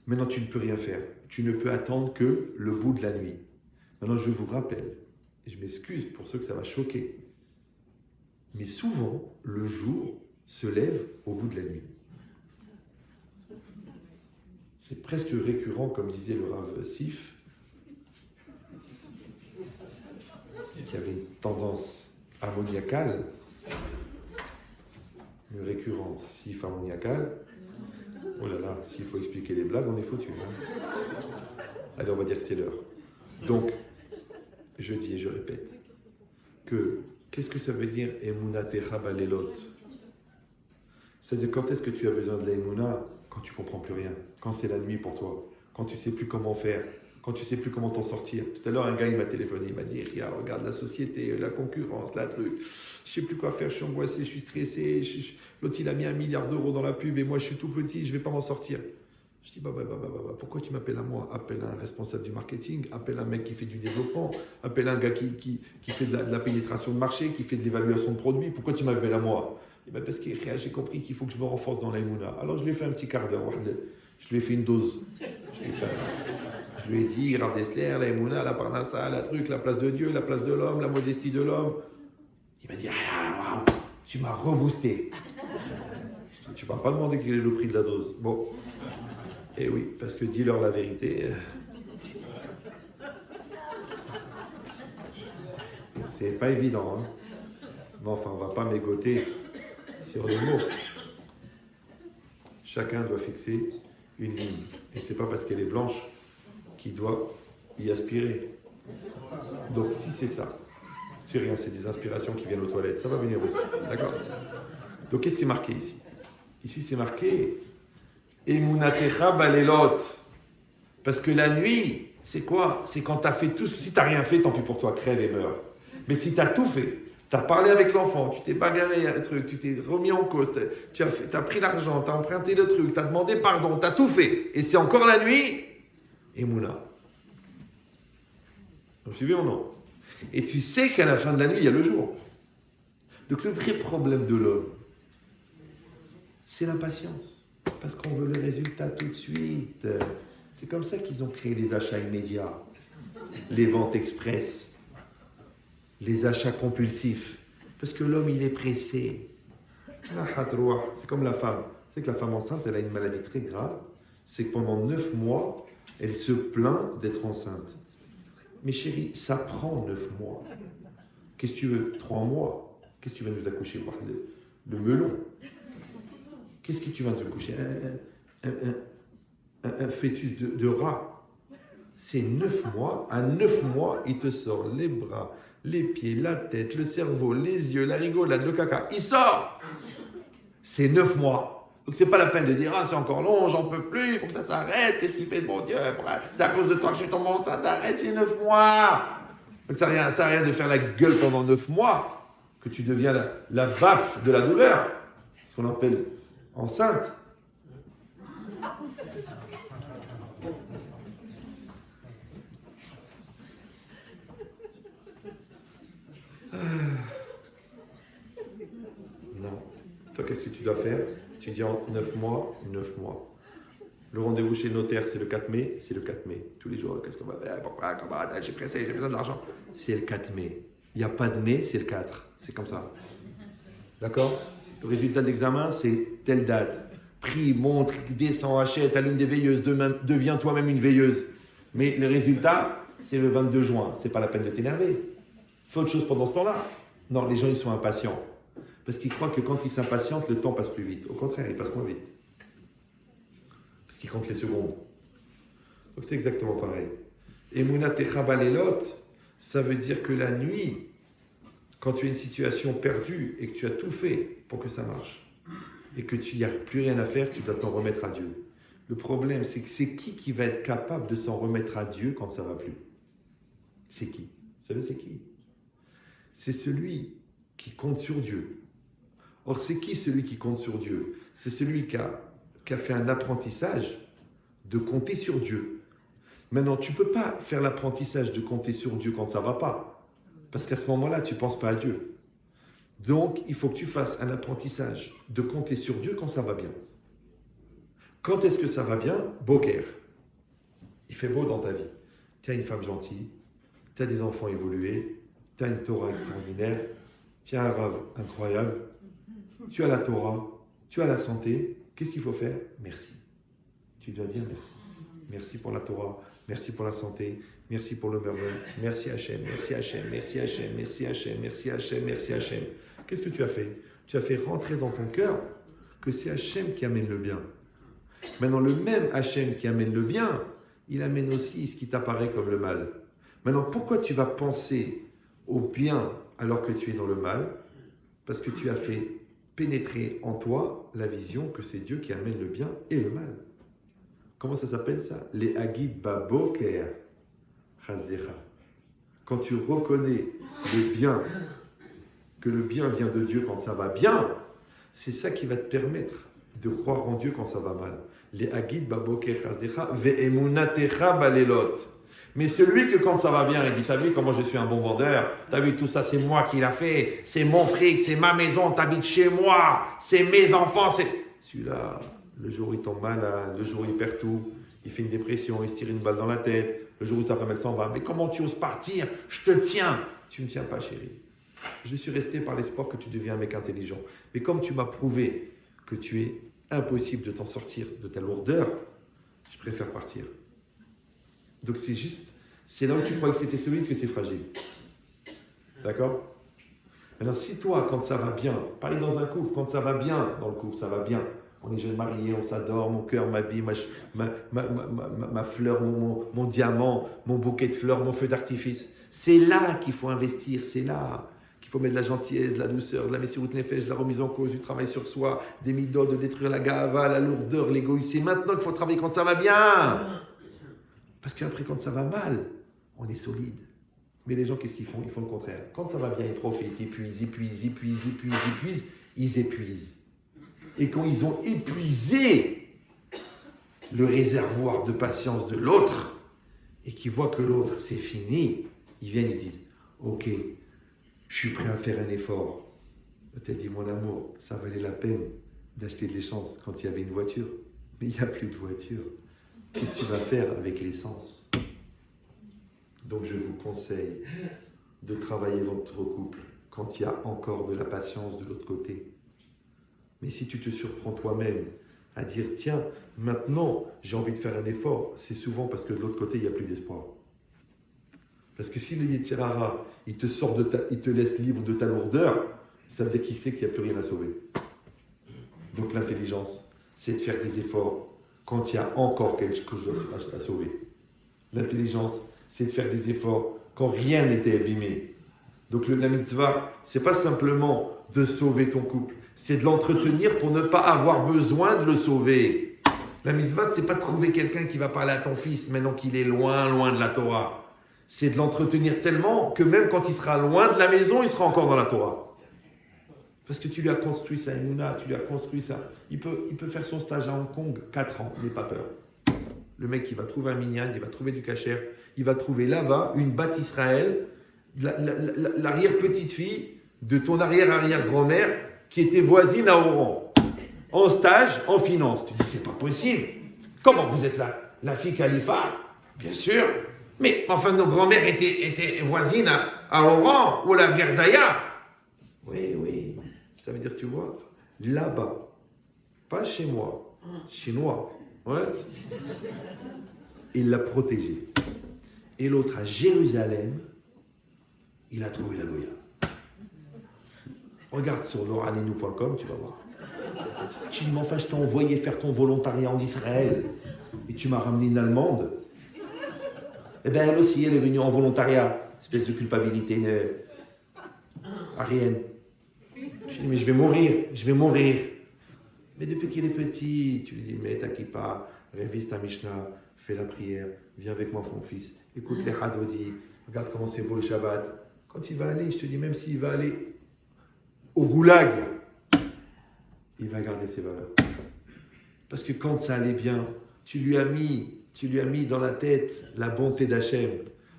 Speaker 2: Maintenant, tu ne peux rien faire. Tu ne peux attendre que le bout de la nuit. Maintenant, je vous rappelle, et je m'excuse pour ceux que ça va choquer, mais souvent, le jour se lève au bout de la nuit. C'est presque récurrent, comme disait le Rav Sif, qui avait une tendance ammoniacale, le récurrent Sif ammoniacal. Oh là là, s'il faut expliquer les blagues, on est foutu. Hein. Allez, on va dire que c'est l'heure. Donc, je dis et je répète que qu'est-ce que ça veut dire Emouna Techa Balelot ? C'est-à-dire quand est-ce que tu as besoin de la Emouna ? Quand tu ne comprends plus rien, quand c'est la nuit pour toi, quand tu ne sais plus comment faire, quand tu ne sais plus comment t'en sortir. Tout à l'heure, un gars il m'a téléphoné, il m'a dit « Regarde la société, la concurrence, la truc, je ne sais plus quoi faire, je suis angoissé, je suis stressé, l'autre il a mis 1 milliard d'euros dans la pub et moi je suis tout petit, je ne vais pas m'en sortir. » Je dis, pourquoi tu m'appelles à moi ? Appelle un responsable du marketing, appelle un mec qui fait du développement, appelle un gars qui fait de la pénétration de marché, qui fait de l'évaluation de produits. Pourquoi tu m'appelles à moi ? Parce que j'ai compris qu'il faut que je me renforce dans l'Aïmouna. Alors je lui ai fait un petit quart d'heure, je lui ai fait une dose. Je lui ai dit, Rav Dessler, l'Aïmouna, la Parnassa, la truc, la place de Dieu, la place de l'homme, la modestie de l'homme. Il m'a dit, waouh, tu m'as reboosté. Tu ne m'as pas demandé quel est le prix de la dose. Bon. Eh oui, parce que dis-leur la vérité. C'est pas évident, hein. Mais enfin, on ne va pas mégoter sur les mots. Chacun doit fixer une ligne. Et c'est pas parce qu'elle est blanche qu'il doit y aspirer. Donc si c'est ça, c'est rien, c'est des inspirations qui viennent aux toilettes. Ça va venir aussi. D'accord ? Donc qu'est-ce qui est marqué ici ? Ici c'est marqué Emunatecha balelot. Parce que la nuit, c'est quoi ? C'est quand tu as fait tout. Si tu n'as rien fait, tant pis pour toi, crève et meurs. Mais si tu as tout fait, tu as parlé avec l'enfant, tu t'es bagarré un truc, tu t'es remis en cause, tu as pris l'argent, tu as emprunté le truc, tu as demandé pardon, tu as tout fait. Et c'est encore la nuit, Emouna. Vous suivez ou non ? Et tu sais qu'à la fin de la nuit, il y a le jour. Donc le vrai problème de l'homme, c'est l'impatience. Parce qu'on veut le résultat tout de suite. C'est comme ça qu'ils ont créé les achats immédiats, les ventes express, les achats compulsifs. Parce que l'homme, il est pressé. C'est comme la femme. C'est que la femme enceinte, elle a une maladie très grave. C'est que pendant 9 mois, elle se plaint d'être enceinte. Mais chérie, ça prend 9 mois. Qu'est-ce que tu veux ? 3 mois. Qu'est-ce que tu vas nous accoucher ? Le melon. Qu'est-ce que tu vas nous accoucher ? Un fœtus de rat. C'est 9 mois. À 9 mois, il te sort les bras, les pieds, la tête, le cerveau, les yeux, la rigolade, le caca. Il sort. C'est 9 mois. Donc c'est pas la peine de dire « Ah, c'est encore long, j'en peux plus, il faut que ça s'arrête, qu'est-ce qu'il fait de mon Dieu, c'est à cause de toi que je suis tombé enceinte, arrête, c'est 9 mois !» Donc ça sert à rien de faire la gueule pendant 9 mois, que tu deviens la baffe de la douleur.
Speaker 1: ce qu'on appelle enceinte. Non. Toi, qu'est-ce que tu dois faire? Tu dis en 9 mois, 9 mois. Le rendez-vous chez le notaire, c'est le 4 mai, c'est le 4 mai. Tous les jours, qu'est-ce qu'on va faire? Pourquoi? Comment? Je suis pressé, j'ai besoin de l'argent. C'est le 4 mai. Il n'y a pas de mai, c'est le 4. C'est comme ça. D'accord? Le résultat de l'examen, c'est telle date. Prie, montre, descend, achète, allume des veilleuses, deviens toi-même une veilleuse. Mais le résultat, c'est le 22 juin. C'est pas la peine de t'énerver. Fais autre chose pendant ce temps-là. Non, les gens, ils sont impatients. Parce qu'ils croient que quand ils s'impatientent, le temps passe plus vite. Au contraire, il passe moins vite. Parce qu'ils comptent les secondes. Donc c'est exactement pareil. Emunat Techa Balelot, ça veut dire que la nuit, quand tu as une situation perdue et que tu as tout fait pour que ça marche, et que tu n'y as plus rien à faire, tu dois t'en remettre à Dieu. Le problème, c'est que c'est qui va être capable de s'en remettre à Dieu quand ça ne va plus? C'est qui? Vous savez, c'est qui? C'est celui qui compte sur Dieu. Or, c'est qui celui qui compte sur Dieu? C'est celui qui a fait un apprentissage de compter sur Dieu. Maintenant, tu ne peux pas faire l'apprentissage de compter sur Dieu quand ça ne va pas. Parce qu'à ce moment-là, tu ne penses pas à Dieu. Donc, il faut que tu fasses un apprentissage de compter sur Dieu quand ça va bien. Quand est-ce que ça va bien? Boker. Il fait beau dans ta vie. Tu as une femme gentille, tu as des enfants évolués, tu as une Torah extraordinaire, tu as un Rav incroyable, tu as la Torah, tu as la santé. Qu'est-ce qu'il faut faire? Merci. Tu dois dire merci. Merci pour la Torah, merci pour la santé, merci pour le merveille, merci Hachem, merci Hachem, merci Hachem, merci Hachem, merci Hachem, merci Hachem. Qu'est-ce que tu as fait? Tu as fait rentrer dans ton cœur que c'est Hachem qui amène le bien. Maintenant, le même Hachem qui amène le bien, il amène aussi ce qui t'apparaît comme le mal. Maintenant, pourquoi tu vas penser au bien alors que tu es dans le mal? Parce que tu as fait pénétrer en toi la vision que c'est Dieu qui amène le bien et le mal. Comment ça s'appelle ça? Les Hagid Baboker Chazecha. Quand tu reconnais le bien, que le bien vient de Dieu quand ça va bien, c'est ça qui va te permettre de croire en Dieu quand ça va mal. Les Hagid Baboker Chazecha Ve'emunatecha Balelot. Mais celui que quand ça va bien, il dit, t'as vu comment je suis un bon vendeur? T'as vu tout ça, c'est moi qui l'a fait. C'est mon fric, c'est ma maison, t'habites chez moi. C'est mes enfants, c'est... Celui-là, le jour où il tombe malade, le jour où il perd tout, il fait une dépression, il se tire une balle dans la tête, le jour où sa femme elle s'en va. Mais comment tu oses partir? Je te tiens. Tu ne me tiens pas, chérie. Je suis resté par l'espoir que tu deviens un mec intelligent. Mais comme tu m'as prouvé que tu es impossible de t'en sortir de ta lourdeur, je préfère partir. Donc c'est juste, c'est là où tu crois que c'était solide que c'est fragile. D'accord? Maintenant, si toi, quand ça va bien, pareil dans un couple, quand ça va bien dans le couple, ça va bien. On est jeunes mariés, on s'adore, mon cœur, ma vie, ma fleur, mon diamant, mon bouquet de fleurs, mon feu d'artifice. C'est là qu'il faut investir, c'est là qu'il faut mettre de la gentillesse, de la douceur, de la messirut nefesh, de la remise en cause, du travail sur soi, des midot, de détruire la gava, la lourdeur, l'égoïsme. C'est maintenant qu'il faut travailler quand ça va bien. Parce qu'après, quand ça va mal, on est solide. Mais les gens, qu'est-ce qu'ils font? Ils font le contraire. Quand ça va bien, ils profitent, ils épuisent. Et quand ils ont épuisé le réservoir de patience de l'autre, et qu'ils voient que l'autre, c'est fini, ils viennent et disent, ok, je suis prêt à faire un effort. Tu as dit, mon amour, ça valait la peine d'acheter de l'essence quand il y avait une voiture. Mais il n'y a plus de voiture. Qu'est-ce que tu vas faire avec l'essence? Donc je vous conseille de travailler votre couple quand il y a encore de la patience de l'autre côté. Mais si tu te surprends toi-même à dire, tiens, maintenant j'ai envie de faire un effort, c'est souvent parce que de l'autre côté, il n'y a plus d'espoir. Parce que si le Yetzer Hara, il te laisse libre de ta lourdeur, ça veut dire qu'il sait qu'il n'y a plus rien à sauver. Donc l'intelligence, c'est de faire des efforts quand il y a encore quelque chose à sauver. L'intelligence, c'est de faire des efforts quand rien n'était abîmé. Donc la mitzvah, c'est pas simplement de sauver ton couple, c'est de l'entretenir pour ne pas avoir besoin de le sauver. La mitzvah, c'est pas de trouver quelqu'un qui va parler à ton fils maintenant qu'il est loin de la Torah. C'est de l'entretenir tellement que même quand il sera loin de la maison, il sera encore dans la Torah.
Speaker 2: Parce que tu lui as construit sa Emouna, tu lui as construit ça. Il peut faire son stage à Hong Kong, 4 ans, n'aie pas peur. Le mec, il va trouver un minyan, il va trouver du kasher, il va trouver là-bas une Bat Israël, l'arrière-petite-fille de ton arrière-arrière-grand-mère qui était voisine à Oran, en stage, en finance. Tu dis, c'est pas possible. Comment vous êtes là? La fille Khalifa? Bien sûr. Mais enfin, nos grand-mères étaient voisines à Oran ou à la Gerdaya. Oui. Ça veut dire, tu vois, là-bas, pas chez moi, chinois. Ouais. Il l'a protégé. Et l'autre à Jérusalem, il a trouvé la Goya. Regarde sur loranenou.com, tu vas voir. Tu dis, mais enfin, je t'ai envoyé faire ton volontariat en Israël et tu m'as ramené une Allemande. Eh bien, elle aussi, elle est venue en volontariat. Espèce de culpabilité arienne. Je dis, mais je vais mourir. Mais depuis qu'il est petit, tu lui dis, mais t'inquiète pas, révise ta Mishnah, fais la prière, viens avec moi, mon fils, écoute les Hadodi, regarde comment c'est beau le Shabbat. Quand il va aller, je te dis, même s'il va aller au goulag, il va garder ses valeurs. Parce que quand ça allait bien, tu lui as mis dans la tête la bonté d'Hachem.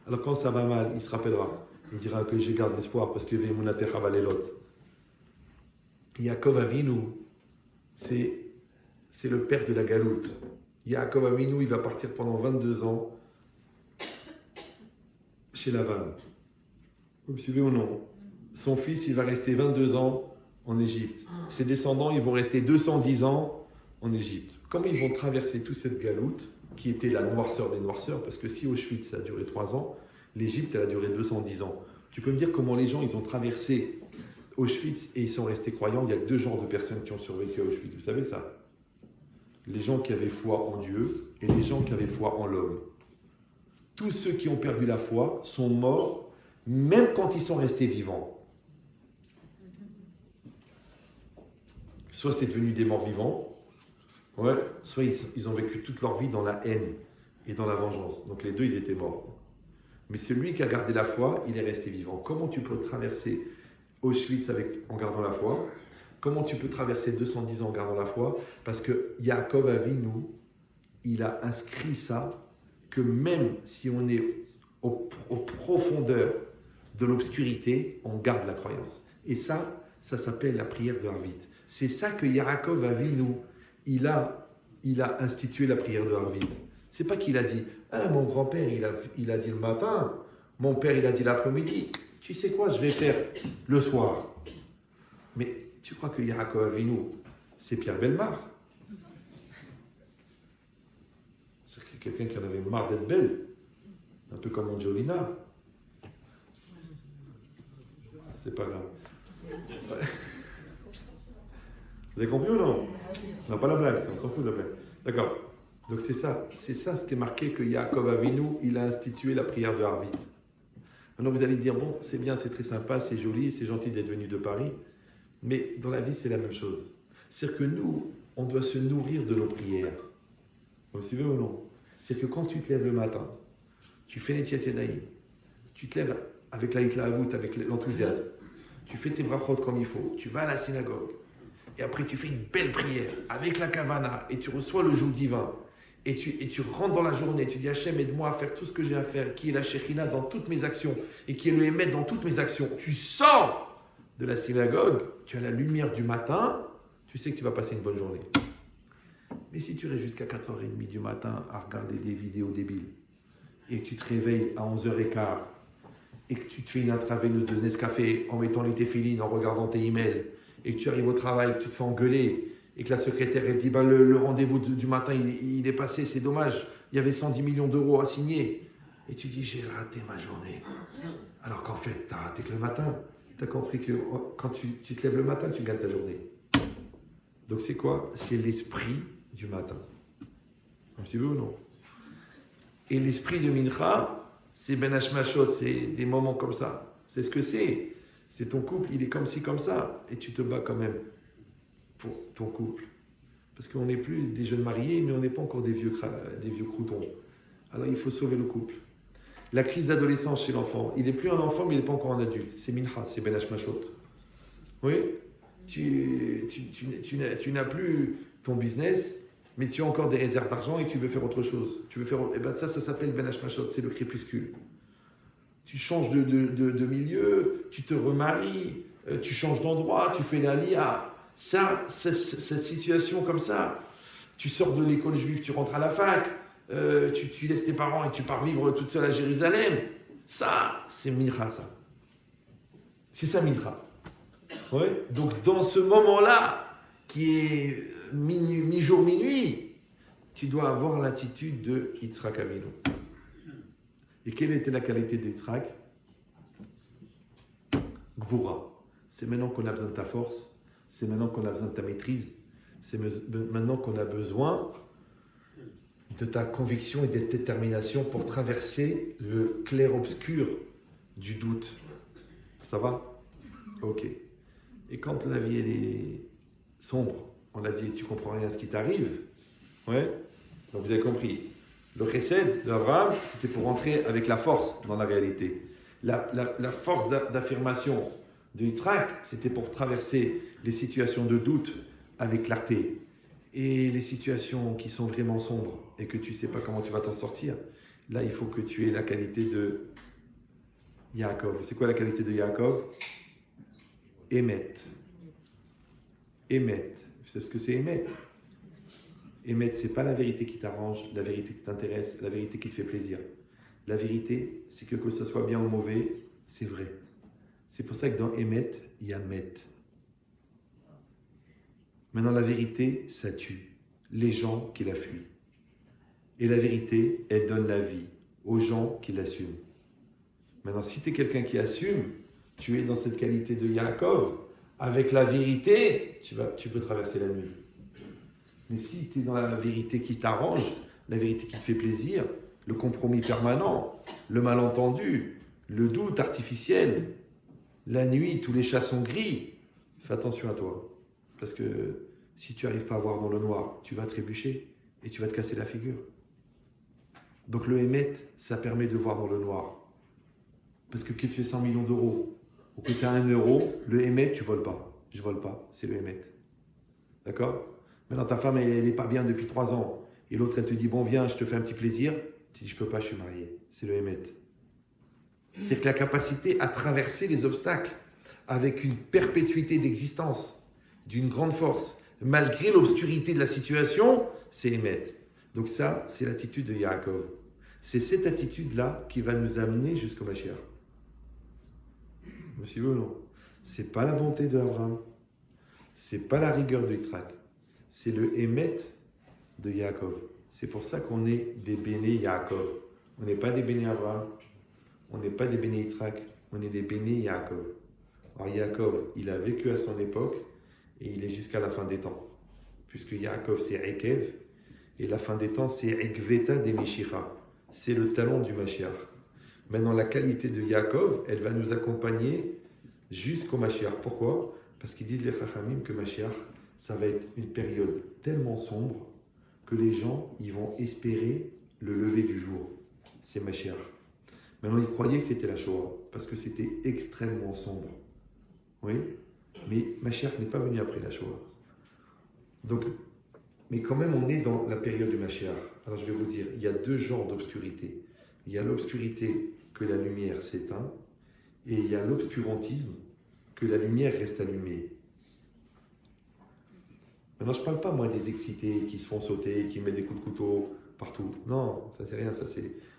Speaker 2: Alors quand ça va mal, il se rappellera. Il dira que je garde l'espoir parce que Ve'emunatecha valelot. Yaakov Avinu, c'est le père de la galoute. Yaakov Avinu, il va partir pendant 22 ans chez Lavan. Vous me suivez ou non? Son fils, il va rester 22 ans en Égypte. Ses descendants, ils vont rester 210 ans en Égypte. Comment ils vont traverser toute cette galoute, qui était la noirceur des noirceurs, parce que si Auschwitz, ça a duré 3 ans, l'Égypte, elle a duré 210 ans. Tu peux me dire comment les gens, ils ont traversé Auschwitz et ils sont restés croyants? Il y a 2 genres de personnes qui ont survécu à Auschwitz. Vous savez ça? Les gens qui avaient foi en Dieu et les gens qui avaient foi en l'homme. Tous ceux qui ont perdu la foi sont morts, même quand ils sont restés vivants. Soit c'est devenu des morts vivants, ouais, soit ils ont vécu toute leur vie dans la haine et dans la vengeance. Donc les deux, ils étaient morts. Mais celui qui a gardé la foi, il est resté vivant. Comment tu peux traverser Auschwitz en gardant la foi? Comment tu peux traverser 210 ans en gardant la foi? Parce que Yaakov Avinu, il a inscrit ça, que même si on est aux profondeurs de l'obscurité, on garde la croyance. Et ça s'appelle la prière de Harvit. C'est ça que Yaakov Avinu, il a institué la prière de Harvit. C'est pas qu'il a dit, ah, mon grand-père, il a dit le matin, mon père, il a dit l'après-midi. Tu sais quoi, je vais faire le soir. Mais tu crois que Yaakov Avinu, c'est Pierre Bellemare? C'est quelqu'un qui en avait marre d'être belle. Un peu comme Angelina. C'est pas grave. Ouais. Vous avez compris ou non? Non, pas la blague, on s'en fout de la blague. D'accord. Donc c'est ça ce qui est marqué, que Yaakov Avinu, il a institué la prière de Harvit. Maintenant vous allez dire, bon, c'est bien, c'est très sympa, c'est joli, c'est gentil d'être venu de Paris, mais dans la vie c'est la même chose. C'est-à-dire que nous, on doit se nourrir de nos prières. Vous me suivez ou non? C'est-à-dire que quand tu te lèves le matin, tu fais les Tchiat-Yadayim, tu te lèves avec la Hitlaavout, avec l'enthousiasme, tu fais tes brachot comme il faut, tu vas à la synagogue, et après tu fais une belle prière avec la kavana, et tu reçois le joug divin, et tu rentres dans la journée, tu dis Hachem, aide-moi à faire tout ce que j'ai à faire, qui est la Shekhinah dans toutes mes actions, et qui est le Hémet dans toutes mes actions. Tu sors de la synagogue, tu as la lumière du matin, tu sais que tu vas passer une bonne journée. Mais si tu restes jusqu'à 4h30 du matin à regarder des vidéos débiles, et que tu te réveilles à 11h15, et que tu te fais une intraveineuse de Nescafé en mettant les téfilines, en regardant tes emails, et que tu arrives au travail, que tu te fais engueuler, et que la secrétaire elle dit le rendez-vous du matin il est passé, c'est dommage, il y avait 110 millions d'euros à signer, et tu dis j'ai raté ma journée, alors qu'en fait tu as raté que le matin. Tu as compris que quand tu te lèves le matin, tu gagnes ta journée. Donc c'est quoi? C'est l'esprit du matin. Vous me suivez ou non? Et l'esprit de Mincha, c'est Ben Hashmashot, c'est des moments comme ça. C'est ce que c'est. C'est ton couple, il est comme ci, comme ça. Et tu te bats quand même pour ton couple. Parce qu'on n'est plus des jeunes mariés, mais on n'est pas encore des vieux croutons. Alors il faut sauver le couple. La crise d'adolescence chez l'enfant. Il n'est plus un enfant, mais il n'est pas encore un adulte. C'est Mincha, c'est Ben Hashmashot. Oui? tu n'as plus ton business, mais tu as encore des réserves d'argent et tu veux faire autre chose. Et ben ça s'appelle Ben Hashmashot, c'est le crépuscule. Tu changes de milieu, tu te remaries, tu changes d'endroit, tu fais la lia. Ça, cette situation comme ça, tu sors de l'école juive, tu rentres à la fac, tu laisses tes parents et tu pars vivre toute seule à Jérusalem. Ça, c'est mincha, ça. C'est ça, mincha. Ouais. Donc, dans ce moment-là, qui est mi-jour, minuit, tu dois avoir l'attitude de Yitzhak Avinu. Et quelle était la qualité de Yitzhak? Gvura. C'est maintenant qu'on a besoin de ta force, c'est maintenant qu'on a besoin de ta maîtrise, c'est maintenant qu'on a besoin de ta conviction et de ta détermination pour traverser le clair-obscur du doute. Ça va? Ok. Et quand la vie elle est sombre, on l'a dit, tu comprends rien à ce qui t'arrive. Ouais. Donc vous avez compris. Le chesed d'Abraham, c'était pour rentrer avec la force dans la réalité. La force d'affirmation de Yitzhak, c'était pour traverser les situations de doute avec clarté. Et les situations qui sont vraiment sombres et que tu ne sais pas comment tu vas t'en sortir, là, il faut que tu aies la qualité de Yaakov. C'est quoi la qualité de Yaakov? Émet. Émet. Vous savez ce que c'est émet? Émet, ce n'est pas la vérité qui t'arrange, la vérité qui t'intéresse, la vérité qui te fait plaisir. La vérité, c'est que ce soit bien ou mauvais, c'est vrai. C'est pour ça que dans Émet, il y a Met. Maintenant, la vérité, ça tue les gens qui la fuient. Et la vérité, elle donne la vie aux gens qui l'assument. Maintenant, si tu es quelqu'un qui assume, tu es dans cette qualité de Yaakov. Avec la vérité, tu peux traverser la nuit. Mais si tu es dans la vérité qui t'arrange, la vérité qui te fait plaisir, le compromis permanent, le malentendu, le doute artificiel, la nuit, tous les chats sont gris, fais attention à toi. Parce que si tu n'arrives pas à voir dans le noir, tu vas trébucher et tu vas te casser la figure. Donc le Hémet, ça permet de voir dans le noir. Parce que tu fais 100 millions d'euros ou que tu as 1 euro, le Hémet, tu ne voles pas. Je ne vole pas, c'est le Hémet. D'accord? Maintenant, ta femme, elle n'est pas bien depuis 3 ans. Et l'autre, elle te dit, bon, viens, je te fais un petit plaisir. Tu dis, je ne peux pas, je suis marié. C'est le Hémet. C'est que la capacité à traverser les obstacles avec une perpétuité d'existence, d'une grande force, malgré l'obscurité de la situation, c'est Hémet. Donc ça, c'est l'attitude de Yaakov. C'est cette attitude-là qui va nous amener jusqu'au Mashiach. Vous suivez ou non? C'est pas la bonté de Abraham, c'est pas la rigueur de Yitzhak, c'est le Hémet de Yaakov. C'est pour ça qu'on est des béné Yaakov. On n'est pas des béné Abraham, on n'est pas des béné Yitzhak, on est des béné Yaakov. Alors Yaakov, il a vécu à son époque et il est jusqu'à la fin des temps. Puisque Yaakov c'est Ekev et la fin des temps c'est Ekveta de Mishicha. C'est le talon du Mashiach. Maintenant la qualité de Yaakov, elle va nous accompagner jusqu'au Mashiach. Pourquoi? Parce qu'ils disent les Chachamim que Mashiach, ça va être une période tellement sombre que les gens ils vont espérer le lever du jour. C'est Mashiach. Maintenant, ils croyaient que c'était la Shoah, parce que c'était extrêmement sombre. Oui? Mais Mashiach n'est pas venu après la Shoah. Donc, mais quand même, on est dans la période du Mashiach. Alors, je vais vous dire, il y a 2 genres d'obscurité. Il y a l'obscurité que la lumière s'éteint, et il y a l'obscurantisme que la lumière reste allumée. Maintenant, je ne parle pas, moi, des excités qui se font sauter, qui mettent des coups de couteau partout. Non, ça, c'est rien. Ça,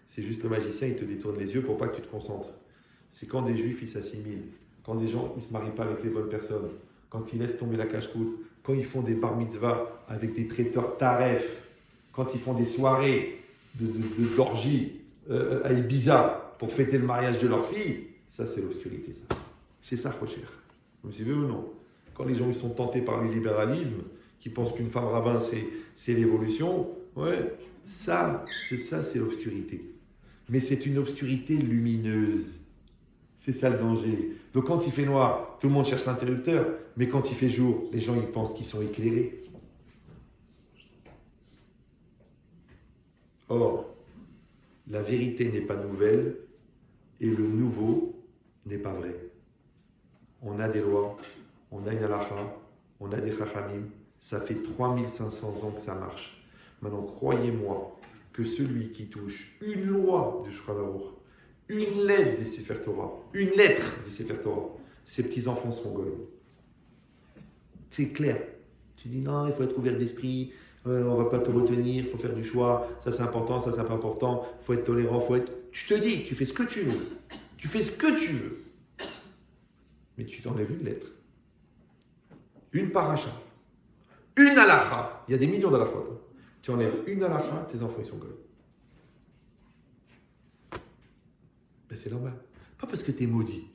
Speaker 2: c'est juste le magicien, il te détourne les yeux pour pas que tu te concentres. C'est quand des juifs, ils s'assimilent. Quand des gens, ils ne se marient pas avec les bonnes personnes. Quand ils laissent tomber la cache-croûte. Quand ils font des bar mitzvahs avec des traiteurs taref. Quand ils font des soirées d'orgie à Ibiza pour fêter le mariage de leur fille. Ça, c'est l'obscurité, ça. C'est ça, Rocher. Vous me suivez ou non? Quand les gens ils sont tentés par le libéralisme, qui pensent qu'une femme rabbin, c'est l'évolution, ouais, c'est l'obscurité. Mais c'est une obscurité lumineuse. C'est ça le danger. Donc quand il fait noir, tout le monde cherche l'interrupteur, mais quand il fait jour, les gens ils pensent qu'ils sont éclairés. Or, la vérité n'est pas nouvelle et le nouveau n'est pas vrai. On a des lois, on a une halakha, On a des chachamim, ça fait 3500 ans que ça marche. Maintenant, croyez-moi que celui qui touche une loi du Shulchan Aruch, une lettre des Sefer Torah, une lettre du Sefer Torah, ses petits-enfants seront goyim. C'est clair. Tu dis non, il faut être ouvert d'esprit, on ne va pas te retenir, il faut faire du choix, ça c'est important, ça c'est pas important, il faut être tolérant, faut être... Je te dis, tu fais ce que tu veux. Tu fais ce que tu veux. Mais tu t'enlèves une lettre. Une paracha. Une halakha. Il y a des millions d'halakhot. Tu enlèves une halakha, tes enfants ils sont goyim. Ben, c'est normal. Pas parce que tu es maudit.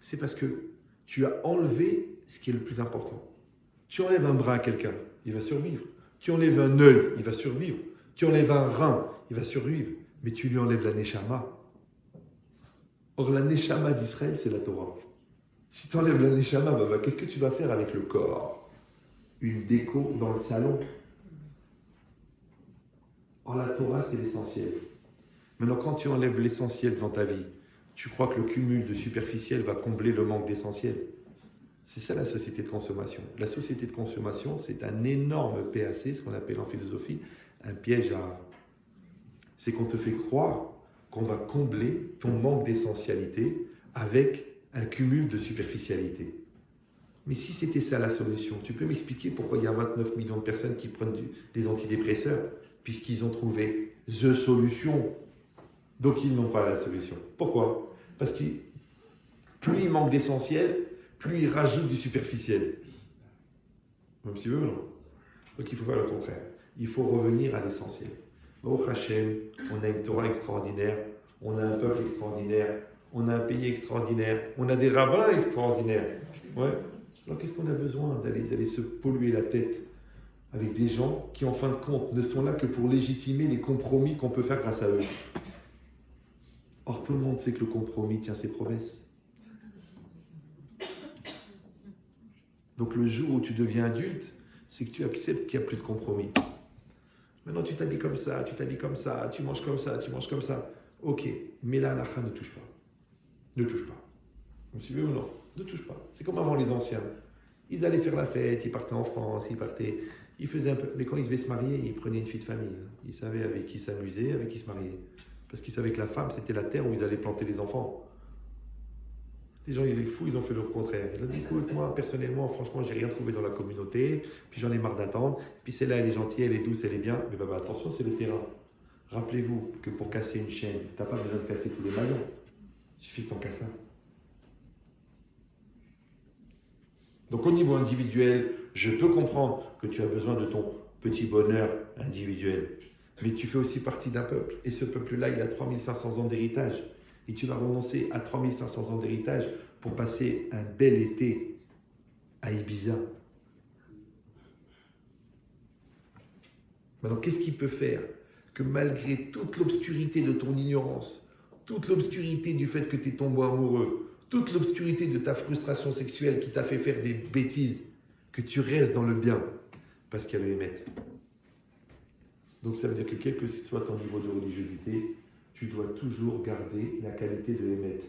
Speaker 2: C'est parce que tu as enlevé ce qui est le plus important. Tu enlèves un bras à quelqu'un, il va survivre. Tu enlèves un œil, il va survivre. Tu enlèves un rein, il va survivre. Mais tu lui enlèves la neshama. Or, la neshama d'Israël, c'est la Torah. Si tu enlèves la neshama, qu'est-ce que tu vas faire avec le corps? Une déco dans le salon. Or, la Torah, c'est l'essentiel. Maintenant, quand tu enlèves l'essentiel dans ta vie, tu crois que le cumul de superficiel va combler le manque d'essentiel? C'est ça la société de consommation. La société de consommation, c'est un énorme PAC, ce qu'on appelle en philosophie un piège à art. C'est qu'on te fait croire qu'on va combler ton manque d'essentialité avec un cumul de superficialité. Mais si c'était ça la solution, tu peux m'expliquer pourquoi il y a 29 millions de personnes qui prennent des antidépresseurs, puisqu'ils ont trouvé the solution. Donc ils n'ont pas la solution. Pourquoi? Parce que plus il manque d'essentiel, plus il rajoute du superficiel. Même si vous, non. Donc il faut faire le contraire. Il faut revenir à l'essentiel. Au Hachem, on a une Torah extraordinaire, on a un peuple extraordinaire, on a un pays extraordinaire, on a des rabbins extraordinaires. Ouais. Alors qu'est-ce qu'on a besoin d'aller se polluer la tête avec des gens qui, en fin de compte, ne sont là que pour légitimer les compromis qu'on peut faire grâce à eux? Or, tout le monde sait que le compromis tient ses promesses. Donc, le jour où tu deviens adulte, c'est que tu acceptes qu'il n'y a plus de compromis. Maintenant, tu t'habilles comme ça, tu manges comme ça, tu manges comme ça. Ok, mais la halakha ne touche pas. Ne touche pas. Vous me suivez ou non? Ne touche pas. C'est comme avant les anciens. Ils allaient faire la fête, ils partaient en France, ils faisaient un peu. Mais quand ils devaient se marier, ils prenaient une fille de famille. Ils savaient avec qui s'amuser, avec qui se marier. Parce qu'ils savaient que la femme, c'était la terre où ils allaient planter les enfants. Les gens, ils étaient fous, ils ont fait le contraire. Ils ont dit, écoute, moi, personnellement, franchement, j'ai rien trouvé dans la communauté, puis j'en ai marre d'attendre, puis celle-là, elle est gentille, elle est douce, elle est bien. Mais attention, c'est le terrain. Rappelez-vous que pour casser une chaîne, tu n'as pas besoin de casser tous les maillons. Il suffit que tu en casses un. Donc au niveau individuel, je peux comprendre que tu as besoin de ton petit bonheur individuel. Mais tu fais aussi partie d'un peuple. Et ce peuple-là, il a 3500 ans d'héritage. Et tu vas renoncer à 3500 ans d'héritage pour passer un bel été à Ibiza. Maintenant, qu'est-ce qu'il peut faire que malgré toute l'obscurité de ton ignorance, toute l'obscurité du fait que tu es tombé amoureux, toute l'obscurité de ta frustration sexuelle qui t'a fait faire des bêtises, que tu restes dans le bien, parce qu'il y a le Hémet. Donc ça veut dire que quel que soit ton niveau de religiosité, tu dois toujours garder la qualité de Hémet.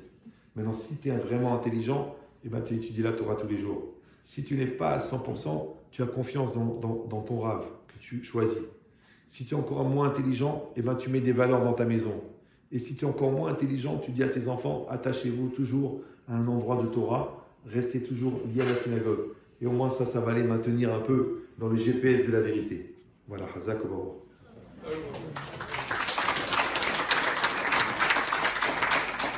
Speaker 2: Maintenant, si tu es vraiment intelligent, tu étudies la Torah tous les jours. Si tu n'es pas à 100%, tu as confiance dans ton rave que tu choisis. Si tu es encore moins intelligent, tu mets des valeurs dans ta maison. Et si tu es encore moins intelligent, tu dis à tes enfants, attachez-vous toujours à un endroit de Torah, restez toujours liés à la synagogue. Et au moins ça va les maintenir un peu dans le GPS de la vérité. Voilà, Hazak Obaor.